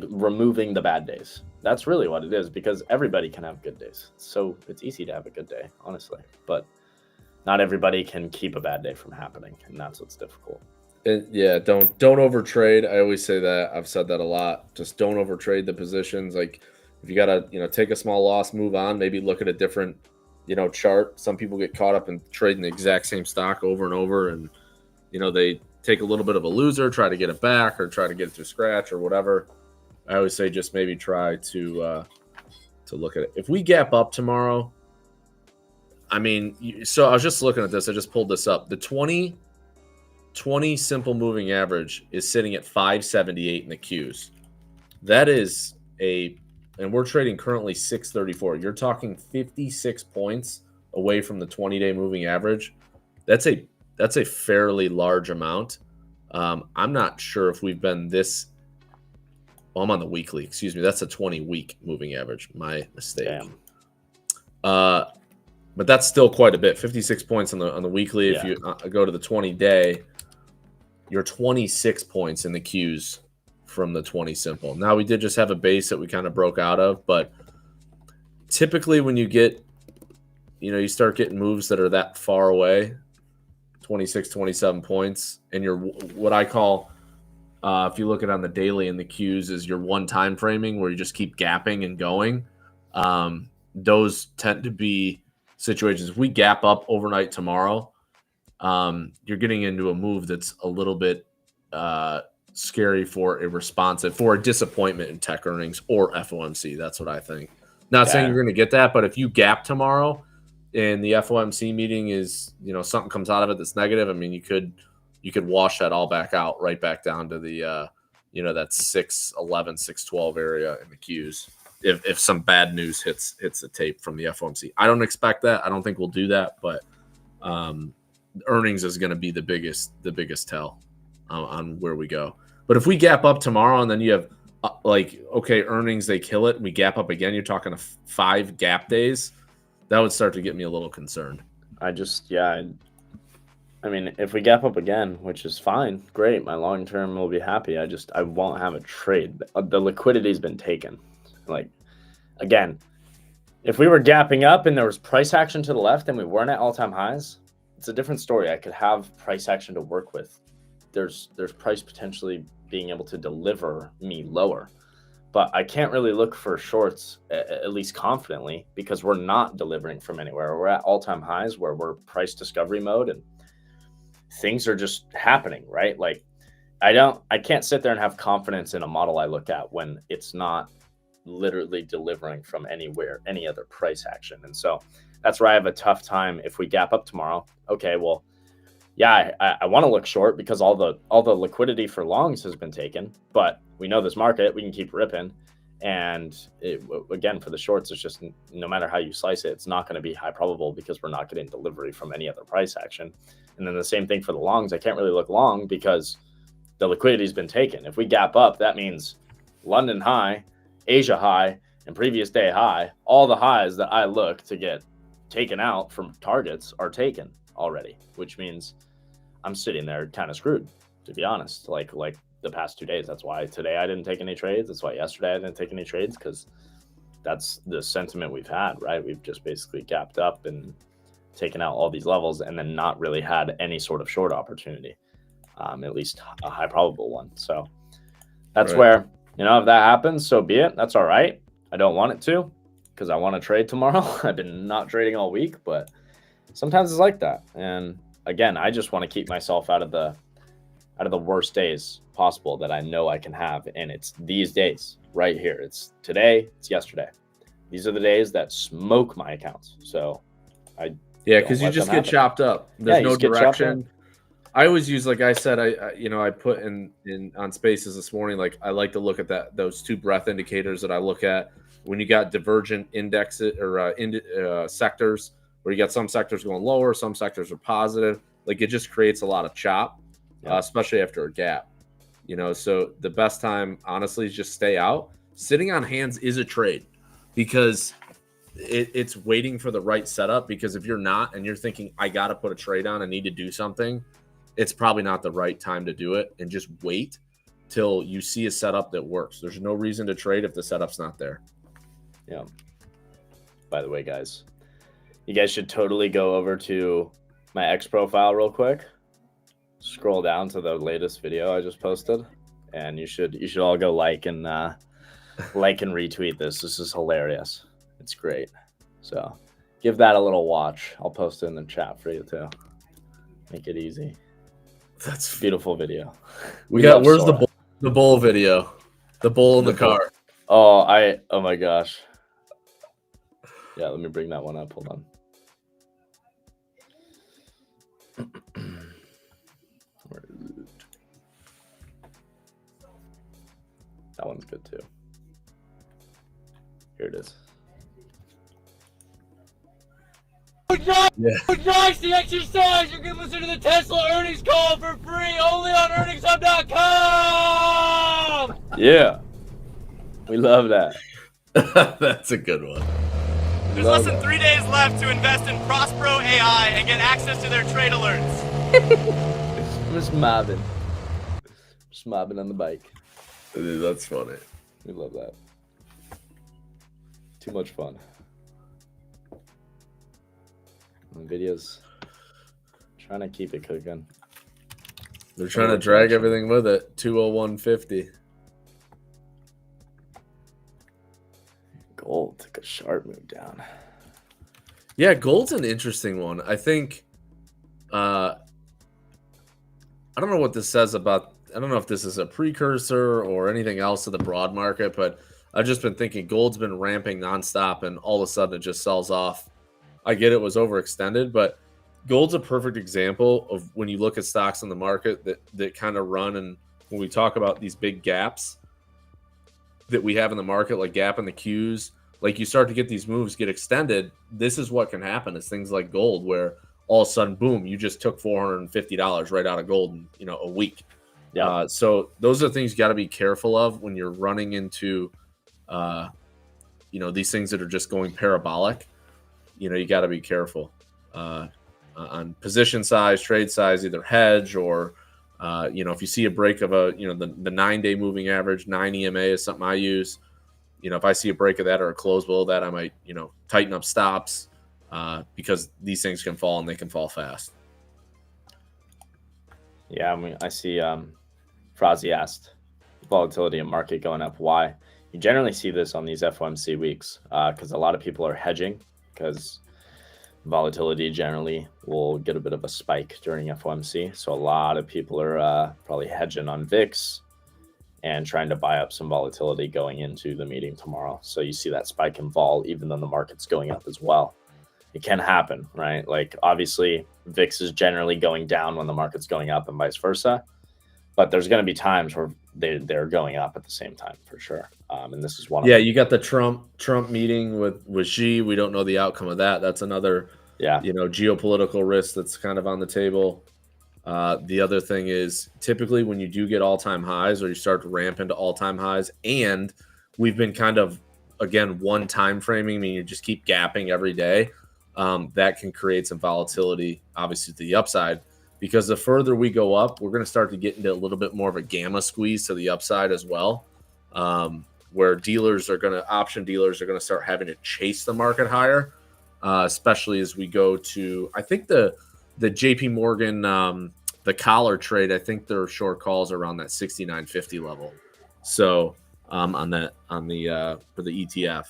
removing the bad days. That's really what it is, because everybody can have good days. So it's easy to have a good day, honestly. But not everybody can keep a bad day from happening, and that's what's difficult. Yeah, don't overtrade. I always say that. I've said that a lot. Just don't overtrade the positions. Like if you gotta, take a small loss, move on. Maybe look at a different, chart. Some people get caught up in trading the exact same stock over and over, and they take a little bit of a loser, try to get it back, or try to get it to scratch or whatever. I always say just maybe try to look at it. If we gap up tomorrow, so I was just looking at this. I just pulled this up. The 20 simple moving average is sitting at 578 in the Qs. That is and we're trading currently 634. You're talking 56 points away from the 20-day moving average. That's a fairly large amount. I'm not sure if we've been this. Well, I'm on the weekly. Excuse me. That's a 20-week moving average. My mistake. Damn. But that's still quite a bit. 56 points on the weekly. Yeah. If you go to the 20-day, you're 26 points in the Qs from the 20 simple. Now, we did just have a base that we kind of broke out of, but typically when you get, you start getting moves that are that far away, 26, 27 points, and you're what I call, if you look at it on the daily in the Qs, is your one time framing where you just keep gapping and going. Those tend to be situations. If we gap up overnight tomorrow, you're getting into a move that's a little bit scary for a disappointment in tech earnings or FOMC. That's what I think. Not saying you're going to get that, but if you gap tomorrow and the FOMC meeting is, something comes out of it that's negative, you could wash that all back out, right back down to the, that 611, 612 area in the Qs. If some bad news hits the tape from the FOMC. I don't expect that. I don't think we'll do that, but earnings is going to be the biggest tell on where we go. But if we gap up tomorrow and then you have earnings, they kill it, and we gap up again, you're talking 5 gap days. That would start to get me a little concerned. If we gap up again, which is fine, great. My long term will be happy. I won't have a trade. The liquidity's been taken. Again, if we were gapping up and there was price action to the left and we weren't at all-time highs, it's a different story. I could have price action to work with. There's price potentially being able to deliver me lower. But I can't really look for shorts, at least confidently, because we're not delivering from anywhere. We're at all-time highs where we're price discovery mode and things are just happening, right? I can't sit there and have confidence in a model I look at when it's not literally delivering from anywhere, any other price action. And so that's where I have a tough time. If we gap up tomorrow, okay, well, yeah, I want to look short because all the liquidity for longs has been taken, but we know this market, we can keep ripping. And again, for the shorts, it's just no matter how you slice it, it's not going to be high probable because we're not getting delivery from any other price action. And then the same thing for the longs. I can't really look long because the liquidity has been taken. If we gap up, that means London high, Asia high, and previous day high. All the highs that I look to get taken out from targets are taken already, which means I'm sitting there kind of screwed, to be honest. Like the past 2 days. That's why today I didn't take any trades. That's why yesterday I didn't take any trades, because that's the sentiment we've had, right? We've just basically gapped up and taken out all these levels and then not really had any sort of short opportunity, at least a high probable one. So that's right. Where, if that happens, so be it. That's all right. I don't want it to, because I want to trade tomorrow. I've been not trading all week, but sometimes it's like that. And again, I just want to keep myself out of the worst days possible that I know I can have. And it's these days right here. It's today, it's yesterday. These are the days that smoke my accounts. So because you just get chopped up. There's no direction. I always use, like I said, I put in on Spaces this morning, like I like to look at those 2 breadth indicators that I look at when you got divergent indexes or sectors, where you got some sectors going lower, some sectors are positive. Like it just creates a lot of chop, especially after a gap. So the best time, honestly, is just stay out. Sitting on hands is a trade, because it's waiting for the right setup, because if you're not and you're thinking I got to put a trade on, I need to do something, it's probably not the right time to do it, and just wait till you see a setup that works. There's no reason to trade if the setup's not there. Yeah. By the way, guys, you guys should totally go over to my X profile real quick. Scroll down to the latest video I just posted, and you should all go like and retweet this. This is hilarious. It's great. So give that a little watch. I'll post it in the chat for you too. Make it easy. That's a beautiful video. Where's Sora. the bull video? The bull in the car. Oh my gosh. Yeah, let me bring that one up. Hold on. Where is it? That one's good too. Here it is. Drives the exercise. You can listen to the Tesla earnings call for free only on earningshub.com. Yeah, we love that. That's a good one. There's less than 3 days left to invest in Prospero AI and get access to their trade alerts. Just mobbing on the bike. Dude, that's funny. We love that. Too much fun. NVIDIA's trying to keep it cooking. They're trying to drag everything with it. 201.50. Gold took a sharp move down. Yeah, gold's an interesting one. I think I don't know what this says about, I don't know if this is a precursor or anything else to the broad market, but I've just been thinking gold's been ramping nonstop, and all of a sudden it just sells off. I get it was overextended, but gold's a perfect example of when you look at stocks in the market that kind of run, and when we talk about these big gaps that we have in the market, like gap in the Qs, like you start to get these moves get extended. This is what can happen. It's things like gold, where all of a sudden, boom, you just took $450 right out of gold in a week. Yeah. So those are things you got to be careful of when you're running into, these things that are just going parabolic. You got to be careful on position size, trade size, either hedge or, if you see a break of the 9-day moving average, 9 EMA is something I use. If I see a break of that or a close below that, I might, tighten up stops because these things can fall, and they can fall fast. Yeah, I see Frazi asked volatility in market going up. Why? You generally see this on these FOMC weeks because a lot of people are hedging, because volatility generally will get a bit of a spike during FOMC. So a lot of people are probably hedging on VIX and trying to buy up some volatility going into the meeting tomorrow. So you see that spike in vol, even though the market's going up as well. It can happen, right? Like obviously VIX is generally going down when the market's going up and vice versa. But there's going to be times where they're going up at the same time for sure. And this is one of them. You got the Trump meeting with Xi. We don't know the outcome of that. That's another geopolitical risk that's kind of on the table. The other thing is typically when you do get all-time highs or you start to ramp into all-time highs, and we've been kind of, again, one time framing, meaning you just keep gapping every day, that can create some volatility, obviously, to the upside. Because the further we go up, we're going to start to get into a little bit more of a gamma squeeze to the upside as well, where option dealers are going to start having to chase the market higher, especially as we go to, I think the JP Morgan, the collar trade, I think their short calls around that 69.50 level. So for the ETF.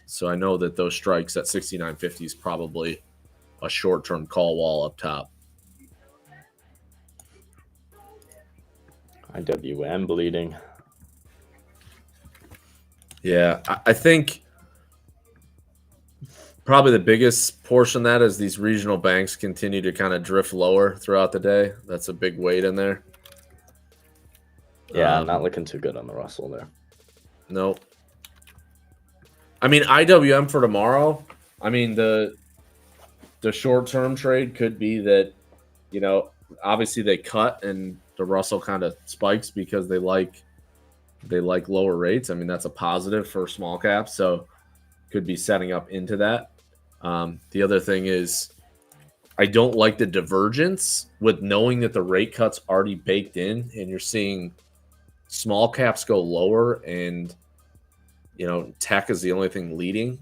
So I know that those strikes at 69.50 is probably a short-term call wall up top. IWM bleeding. Yeah, I think probably the biggest portion of that is these regional banks continue to kind of drift lower throughout the day. That's a big weight in there. Yeah, not looking too good on the Russell there. Nope. I mean, IWM for tomorrow, I mean, the short-term trade could be that, obviously they cut and the Russell kind of spikes because they like lower rates. I mean, that's a positive for small caps. So could be setting up into that. The other thing is I don't like the divergence with knowing that the rate cut's already baked in, and you're seeing small caps go lower, and tech is the only thing leading.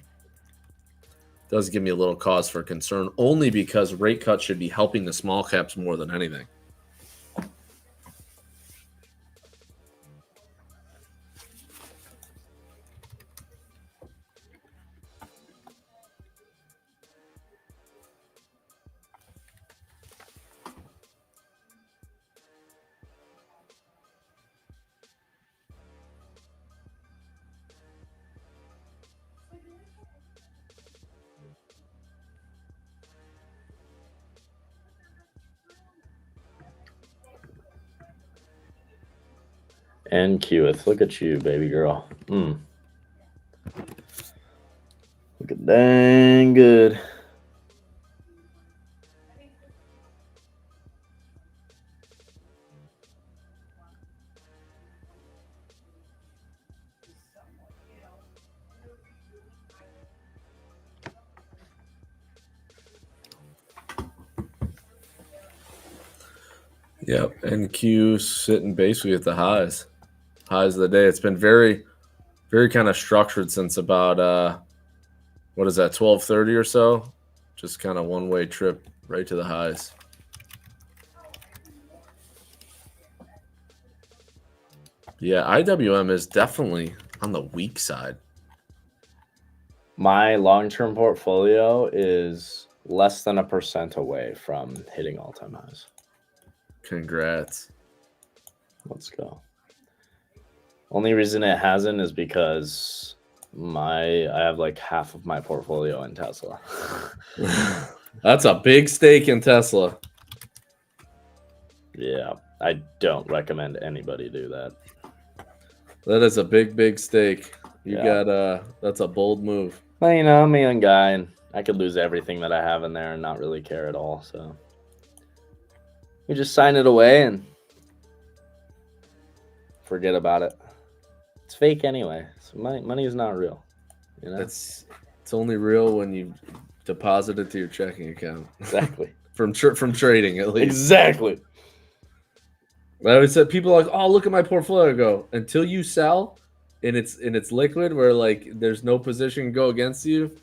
Does give me a little cause for concern, only because rate cuts should be helping the small caps more than anything. And Qeth, look at you, baby girl. Looking dang good. Yep, NQ sitting basically at the highs of the day. It's been very, very kind of structured since about what is that, 12:30 or so? Just kind of one-way trip right to the highs. Yeah, IWM is definitely on the weak side. My long-term portfolio is less than 1% away from hitting all-time highs. Congrats. Let's go. Only reason it hasn't is because I have like half of my portfolio in Tesla. That's a big stake in Tesla. Yeah, I don't recommend anybody do that. That is a big stake. That's a bold move. Well, I'm a young guy, and I could lose everything that I have in there and not really care at all. So you just sign it away and forget about it. It's fake anyway. So money is not real. It's only real when you deposit it to your checking account. Exactly. from trading, at least. Exactly. I always said people are like, oh, look at my portfolio. Go until you sell, and it's liquid, where like there's no position can go against you.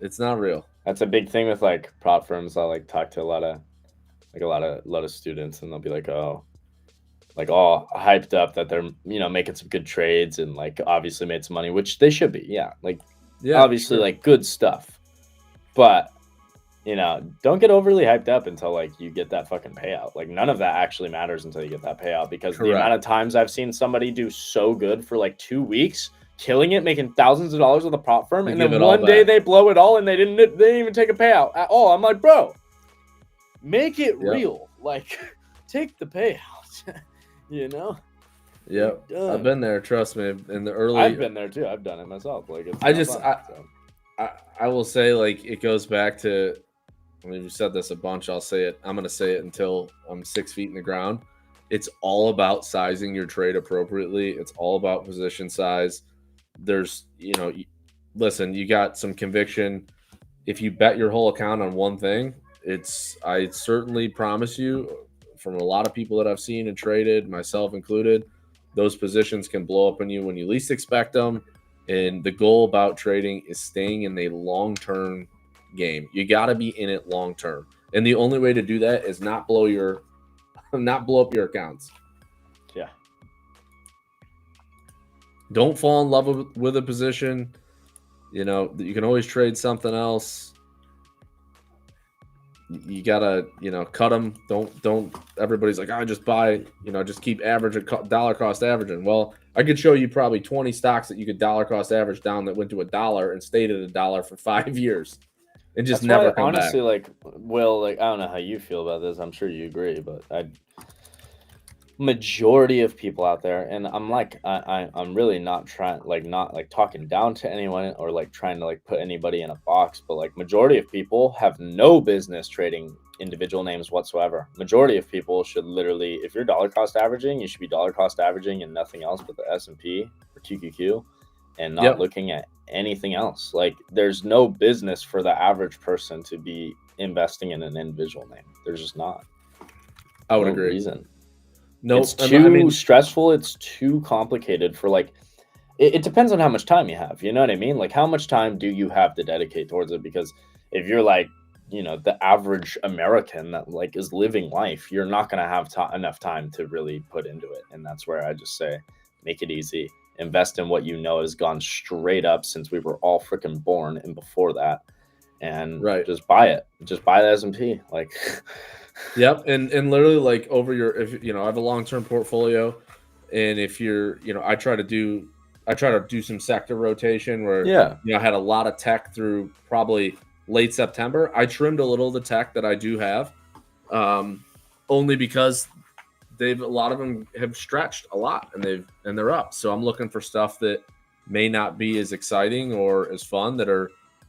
It's not real. That's a big thing with like prop firms. I like talk to a lot of students, and they'll be like, oh, like all hyped up that they're making some good trades and like obviously made some money, which they should be. Yeah, obviously sure. Like good stuff, but don't get overly hyped up until like you get that fucking payout. Like none of that actually matters until you get that payout, because Correct. The amount of times I've seen somebody do so good for like 2 weeks, killing it, making thousands of dollars with a prop firm, and then one day they blow it all and they didn't even take a payout at all. I'm like, bro, make it real. Like take the payout. Yep. I've been there, trust me. In the early I've been there too. I've done it myself. Like I will say, like, it goes back to, I mean, we've said this a bunch. I'll say it. I'm going to say it until I'm 6 feet in the ground. It's all about sizing your trade appropriately. It's all about position size. There's, listen, you got some conviction. If you bet your whole account on one thing, I certainly promise you, from a lot of people that I've seen and traded, myself included, those positions can blow up on you when you least expect them. And the goal about trading is staying in a long-term game. You got to be in it long-term. And the only way to do that is not blow up your accounts. Yeah. Don't fall in love with a position. You can always trade something else. You gotta, cut them. Don't. Everybody's like, I just buy. Just keep averaging, dollar cost averaging. Well, I could show you probably 20 stocks that you could dollar cost average down that went to $1 and stayed at $1 for 5 years, and just never come honestly, back. Like, Will, I don't know how you feel about this. I'm sure you agree, but majority of people out there, and I'm like, I'm really not talking down to anyone or like trying to like put anybody in a box, but like majority of people have no business trading individual names whatsoever. Majority of people should literally, if you're dollar cost averaging, you should be dollar cost averaging and nothing else but the S&P or QQQ, and not looking at anything else. Like, there's no business for the average person to be investing in an individual name. There's just not. I would agree. Reason. No, it's too stressful. It's too complicated for like. It depends on how much time you have. You know what I mean? Like, how much time do you have to dedicate towards it? Because if you're like, the average American that like is living life, you're not going to have enough time to really put into it. And that's where I just say, make it easy. Invest in what has gone straight up since we were all freaking born and before that. And just buy it. Just buy the S&P. Like, yep. And literally like if I have a long-term portfolio, and if you're, I try to do some sector rotation where, I had a lot of tech through probably late September. I trimmed a little of the tech that I do have, only because a lot of them have stretched a lot and they're up. So I'm looking for stuff that may not be as exciting or as fun, that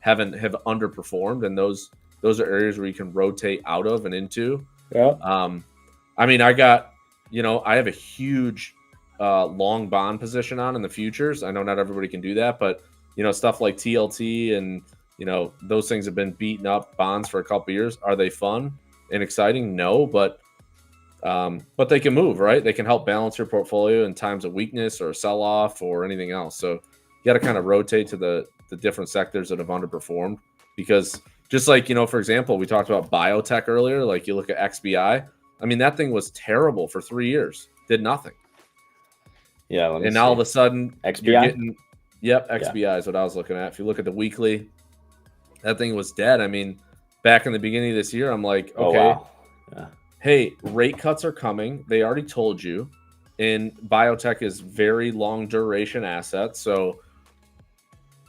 have underperformed. And those are areas where you can rotate out of and into. Yeah. I mean, I have a huge long bond position on in the futures. I know not everybody can do that, but stuff like TLT and those things have been beaten up bonds for a couple of years. Are they fun and exciting? No, but they can move, right? They can help balance your portfolio in times of weakness or sell off or anything else. So you got to kind of rotate to the different sectors that have underperformed, because just like, for example, we talked about biotech earlier. Like, you look at XBI. I mean, that thing was terrible for 3 years, did nothing. Yeah. And now all of a sudden, XBI? XBI is what I was looking at. If you look at the weekly, that thing was dead. I mean, back in the beginning of this year, I'm like, okay, hey, rate cuts are coming. They already told you. And biotech is very long duration assets. So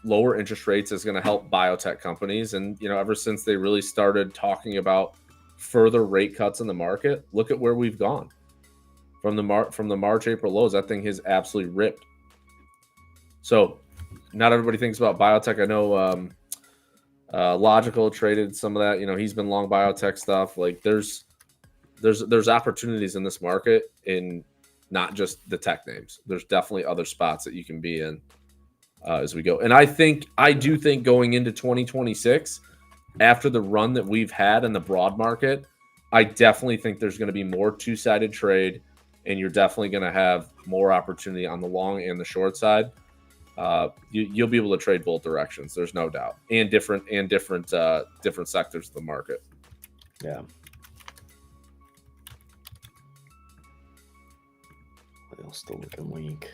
lower interest rates is going to help biotech companies. And, ever since they really started talking about further rate cuts in the market, look at where we've gone. From the March, April lows, that thing has absolutely ripped. So not everybody thinks about biotech. I know Logical traded some of that. He's been long biotech stuff. Like, there's opportunities in this market, in not just the tech names. There's definitely other spots that you can be in as we go. And I do think going into 2026, after the run that we've had in the broad market, I definitely think there's going to be more two-sided trade, and you're definitely going to have more opportunity on the long and the short side. You'll be able to trade both directions. There's no doubt, and different sectors of the market. Yeah. Still looking weak.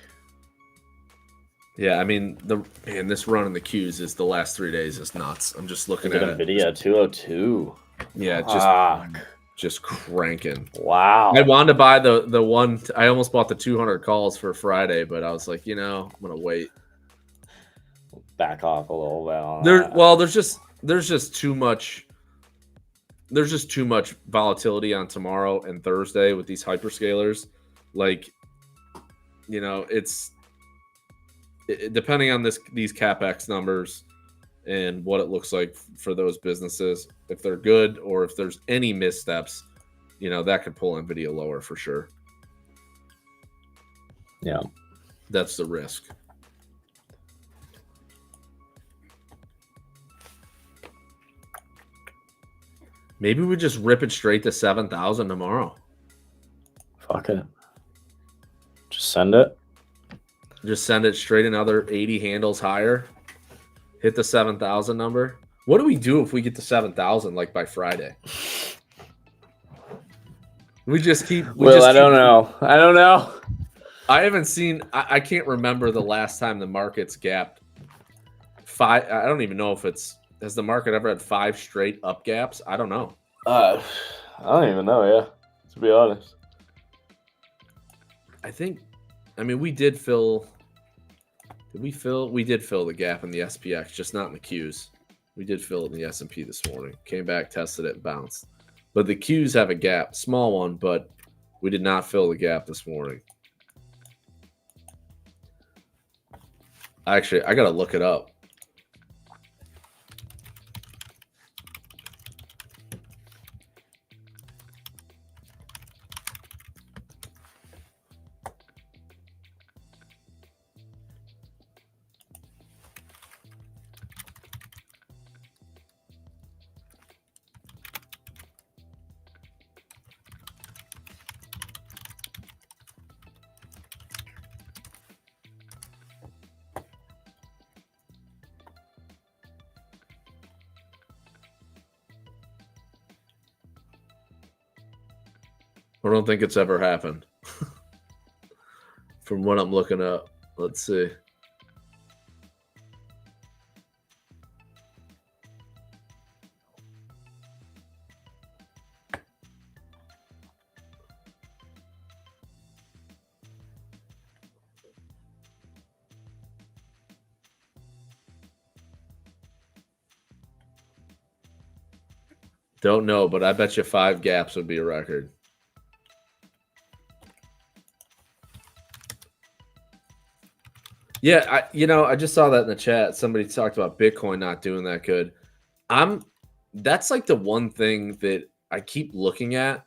Yeah, I mean, this run in the Qs is the last 3 days is nuts. I'm just looking at NVDA 202. Yeah, just cranking. Wow. I wanted to buy the one. I almost bought the 200 calls for Friday, but I was like, I'm gonna wait. Back off a little bit. There's just too much. There's just too much volatility on tomorrow and Thursday with these hyperscalers. Like, it's depending on these CapEx numbers and what it looks like for those businesses. If they're good, or if there's any missteps, that could pull NVIDIA lower for sure. Yeah. That's the risk. Maybe we just rip it straight to 7,000 tomorrow. Fuck it. Just send it. Just send it straight another 80 handles higher. Hit the 7,000 number. What do we do if we get to 7,000 like by Friday? We just keep. I don't know. I haven't seen. I can't remember the last time the market's gapped 5. I don't even know if it's. Has the market ever had 5 straight up gaps? I don't know. I don't even know. Yeah, to be honest. We did fill. Did we fill? We did fill the gap in the SPX, just not in the Qs. We did fill it in the S&P this morning. Came back, tested it, and bounced. But the Qs have a gap, small one, but we did not fill the gap this morning. Actually, I got to look it up. I don't think it's ever happened. From what I'm looking up. Let's see. Don't know, but I bet you 5 gaps would be a record. Yeah, I just saw that in the chat. Somebody talked about Bitcoin not doing that good. That's like the one thing that I keep looking at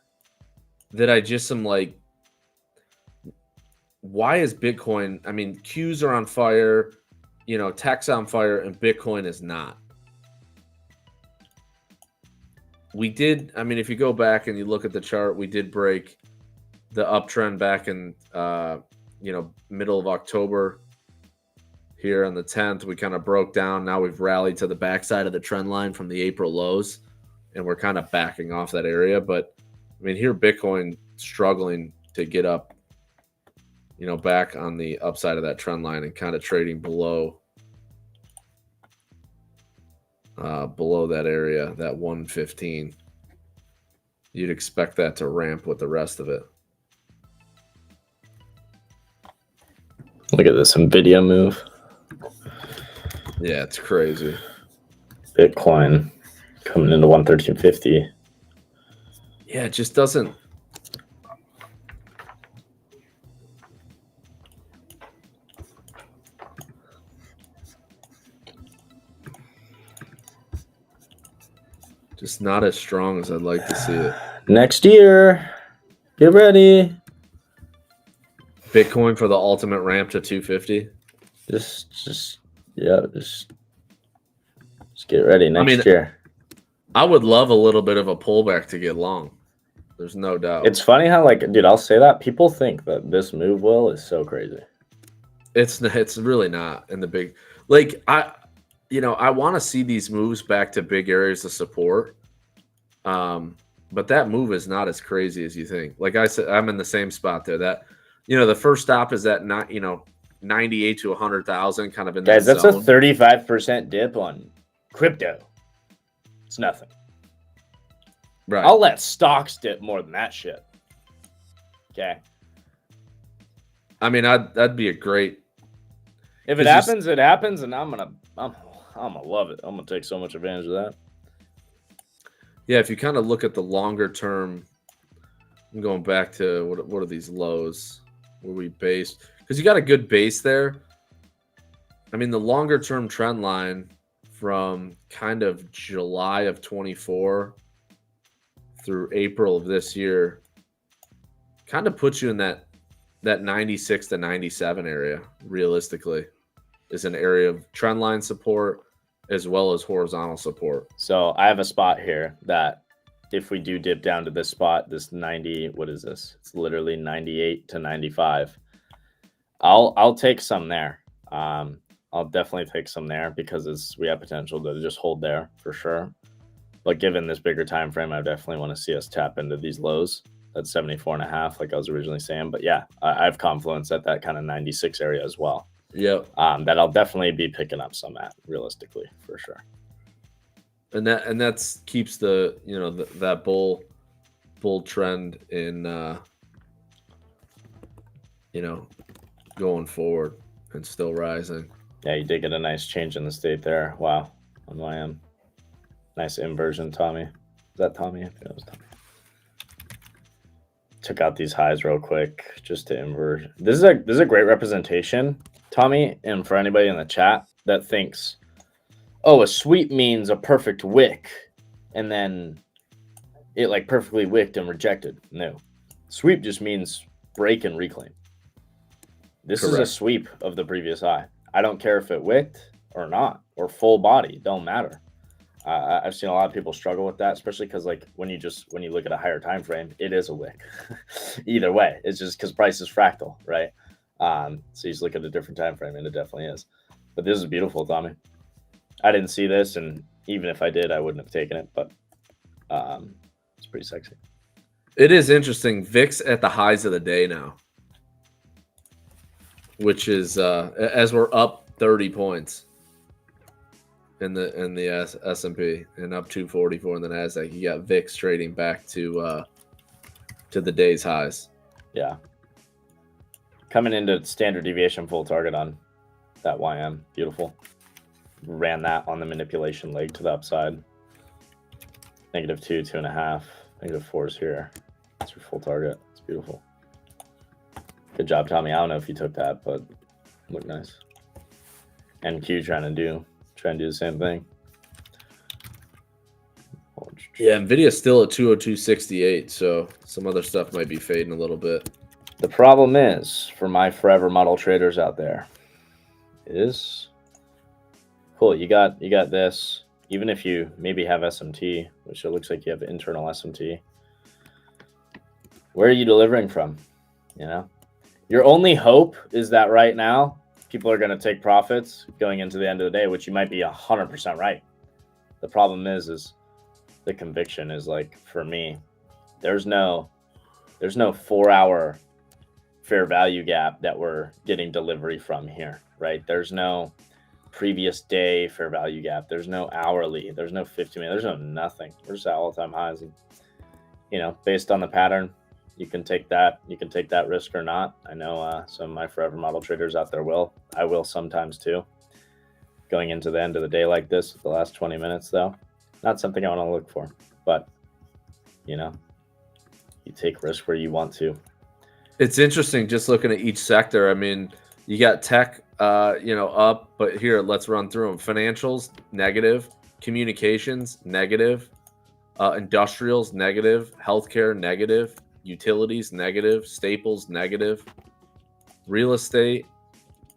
that I just am like, why is Bitcoin? I mean, Qs are on fire, tech's on fire, and Bitcoin is not. We did, if you go back and you look at the chart, we did break the uptrend back in, middle of October. Here on the 10th, we kind of broke down. Now we've rallied to the backside of the trend line from the April lows, and we're kind of backing off that area. But, here Bitcoin struggling to get up, back on the upside of that trend line and kind of trading below that area, that 115. You'd expect that to ramp with the rest of it. Look at this NVDA move. Yeah, it's crazy. Bitcoin coming into 113.50. Yeah, it just doesn't. Just not as strong as I'd like to see it. Next year, get ready. Bitcoin for the ultimate ramp to 250. Just get ready next year. I would love a little bit of a pullback to get long. There's no doubt. It's funny how, dude, I'll say that people think that this move is so crazy. It's really not in the big. I want to see these moves back to big areas of support. But that move is not as crazy as you think. Like I said, I'm in the same spot there. That the first stop is at 98 to 100,000, kind of in that zone. Guys, that's a 35% dip on crypto. It's nothing. Right. I'll let stocks dip more than that shit. Okay. That'd be a great. If it happens, it happens, and I'm gonna love it. I'm gonna take so much advantage of that. Yeah, if you kind of look at the longer term, I'm going back to what are these lows where we based, because you got a good base there. The longer term trend line from kind of July of 24 through April of this year kind of puts you in that 96 to 97 area, realistically, is an area of trend line support as well as horizontal support. So I have a spot here that if we do dip down to this spot, this 90, what is this? It's literally 98 to 95. I'll take some there. I'll definitely take some there because we have potential to just hold there for sure. But given this bigger time frame, I definitely want to see us tap into these lows. That's 74.5, like I was originally saying. But yeah, I have confluence at that kind of 96 area as well. Yep. That I'll definitely be picking up some at, realistically, for sure. And that keeps the that bull trend in going forward and still rising. Yeah, you did get a nice change in the state there. Wow, on YM. Nice inversion, Tommy. Is that Tommy? I think that was Tommy. Took out these highs real quick just to invert. This is a great representation, Tommy, and for anybody in the chat that thinks, oh, a sweep means a perfect wick, and then it perfectly wicked and rejected. No, sweep just means break and reclaim. This Correct. Is a sweep of the previous high. I don't care if it wicked or not, or full body, don't matter. I've seen a lot of people struggle with that, especially because when you look at a higher time frame, it is a wick. Either way, it's just because price is fractal, right? So you just look at a different time frame, and it definitely is. But this is beautiful, Tommy. I didn't see this, and even if I did, I wouldn't have taken it. But it's pretty sexy. It is interesting. VIX at the highs of the day now, which is as we're up 30 points in the S&P and up 244 in the Nasdaq. You got VIX trading back to the day's highs. Yeah. Coming into standard deviation full target on that YM. Beautiful. Ran that on the manipulation leg to the upside. -2, 2.5. -4 is here. That's your full target. It's beautiful. Good job, Tommy. I don't know if you took that, but looked nice. NQ trying to do the same thing. Yeah, NVIDIA's still at 202.68, so some other stuff might be fading a little bit. The problem is, for my forever model traders out there, is cool. You got this. Even if you maybe have SMT, which it looks like you have internal SMT, where are you delivering from? You know, your only hope is that right now people are going to take profits going into the end of the day, which you might be 100% right. The problem is the conviction is like, for me, there's no 4-hour fair value gap that we're getting delivery from here, right? There's no previous day fair value gap. There's no hourly. There's no 50-minute. There's no nothing. We're just at all-time highs, and you know, based on the pattern, you can take that. You can take that risk or not. I know some of my forever model traders out there will. I will sometimes too. Going into the end of the day like this, the last 20 minutes though, not something I want to look for. But you know, you take risk where you want to. It's interesting just looking at each sector. I mean, you got tech, up, but here, let's run through them. Financials, negative. Communications, negative. Industrials, negative. Healthcare, negative. Utilities, negative. Staples, negative. Real estate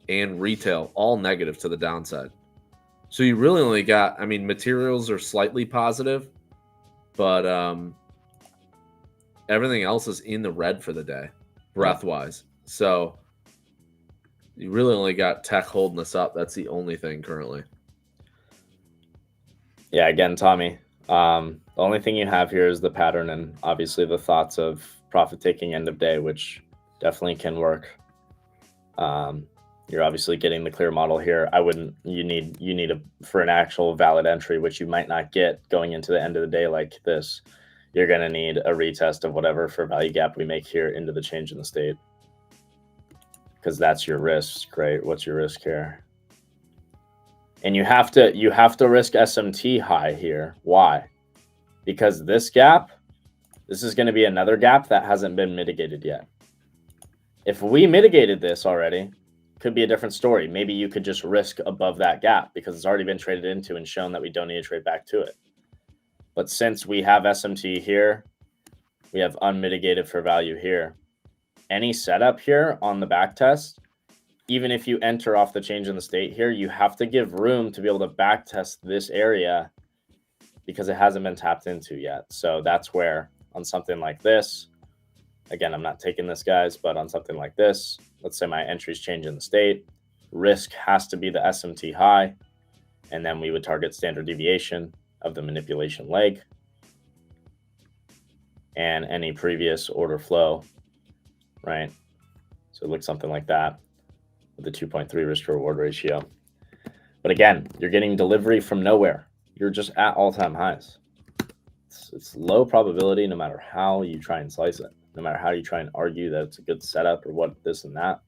and retail, all negative to the downside. So you really only got, I mean, materials are slightly positive, but everything else is in the red for the day, breath-wise. So you really only got tech holding us up. That's the only thing currently. Yeah, again, Tommy, the only thing you have here is the pattern and obviously the thoughts of profit taking end of day, which definitely can work. You're obviously getting the clear model here. You need for an actual valid entry, which you might not get going into the end of the day like this. You're going to need a retest of whatever for value gap we make here into the change in the state. Because that's your risk, right? What's your risk here? And you have to risk SMT high here. Why? Because this gap, this is going to be another gap that hasn't been mitigated yet. If we mitigated this already, could be a different story. Maybe you could just risk above that gap because it's already been traded into and shown that we don't need to trade back to it. But since we have SMT here, we have unmitigated for value here. Any setup here on the back test, even if you enter off the change in the state here, you have to give room to be able to back test this area because it hasn't been tapped into yet. So that's where on something like this, again, I'm not taking this, guys, but on something like this, let's say my entries change in the state, risk has to be the SMT high, and then we would target standard deviation of the manipulation leg and any previous order flow, right? So it looks something like that with the 2.3 risk to reward ratio. But again, you're getting delivery from nowhere. You're just at all-time highs. It's low probability no matter how you try and slice it, no matter how you try and argue that it's a good setup or what this and that.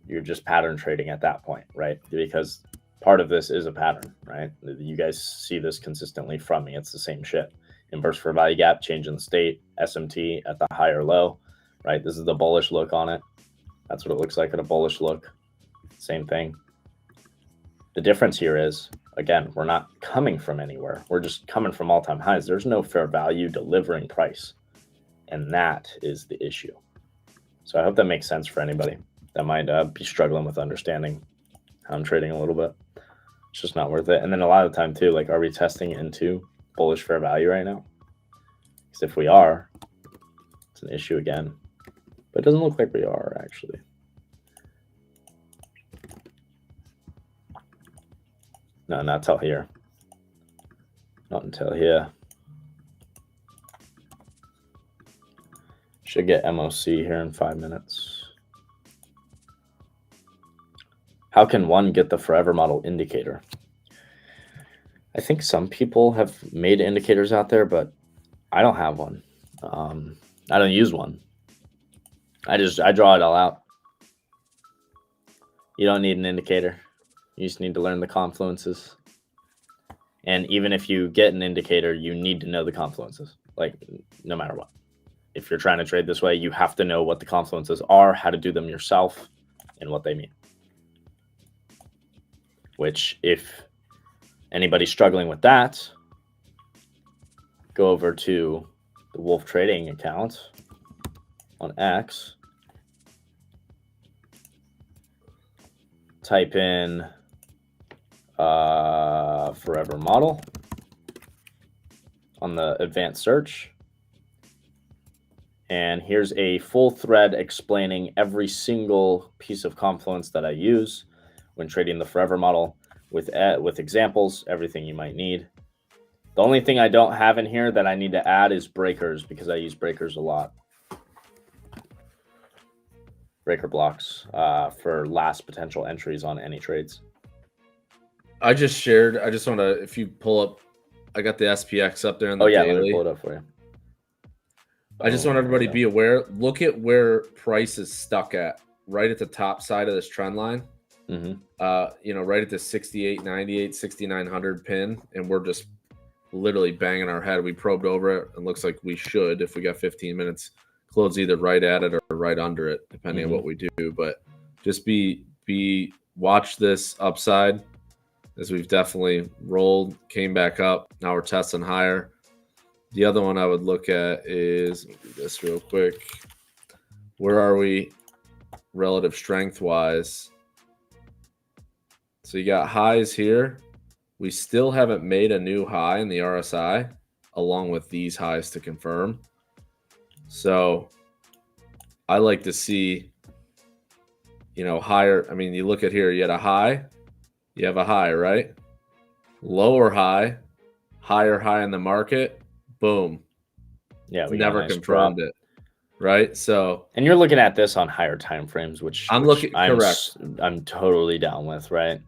You're just pattern trading at that point, right? Because part of this is a pattern, right? You guys see this consistently from me. It's the same shit. Inverse for value gap, change in the state, SMT at the high or low, right? This is the bullish look on it. That's what it looks like at a bullish look. Same thing. The difference here is, again, we're not coming from anywhere. We're just coming from all-time highs. There's no fair value delivering price. And that is the issue. So I hope that makes sense for anybody that might be struggling with understanding how I'm trading a little bit. It's just not worth it. And then a lot of the time too, like, are we testing into bullish fair value right now? Because if we are, it's an issue again. But it doesn't look like we are, actually. No, not till here. Not until here. Should get MOC here in 5 minutes. How can one get the forever model indicator? I think some people have made indicators out there, but I don't have one. I don't use one. I draw it all out. You don't need an indicator. You just need to learn the confluences. And even if you get an indicator, you need to know the confluences, like no matter what. If you're trying to trade this way, you have to know what the confluences are, how to do them yourself, and what they mean. Which, if anybody's struggling with that, go over to the Wolf Trading account on X. Type in forever model on the advanced search. And here's a full thread explaining every single piece of confluence that I use when trading the forever model with examples, everything you might need. The only thing I don't have in here that I need to add is breakers, because I use breakers a lot. Breaker blocks for last potential entries on any trades. I just shared. I just want to, if you pull up, I got the SPX up there in the daily. Let me pull it up for you. I just want everybody to be aware. Look at where price is stuck at, right at the top side of this trend line. Right at the 68.98, 6,900 pin, and we're just literally banging our head. We probed over it, and looks like we should, if we got 15 minutes, close either right at it or right under it, depending on what we do. But just watch this upside, as we've definitely rolled, came back up. Now we're testing higher. The other one I would look at is, let me do this real quick. Where are we relative strength wise? So you got highs here. We still haven't made a new high in the RSI, along with these highs to confirm. So I like to see, higher. I mean, you look at here, you had a high, you have a high, right? Lower high, higher high in the market. Boom. Yeah, we never confirmed it, right? So, and you're looking at this on higher time frames, which correct. I'm totally down with, right?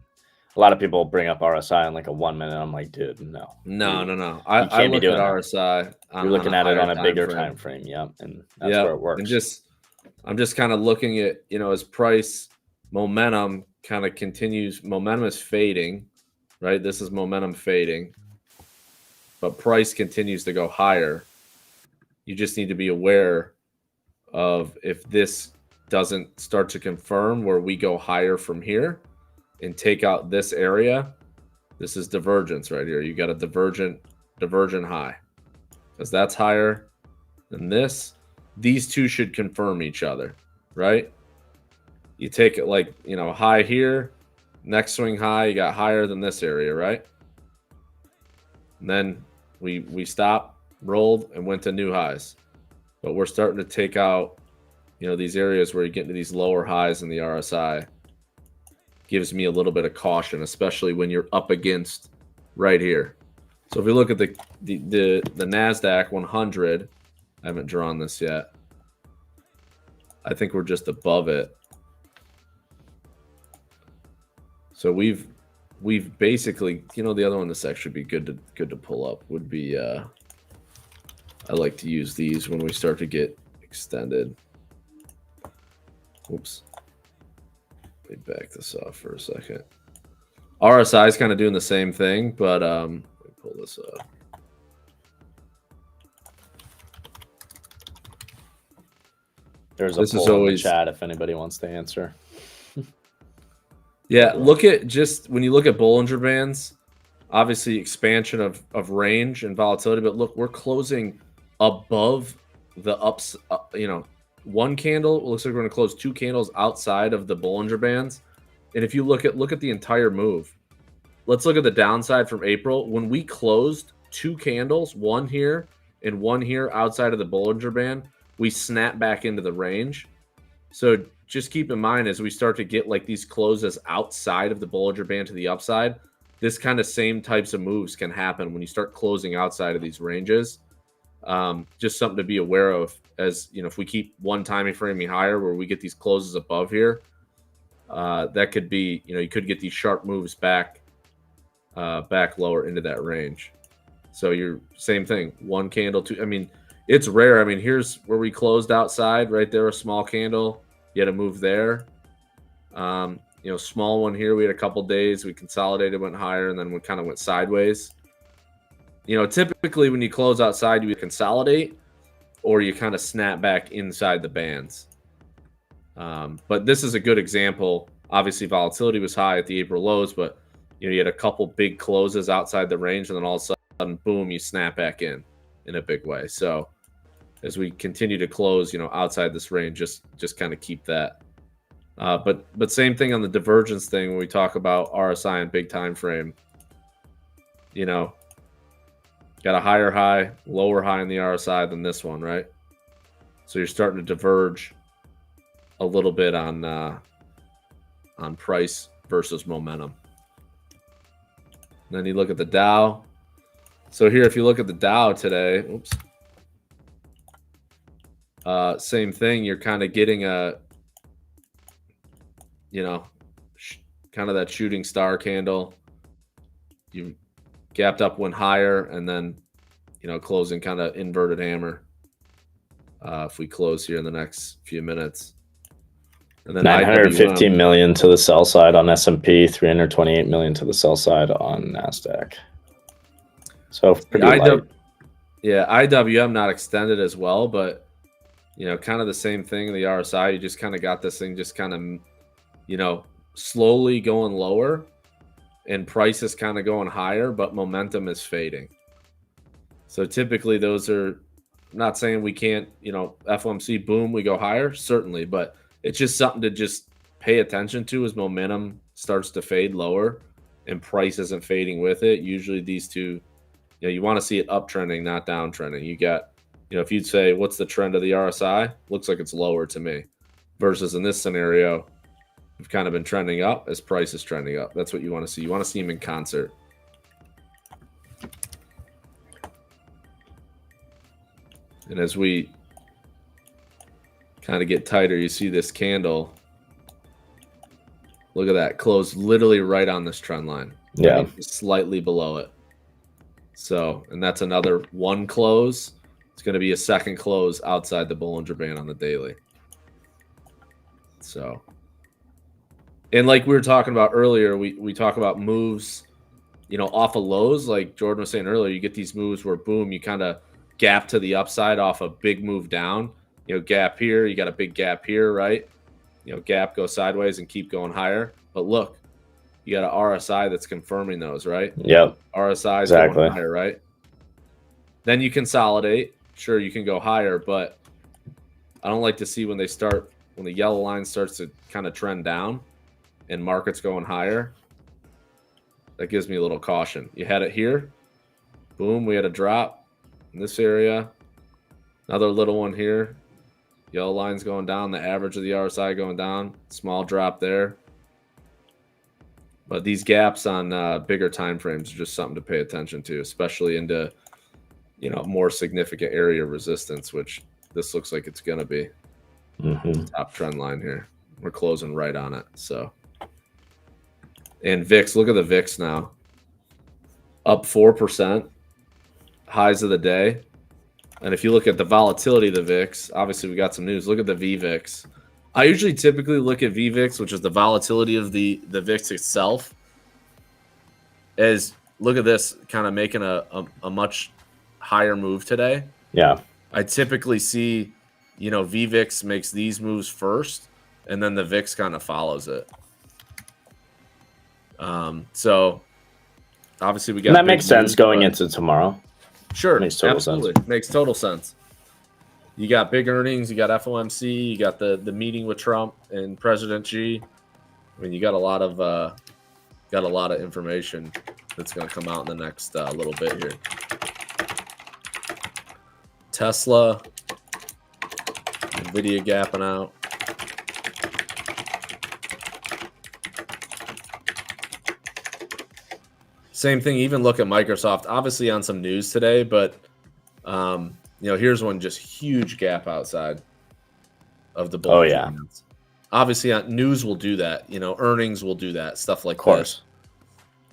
A lot of people bring up RSI on like a 1 minute. I'm like, dude, no. I look at RSI. You're looking at it on a bigger time frame. Yeah, and that's where it works. And I'm just kind of looking at, as price momentum kind of continues. Momentum is fading, right? This is momentum fading. But price continues to go higher. You just need to be aware of, if this doesn't start to confirm where we go higher from here and take out this area, this is divergence right here. You got a divergent high, because that's higher than this. These two should confirm each other, right? You take it like, high here, next swing high, you got higher than this area, right? And then we stopped, rolled, and went to new highs. But we're starting to take out, these areas where you get into these lower highs in the RSI. Gives me a little bit of caution, especially when you're up against right here. So if we look at the NASDAQ 100, I haven't drawn this yet. I think we're just above it. So we've basically, the other one that's actually be good to pull up would be, I like to use these when we start to get extended. Oops. Let me back this off for a second. RSI is kind of doing the same thing, but let me pull this up. There's a poll in the chat if anybody wants to answer. Yeah, look at when you look at Bollinger Bands, obviously expansion of range and volatility, but look, we're closing above the ups, one candle. It looks like we're going to close two candles outside of the Bollinger Bands. And if you look at the entire move, let's look at the downside from April. When we closed two candles, one here and one here outside of the Bollinger Band, we snap back into the range. So just keep in mind, as we start to get like these closes outside of the Bollinger Band to the upside, this kind of same types of moves can happen when you start closing outside of these ranges. Just something to be aware of, as you know, if we keep one timing frame higher where we get these closes above here, that could be, you could get these sharp moves back lower into that range. So you're same thing, one candle, two. I mean, it's rare. I mean, here's where we closed outside right there, a small candle. You had to move there. Small one here. We had a couple days. We consolidated, went higher, and then we kind of went sideways. Typically when you close outside, you consolidate or you kind of snap back inside the bands. But this is a good example. Obviously, volatility was high at the April lows, but you had a couple big closes outside the range, and then all of a sudden, boom, you snap back in a big way. So as we continue to close, outside this range, just kind of keep that. But same thing on the divergence thing when we talk about RSI and big time frame. Got a higher high, lower high in the RSI than this one, right? So you're starting to diverge a little bit on price versus momentum. And then you look at the Dow. So here, if you look at the Dow today, same thing. You're kind of getting a, kind of that shooting star candle. You gapped up, went higher, and then, closing kind of inverted hammer. If we close here in the next few minutes. And then 915 million to the sell side on S&P, 328 million to the sell side on NASDAQ. So pretty light. Yeah, IWM not extended as well, but kind of the same thing. The RSI, you just kind of got this thing just kind of, slowly going lower, and price is kind of going higher, but momentum is fading. So typically those are, I'm not saying we can't, FOMC, boom, we go higher, certainly, but it's just something to just pay attention to as momentum starts to fade lower and price isn't fading with it. Usually these two, you want to see it uptrending, not downtrending. You got, if you'd say, what's the trend of the RSI? Looks like it's lower to me. Versus in this scenario, we've kind of been trending up as price is trending up. That's what you want to see. You want to see them in concert. And as we kind of get tighter, you see this candle. Look at that. Close literally right on this trend line. Yeah. Right? Slightly below it. So, and that's another one close. It's going to be a second close outside the Bollinger Band on the daily. So, and like we were talking about earlier, we talk about moves, off of lows. Like Jordan was saying earlier, you get these moves where, boom, you kind of gap to the upside off a big move down. Gap here, you got a big gap here, right? Gap, go sideways and keep going higher. But look, you got an RSI that's confirming those, right? Yep. RSI is exactly. going higher, right? Then you consolidate. Sure, you can go higher, but I don't like to see when the yellow line starts to kind of trend down and markets going higher. That gives me a little caution. You had it here. Boom, we had a drop in this area. Another little one here. Yellow line's going down. The average of the RSI going down. Small drop there. But these gaps on bigger time frames are just something to pay attention to, especially into, more significant area of resistance, which this looks like it's going to be. Top trend line here. We're closing right on it. So, and VIX, look at the VIX now. Up 4%. Highs of the day. And if you look at the volatility of the VIX, obviously we got some news. Look at the VVIX. I usually typically look at VVIX, which is the volatility of the VIX itself, as look at this kind of making a much higher move today. Yeah. I typically see, VVIX makes these moves first, and then the VIX kind of follows it. So obviously we got that makes sense going into tomorrow. Sure, absolutely sense. Makes total sense. You got big earnings, you got FOMC, you got the meeting with Trump and President Xi. I mean, you got a lot of information that's going to come out in the next little bit here. Tesla, NVDA gapping out. Same thing, even look at Microsoft, obviously on some news today, but here's one just huge gap outside of the Oh yeah. Bands. Obviously, news will do that. Earnings will do that. Stuff like of course.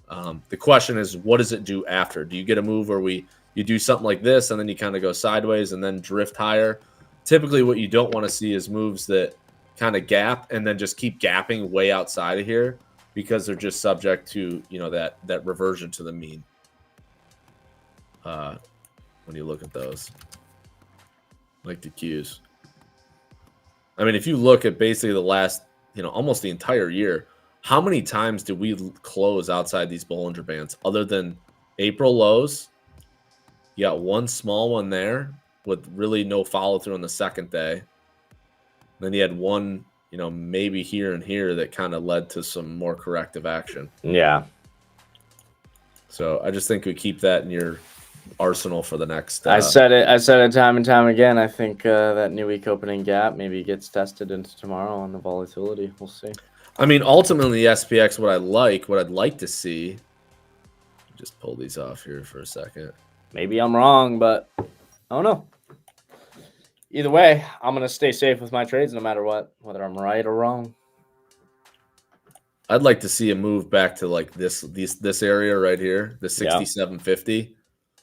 This. The question is, what does it do after? Do you get a move where you do something like this and then you kind of go sideways and then drift higher? Typically, what you don't want to see is moves that kind of gap and then just keep gapping way outside of here because they're just subject to that reversion to the mean. When you look at those, like the Qs. I mean, if you look at basically the last, almost the entire year, how many times did we close outside these Bollinger Bands other than April lows? You got one small one there with really no follow through on the second day. Then you had one, maybe here and here that kind of led to some more corrective action. Yeah. So I just think we keep that in your arsenal for the next. I said it time and time again. I think that new week opening gap maybe gets tested into tomorrow on the volatility. We'll see. I mean, ultimately, SPX, what I'd like to see. Just pull these off here for a second. Maybe I'm wrong, but I don't know. Either way, I'm gonna stay safe with my trades no matter what, whether I'm right or wrong. I'd like to see a move back to like this area right here, the 6750.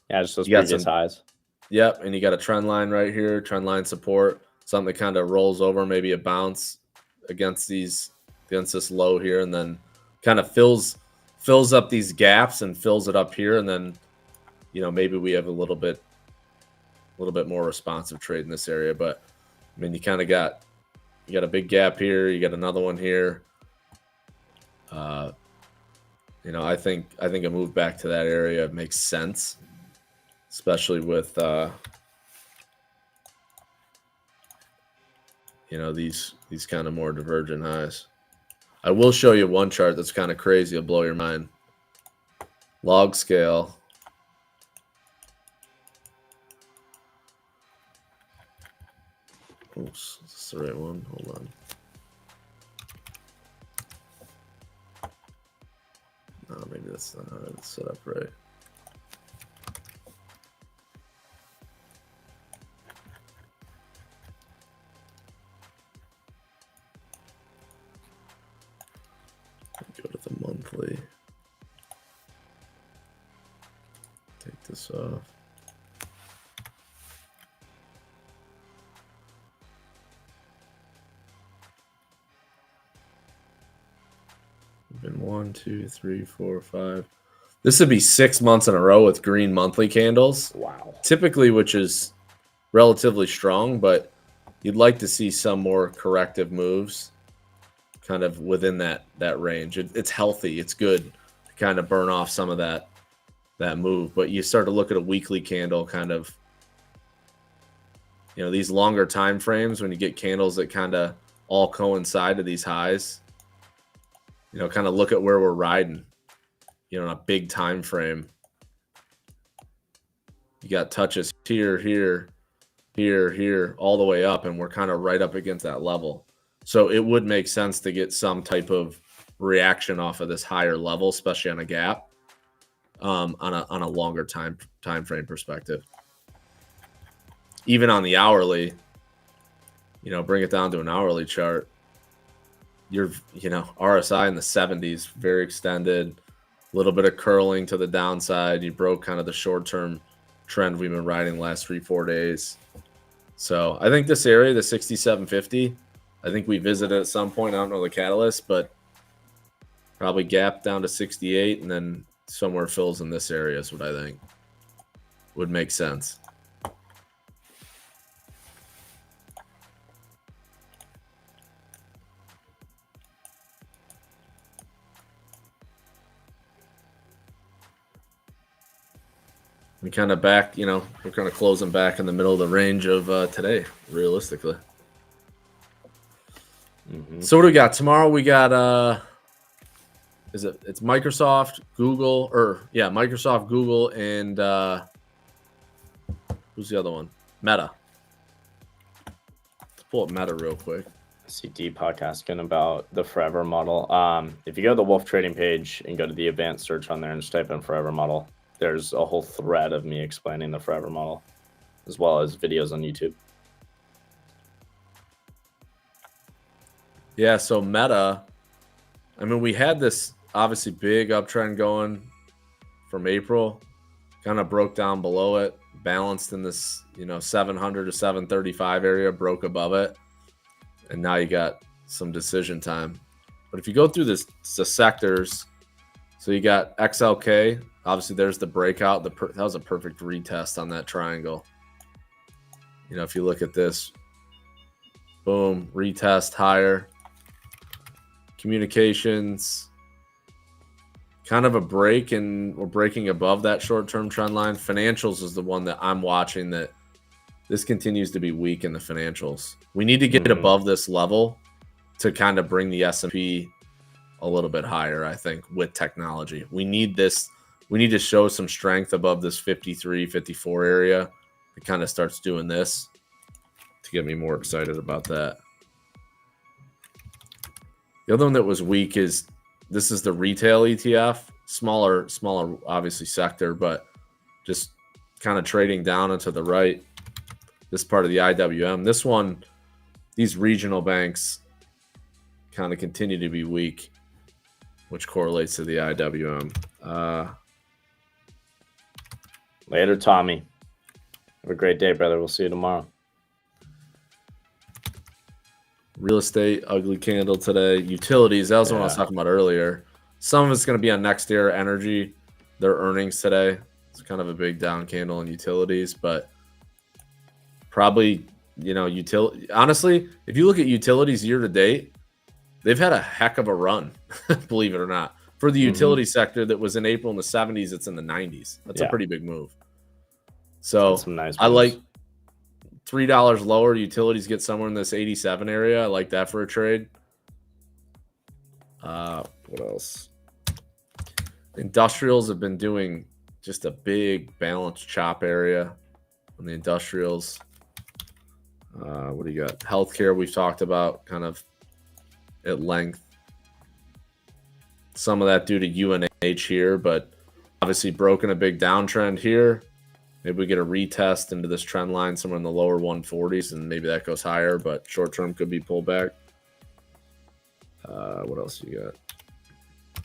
Yeah, just those previous highs. Yep, and you got a trend line right here, trend line support, something that kind of rolls over, maybe a bounce against this low here, and then kind of fills up these gaps and fills it up here, and then maybe we have a little bit more responsive trade in this area. But I mean, you got a big gap here, you got another one here. I think a move back to that area makes sense, especially with these kind of more divergent highs. I will show you one chart that's kind of crazy. It'll blow your mind. Log scale. Oops, is this the right one? Hold on. No, maybe that's not how it's set up right. Go to the monthly. Take this off. Been 1, 2, 3, 4, 5. This would be 6 months in a row with green monthly candles. Wow. Typically, which is relatively strong, but you'd like to see some more corrective moves kind of within that range. It's healthy. It's good to kind of burn off some of that move. But you start to look at a weekly candle kind of, these longer time frames when you get candles that kind of all coincide to these highs. Kind of look at where we're riding, in a big time frame. You got touches here, here, here, here, all the way up, and we're kind of right up against that level. So it would make sense to get some type of reaction off of this higher level, especially on a gap, on a longer time frame perspective. Even on the hourly, bring it down to an hourly chart. You're, RSI in the 70s, very extended, a little bit of curling to the downside. You broke kind of the short-term trend we've been riding the last 3-4 days. So I think this area, the 6750, I think we visited at some point. I don't know the catalyst, but probably gap down to 68 and then somewhere fills in this area is what I think would make sense. We kind of back, we're kind of closing back in the middle of the range of today, realistically. Mm-hmm. So what do we got tomorrow? We got it's Microsoft, Google, Microsoft, Google, and who's the other one? Meta. Let's pull up Meta real quick. I see Deepak asking about the Forever model. If you go to the Wolf Trading page and go to the advanced search on there and just type in Forever model, there's a whole thread of me explaining the Forever model. as well as videos on YouTube. Yeah, so Meta, I mean, we had this obviously big uptrend going from April, kind of broke down below it, balanced in this, 700 to 735 area, broke above it, and now you got some decision time. But if you go through the sectors, so you got XLK, obviously there's the breakout. That was a perfect retest on that triangle. If you look at this, boom, retest higher. Communications, kind of a break, and we're breaking above that short-term trend line. Financials is the one that I'm watching, that this continues to be weak in the financials. We need to get above this level to kind of bring the S&P a little bit higher, I think, with technology. We need this. We need to show some strength above this 53, 54 area. It kind of starts doing this to get me more excited about that. The other one that was weak is this is the retail ETF, smaller, obviously sector, but just kind of trading down and to the right. This part of the IWM. This one, these regional banks kind of continue to be weak, which correlates to the IWM. Later, Tommy. Have a great day, brother. We'll see you tomorrow. Real estate, ugly candle today. Utilities, that was what I was talking about earlier. Some of it's going to be on next year. Energy, their earnings today. It's kind of a big down candle in utilities, but probably, honestly, if you look at utilities year to date, they've had a heck of a run, believe it or not. For the utility sector that was in April in the 70s, it's in the 90s. That's a pretty big move. So some nice moves. I like $3 lower. Utilities get somewhere in this 87 area. I like that for a trade. What else? Industrials have been doing just a big balanced chop area on the industrials. What do you got? Healthcare, we've talked about kind of at length. Some of that due to UNH here, but obviously broken a big downtrend here. Maybe we get a retest into this trend line somewhere in the lower 140s, and maybe that goes higher, but short term could be pulled back. What else you got?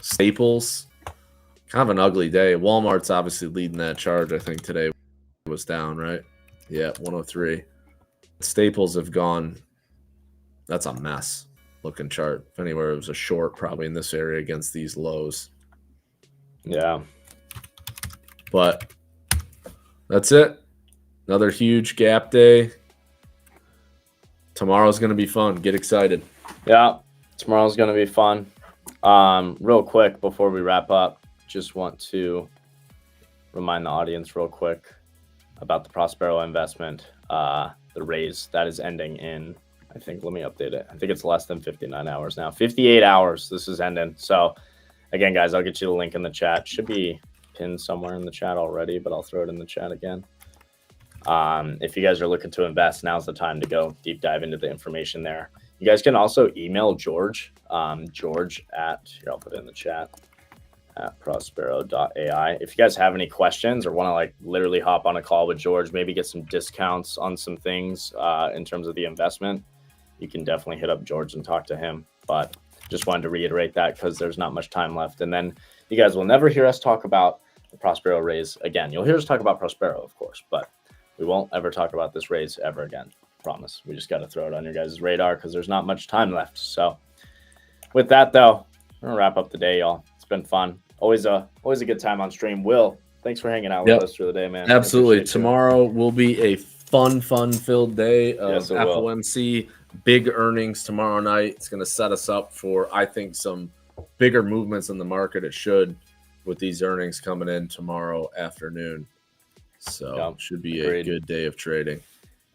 Staples, kind of an ugly day. Walmart's obviously leading that charge. I think today was down, right? Yeah, 103. Staples have gone. That's a mess looking chart. If anywhere it was a short, probably in this area against these lows. Yeah. But that's it. Another huge gap day. Tomorrow's going to be fun. Get excited. Yeah, tomorrow's going to be fun. Real quick before we wrap up, just want to remind the audience real quick about the Prospero investment, the raise that is ending in, I think, let me update it. I think it's less than 59 hours now. 58 hours. This is ending. So again, guys, I'll get you the link in the chat. Should be pinned somewhere in the chat already, but I'll throw it in the chat again. If you guys are looking to invest, now's the time to go deep dive into the information there. You guys can also email George, George at, here, I'll put it in the chat, at prospero.ai. If you guys have any questions or want to like literally hop on a call with George, maybe get some discounts on some things in terms of the investment, you can definitely hit up George and talk to him. But just wanted to reiterate that because there's not much time left. And then you guys will never hear us talk about the Prospero raise again. You'll hear us talk about Prospero, of course, but we won't ever talk about this raise ever again. Promise. We just got to throw it on your guys' radar because there's not much time left. So with that, though, we're going to wrap up the day, y'all. It's been fun. Always a good time on stream. Will, thanks for hanging out with us through the day, man. Absolutely. Tomorrow will be a fun-filled day of FOMC. Big earnings tomorrow night. It's going to set us up for, I think, some bigger movements in the market. It should, with these earnings coming in tomorrow afternoon. So should be a good day of trading.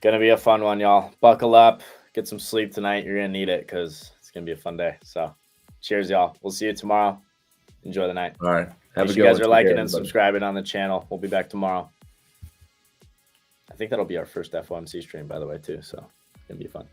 Gonna be a fun one, y'all. Buckle up, get some sleep tonight. You're gonna need it because it's gonna be a fun day. So cheers, y'all. We'll see you tomorrow. Enjoy the night. All right. Have a good one. You guys are liking and subscribing on the channel. We'll be back tomorrow. I think that'll be our first FOMC stream, by the way, too. So it's gonna be fun.